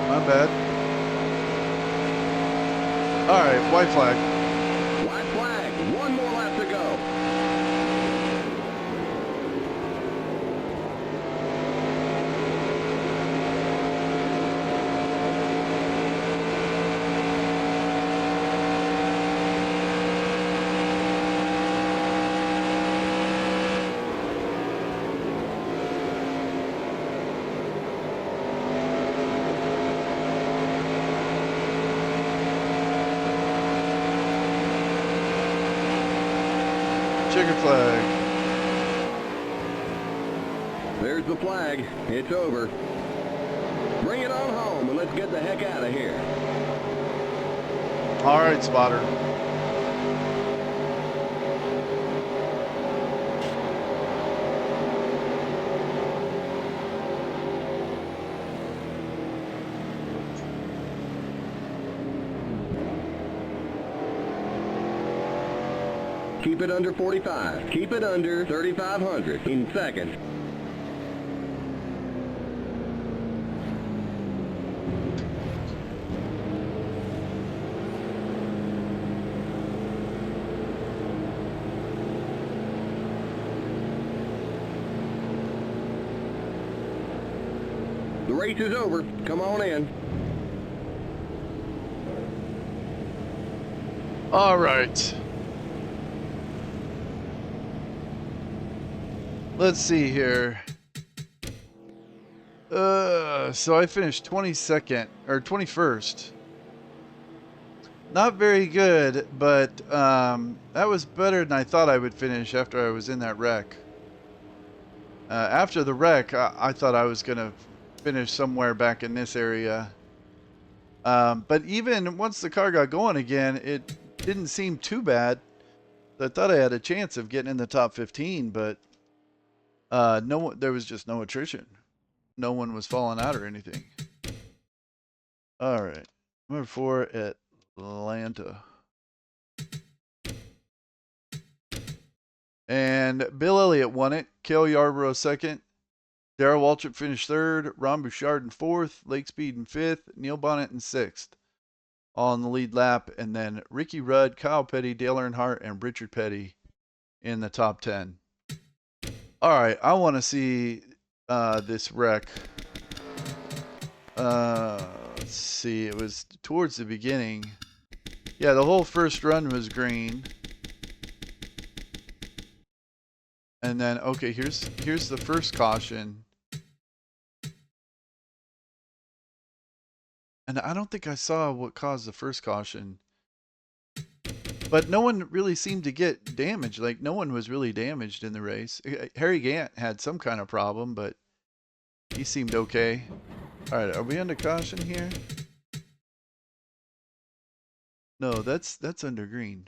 My bad. All right, white flag. White flag. One more lap to go. Checkered flag. There's the flag. It's over. Bring it on home and let's get the heck out of here. All right, spotter. Keep it under 45. Keep it under 3,500 in seconds. The race is over. Come on in. All right. Let's see here. So I finished 22nd or 21st. Not very good, but that was better than I thought I would finish after I was in that wreck. After the wreck, I thought I was gonna finish somewhere back in this area. But even once the car got going again, it didn't seem too bad. I thought I had a chance of getting in the top 15, but no, there was just no attrition. No one was falling out or anything. All right, number 4, Atlanta. And Bill Elliott won it. Cale Yarborough second. Darrell Waltrip finished third. Ron Bouchard in fourth. Lake Speed in fifth. Neil Bonnet in sixth. All in the lead lap. And then Ricky Rudd, Kyle Petty, Dale Earnhardt, and Richard Petty in the top 10. All right, I want to see this wreck. Let's see, it was towards the beginning. Yeah, the whole first run was green. And then, okay, here's the first caution. And I don't think I saw what caused the first caution. But no one really seemed to get damaged. Like, no one was really damaged in the race. Harry Gant had some kind of problem, but he seemed okay. All right, are we under caution here? No, that's under green.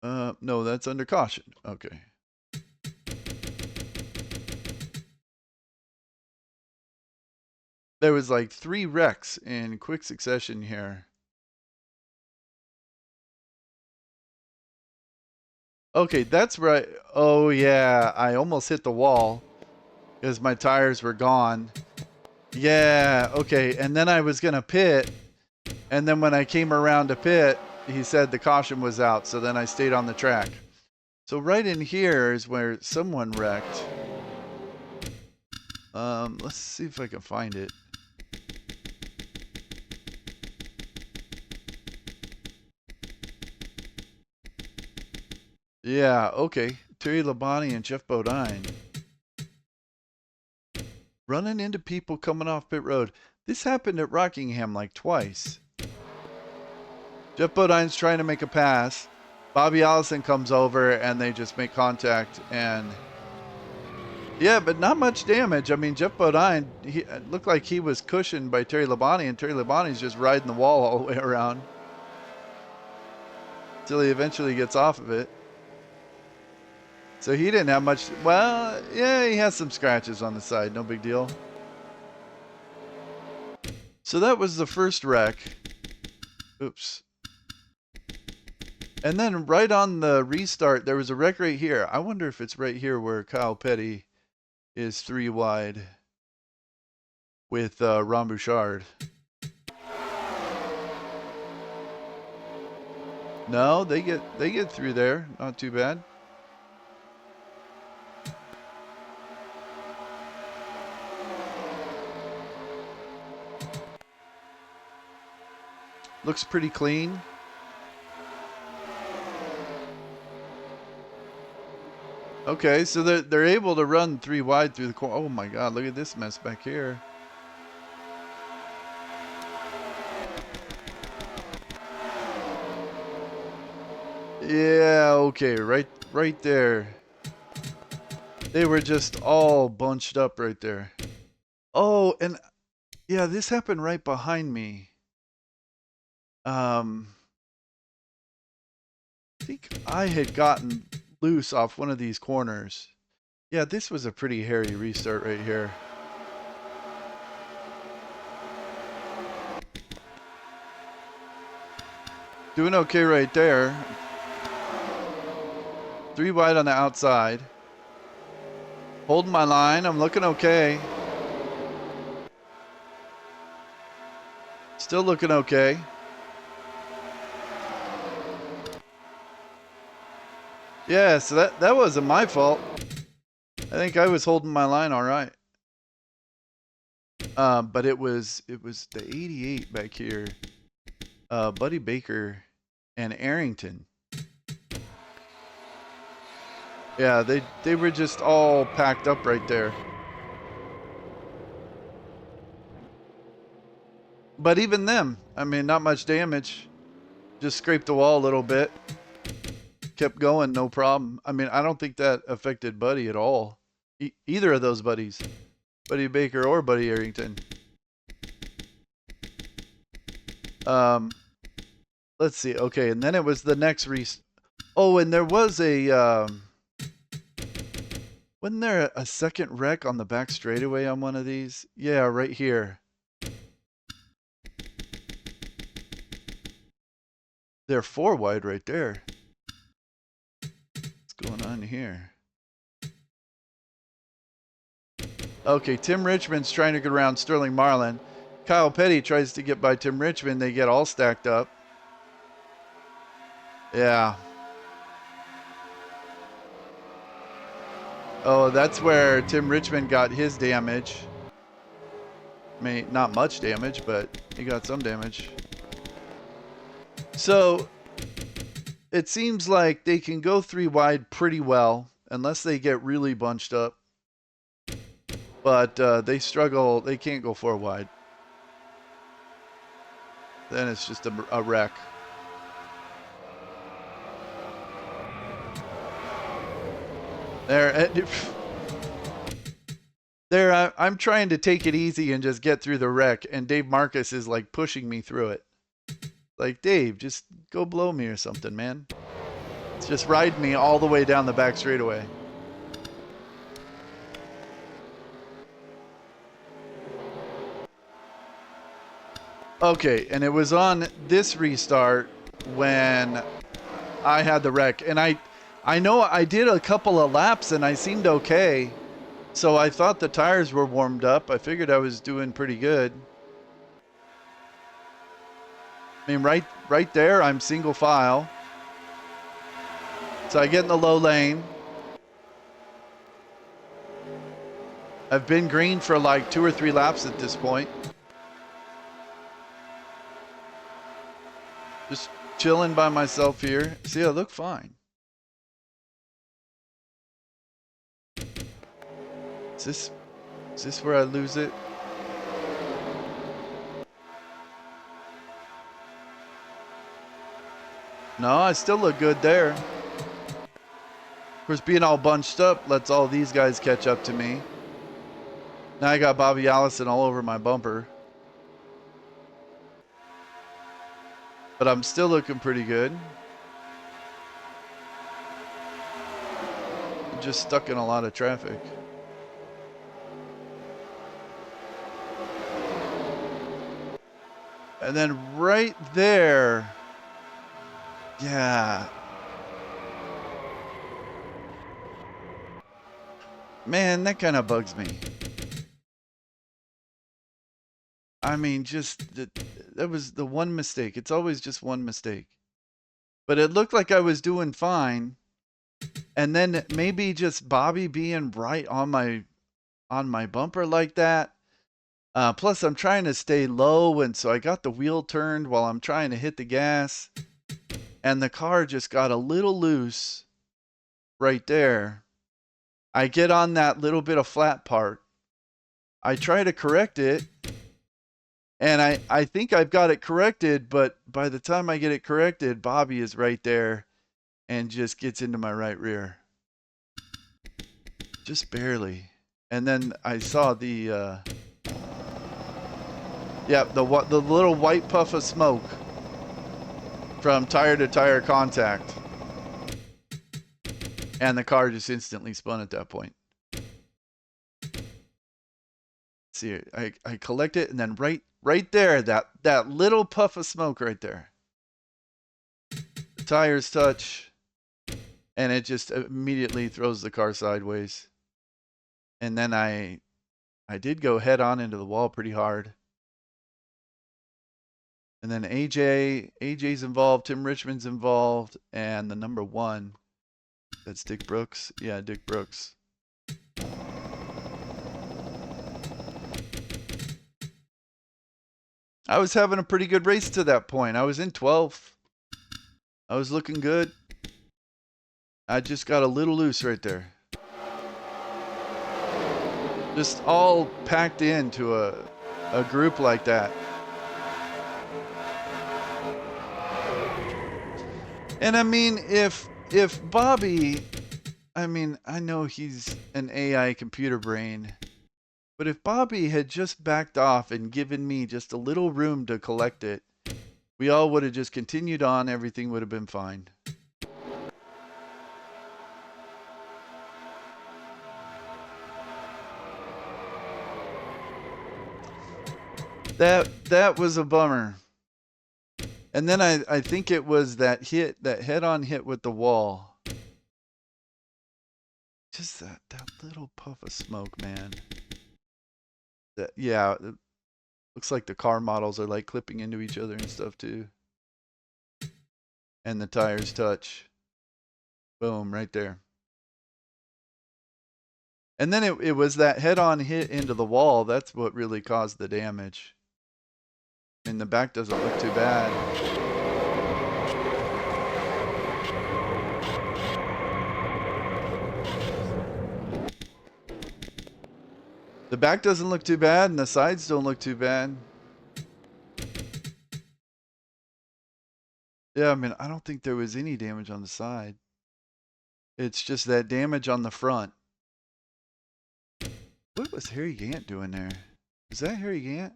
No, that's under caution. Okay. There was like 3 wrecks in quick succession here. Okay, that's right. Oh yeah, I almost hit the wall because my tires were gone. Yeah, okay, and then I was gonna pit, and then when I came around to pit, he said the caution was out, so then I stayed on the track. So right in here is where someone wrecked. Let's see if I can find it. Yeah, okay. Terry Labonte and Jeff Bodine. Running into people coming off pit road. This happened at Rockingham like twice. Jeff Bodine's trying to make a pass. Bobby Allison comes over and they just make contact. And yeah, but not much damage. I mean, Jeff Bodine, he looked like he was cushioned by Terry Labonte, and Terry Labonte's just riding the wall all the way around. till he eventually gets off of it. So he didn't have much. Well, yeah, he has some scratches on the side. No big deal. So that was the first wreck. Oops. And then right on the restart, there was a wreck right here. I wonder if it's right here where Kyle Petty is 3 wide with Ron Bouchard. No, they get through there. Not too bad. Looks pretty clean. Okay, so they're able to run 3 wide through the corner. Oh my God, look at this mess back here. Yeah, okay, right there. They were just all bunched up right there. Oh, and yeah, this happened right behind me. I think I had gotten loose off one of these corners. Yeah, this was a pretty hairy restart right here. Doing okay right there. 3 wide on the outside. Holding my line. I'm looking okay. Still looking okay. Yeah, so that wasn't my fault. I think I was holding my line all right. But it was the 88 back here. Buddy Baker and Arrington. Yeah, they were just all packed up right there. But even them, I mean, not much damage. Just scraped the wall a little bit. Kept going, no problem. I mean, I don't think that affected Buddy at all. Either of those buddies. Buddy Baker or Buddy Arrington. Let's see. Okay, and then it was the next race. Oh, and there was a... wasn't there a second wreck on the back straightaway on one of these? Yeah, right here. They're 4 wide right there. What's going on here? Okay, Tim Richmond's trying to get around Sterling Marlin. Kyle Petty tries to get by Tim Richmond. They get all stacked up. Yeah. Oh, that's where Tim Richmond got his damage. I mean, not much damage, but he got some damage. So, it seems like they can go 3 wide pretty well, unless they get really bunched up. But they struggle. They can't go 4 wide. Then it's just a wreck. There, I'm trying to take it easy and just get through the wreck, and Dave Marcus is like pushing me through it. Like, Dave, just go blow me or something, man. It's just ride me all the way down the back straightaway. Okay, and it was on this restart when I had the wreck, and I know I did a couple of laps and I seemed okay. So I thought the tires were warmed up. I figured I was doing pretty good. I mean, right there, I'm single file. So I get in the low lane. I've been green for like 2 or 3 laps at this point. Just chilling by myself here. See, I look fine. Is this where I lose it? No, I still look good there. Of course, being all bunched up lets all these guys catch up to me. Now I got Bobby Allison all over my bumper. But I'm still looking pretty good. just stuck in a lot of traffic. And then right there, yeah. Man, that kind of bugs me. I mean, just that was the one mistake. It's always just one mistake. But it looked like I was doing fine. And then maybe just Bobby being right on my bumper like that. Plus, I'm trying to stay low, and so I got the wheel turned while I'm trying to hit the gas, and the car just got a little loose right there. I get on that little bit of flat part. I try to correct it, and I think I've got it corrected, but by the time I get it corrected, Bobby is right there and just gets into my right rear. Just barely. And then I saw the the little white puff of smoke from tire to tire contact. And the car just instantly spun at that point. See, I collect it, and then right there, that little puff of smoke right there. The tires touch, and it just immediately throws the car sideways. And then I did go head on into the wall pretty hard. And then AJ's involved, Tim Richmond's involved, and the number 1, that's Dick Brooks. Yeah, Dick Brooks. I was having a pretty good race to that point. I was in 12th. I was looking good. I just got a little loose right there. Just all packed into a group like that. And I mean, if Bobby, I mean, I know he's an AI computer brain, but if Bobby had just backed off and given me just a little room to collect it, we all would have just continued on. Everything would have been fine. That was a bummer. And then I think it was that head-on hit with the wall. Just that little puff of smoke, man. Yeah, it looks like the car models are like clipping into each other and stuff too. And the tires touch. Boom, right there. And then it was that head-on hit into the wall. That's what really caused the damage. And the back doesn't look too bad. The back doesn't look too bad, and the sides don't look too bad. Yeah, I mean, I don't think there was any damage on the side. It's just that damage on the front. What was Harry Gant doing there? Is that Harry Gant?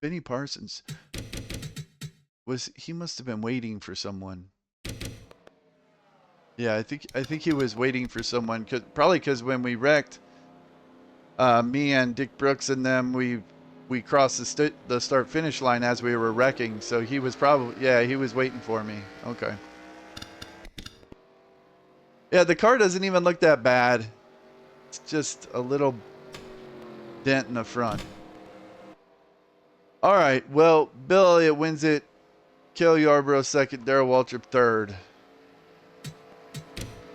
Benny Parsons. He must have been waiting for someone. Yeah, I think he was waiting for someone, probably because when we wrecked, me and Dick Brooks and them, we crossed the start finish line as we were wrecking. So he was he was waiting for me. Okay. Yeah, the car doesn't even look that bad. It's just a little dent in the front. All right. Well, Bill Elliott wins it. Kel Yarborough second. Darrell Waltrip third.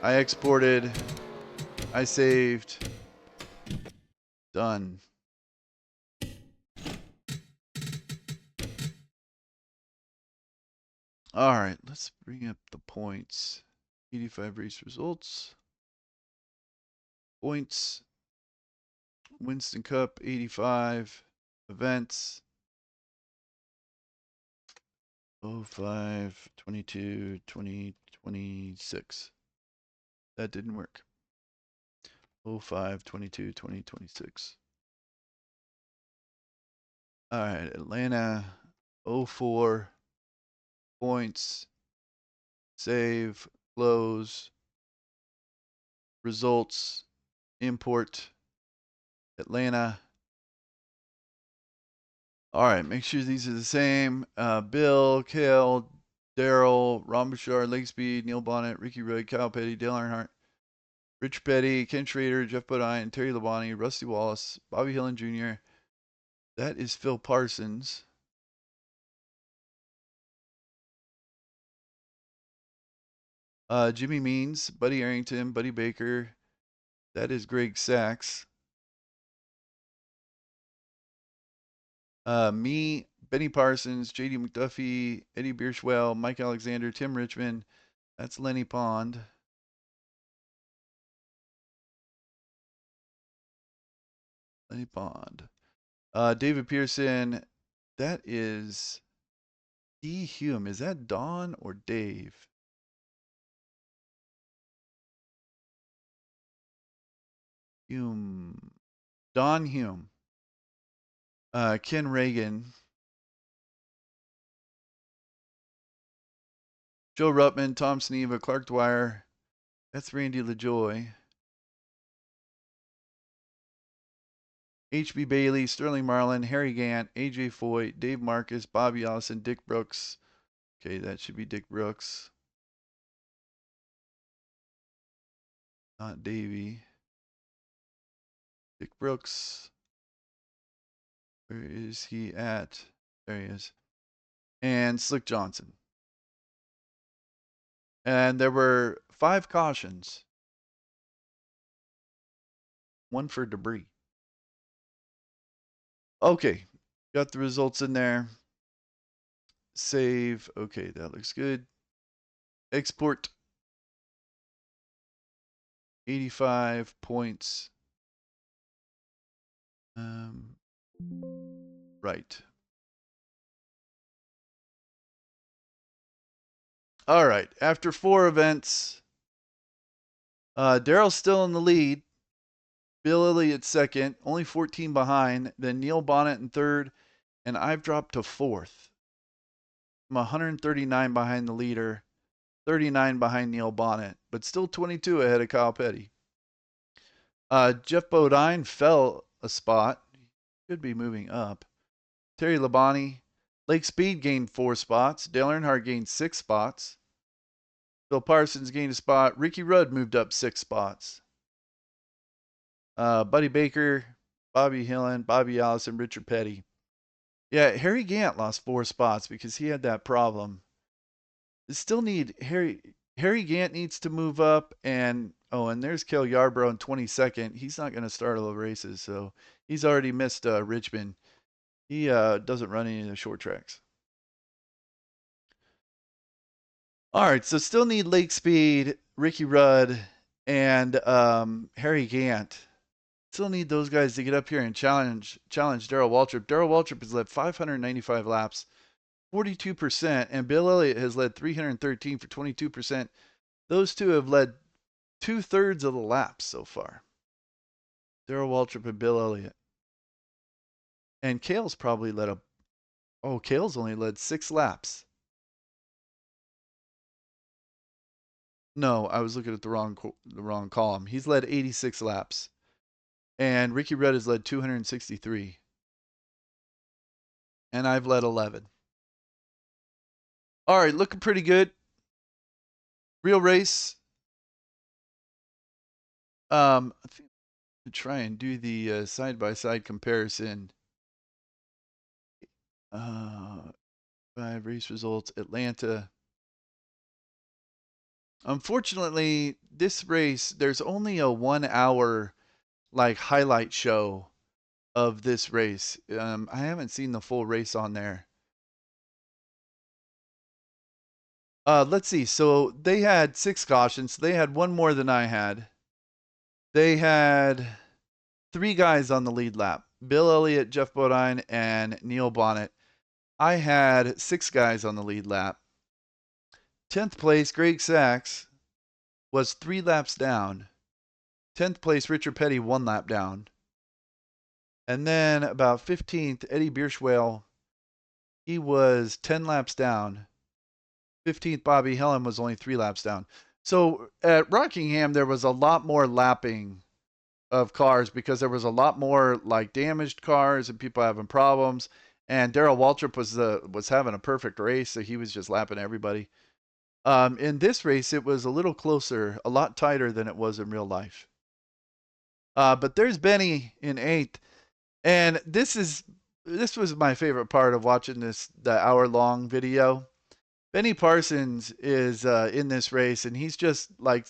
I exported. I saved. Done. All right, let's bring up the points. 85 race results. Points. Winston Cup, 85. Events. 05, 22, 20, 26. That didn't work. 05, 22, 20, 26. All right, Atlanta, 04. points, save, close, results, import, Atlanta. All right, make sure these are the same. Bill, Kale, Daryl, Ron Bouchard, Lake Speed, Neil Bonnet, Ricky Rudd, Kyle Petty, Dale Earnhardt, Rich Petty, Ken Schrader, Jeff Bodine, Terry Labonte, Rusty Wallace, Bobby Hillen Jr. That is Phil Parsons. Jimmy Means, Buddy Arrington, Buddy Baker. That is Greg Sachs. Me, Benny Parsons, JD McDuffie, Eddie Bierschwell, Mike Alexander, Tim Richmond. That's Lenny Pond. Lenny Pond. David Pearson. That is D. Hume. Is that Don or Dave? Hume. Don Hume. Ken Reagan. Joe Ruttman, Tom Sneva, Clark Dwyer. That's Randy LaJoy. H.B. Bailey, Sterling Marlin, Harry Gant, A.J. Foyt, Dave Marcus, Bobby Allison, Dick Brooks. Okay, that should be Dick Brooks. Not Davey. Dick Brooks. Where is he at? There he is. And Slick Johnson. And there were 5 cautions. 1 for debris. Okay, got the results in there. Save. Okay, that looks good. Export. 85 points. Right. All right. After 4 events, Daryl's still in the lead. Bill Elliott second, only 14 behind. Then Neil Bonnet in third, and I've dropped to fourth. I'm 139 behind the leader, 39 behind Neil Bonnet, but still 22 ahead of Kyle Petty. Jeff Bodine fell a spot. Should be moving up. Terry Labonte. Lake Speed gained 4 spots. Dale Earnhardt gained 6 spots. Phil Parsons gained a spot. Ricky Rudd moved up 6 spots. Buddy Baker, Bobby Hillen, Bobby Allison, Richard Petty. Yeah, Harry Gant lost 4 spots because he had that problem. They still need Harry Gant needs to move up, and there's Cale Yarbrough in 22nd. He's not going to start all the races, so he's already missed Richmond. He doesn't run any of the short tracks. All right, so still need Lake Speed, Ricky Rudd, and Harry Gant. Still need those guys to get up here and challenge Darrell Waltrip. Darrell Waltrip has led 595 laps, 42%, and Bill Elliott has led 313 for 22%. Those two have led 2/3 of the laps so far. Darrell Waltrip and Bill Elliott. And Cale's probably led Cale's only led 6 laps. No, I was looking at the wrong column. He's led 86 laps. And Ricky Rudd has led 263. And I've led 11. All right, looking pretty good. Real race. I think I'm try and do the side-by-side comparison. 5 race results, Atlanta. Unfortunately, this race, there's only a 1 hour highlight show of this race. I haven't seen the full race on there. Let's see. So they had 6 cautions. They had 1 more than I had. They had 3 guys on the lead lap. Bill Elliott, Jeff Bodine, and Neil Bonnet. I had 6 guys on the lead lap. 10th place, Greg Sachs, was 3 laps down. 10th place, Richard Petty, 1 lap down. And then about 15th, Eddie Bierschwell, he was 10 laps down. 15th Bobby Helen was only 3 laps down. So at Rockingham, there was a lot more lapping of cars because there was a lot more like damaged cars and people having problems. And Daryl Waltrip was having a perfect race, so he was just lapping everybody. In this race, it was a little closer, a lot tighter than it was in real life. But there's Benny in eighth, and this was my favorite part of watching the hour long video. Benny Parsons is in this race, and he's just like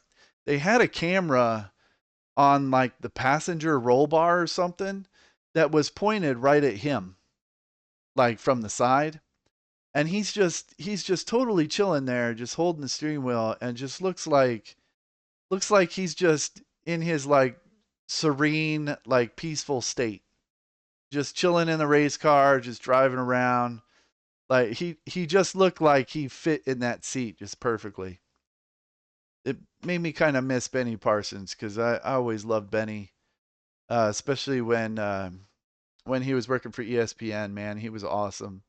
they had a camera on like the passenger roll bar or something that was pointed right at him, like from the side. And he's just totally chilling there, just holding the steering wheel, and just looks like he's just in his like serene, like peaceful state, just chilling in the race car, just driving around. Like he just looked like he fit in that seat just perfectly. It made me kind of miss Benny Parsons because I always loved Benny, especially when he was working for ESPN. Man, he was awesome.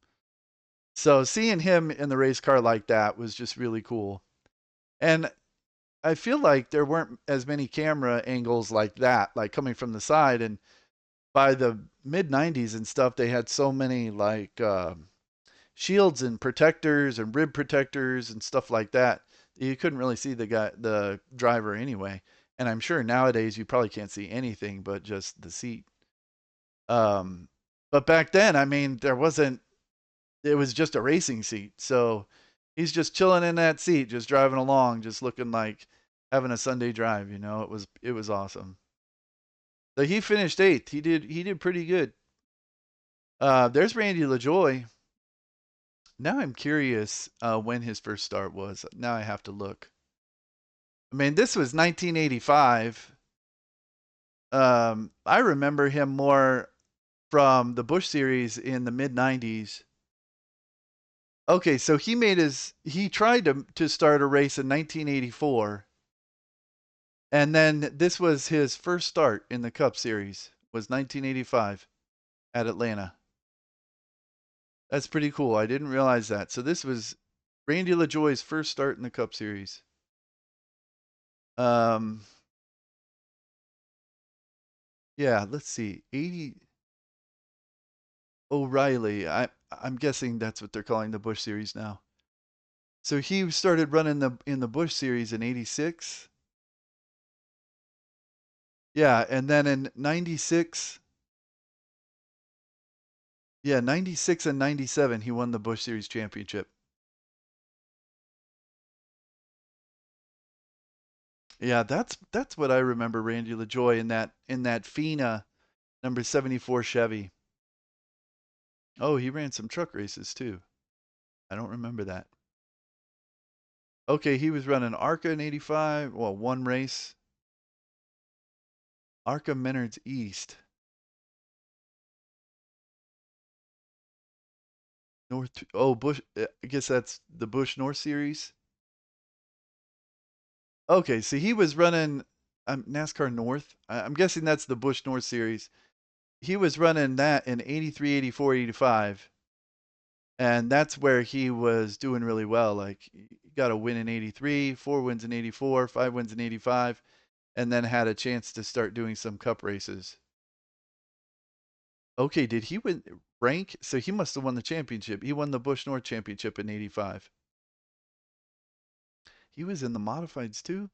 So seeing him in the race car like that was just really cool. And I feel like there weren't as many camera angles like that, like coming from the side. And by the mid '90s and stuff, they had so many like shields and protectors and rib protectors and stuff like that. You couldn't really see the driver anyway. And I'm sure nowadays you probably can't see anything but just the seat. Um, but back then, I mean, there wasn't. It was just a racing seat, so he's just chilling in that seat, just driving along, just looking like having a Sunday drive. It was awesome. So he finished eighth. He did pretty good. There's Randy LaJoy. Now I'm curious when his first start was. Now I have to look. I mean, this was 1985. I remember him more from the Busch Series in the mid 90s. Okay, so he tried to start a race in 1984, and then this was his first start in the Cup Series was 1985 at Atlanta. That's pretty cool. I didn't realize that. So this was Randy LaJoy's first start in the Cup Series. Um, yeah, let's see. 80 O'Reilly. I'm guessing that's what they're calling the Busch Series now. So he started running in the Busch Series in '86. Yeah, and then in '96, yeah, '96 and '97, he won the Busch Series championship. Yeah, that's what I remember Randy LaJoy in that Fina number 74 Chevy. Oh, he ran some truck races too. I don't remember that. Okay, he was running ARCA in '85. Well, one race. ARCA Menards East. North. Oh, Bush. I guess that's the Busch North Series. Okay, so he was running NASCAR North. I'm guessing that's the Busch North Series. He was running that in '83, '84, '85, and that's where he was doing really well. Like he got a win in '83, 4 wins in '84, 5 wins in '85, and then had a chance to start doing some Cup races. Okay, did he win rank? So he must have won the championship. He won the Busch North Championship in '85. He was in the modifieds too,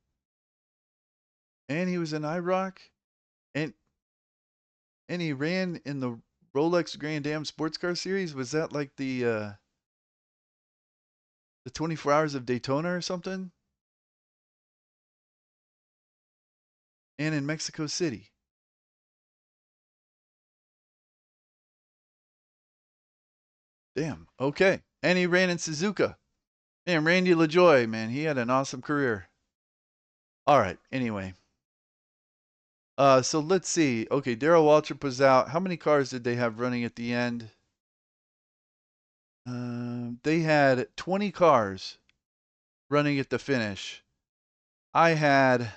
and he was in IROC, and and he ran in the Rolex Grand Am Sports Car Series. Was that like the 24 Hours of Daytona or something? And in Mexico City. Damn. Okay. And he ran in Suzuka. Man, Randy LaJoy, man, he had an awesome career. All right. Anyway, so let's see. Okay, Darrell Waltrip was out. How many cars did they have running at the end? They had 20 cars running at the finish. I had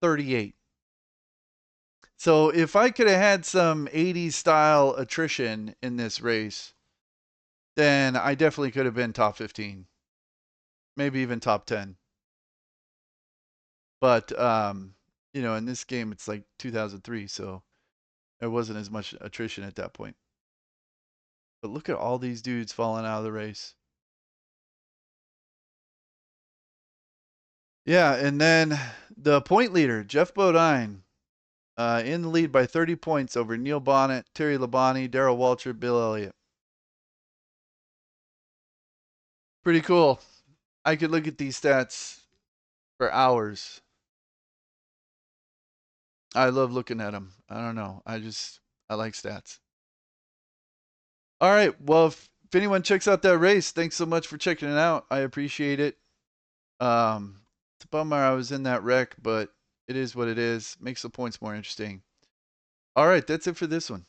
38. So if I could have had some '80s style attrition in this race, then I definitely could have been top 15. maybe even top 10. But in this game it's like 2003, so there wasn't as much attrition at that point. But look at all these dudes falling out of the race. Yeah, and then the point leader, Jeff Bodine, in the lead by 30 points over Neil Bonnet, Terry Labonte, Darrell Waltrip, Bill Elliott. Pretty cool. I could look at these stats for hours. I love looking at them. I don't know. I like stats. All right. Well, if anyone checks out that race, thanks so much for checking it out. I appreciate it. It's a bummer I was in that wreck, but it is what it is. Makes the points more interesting. All right. That's it for this one.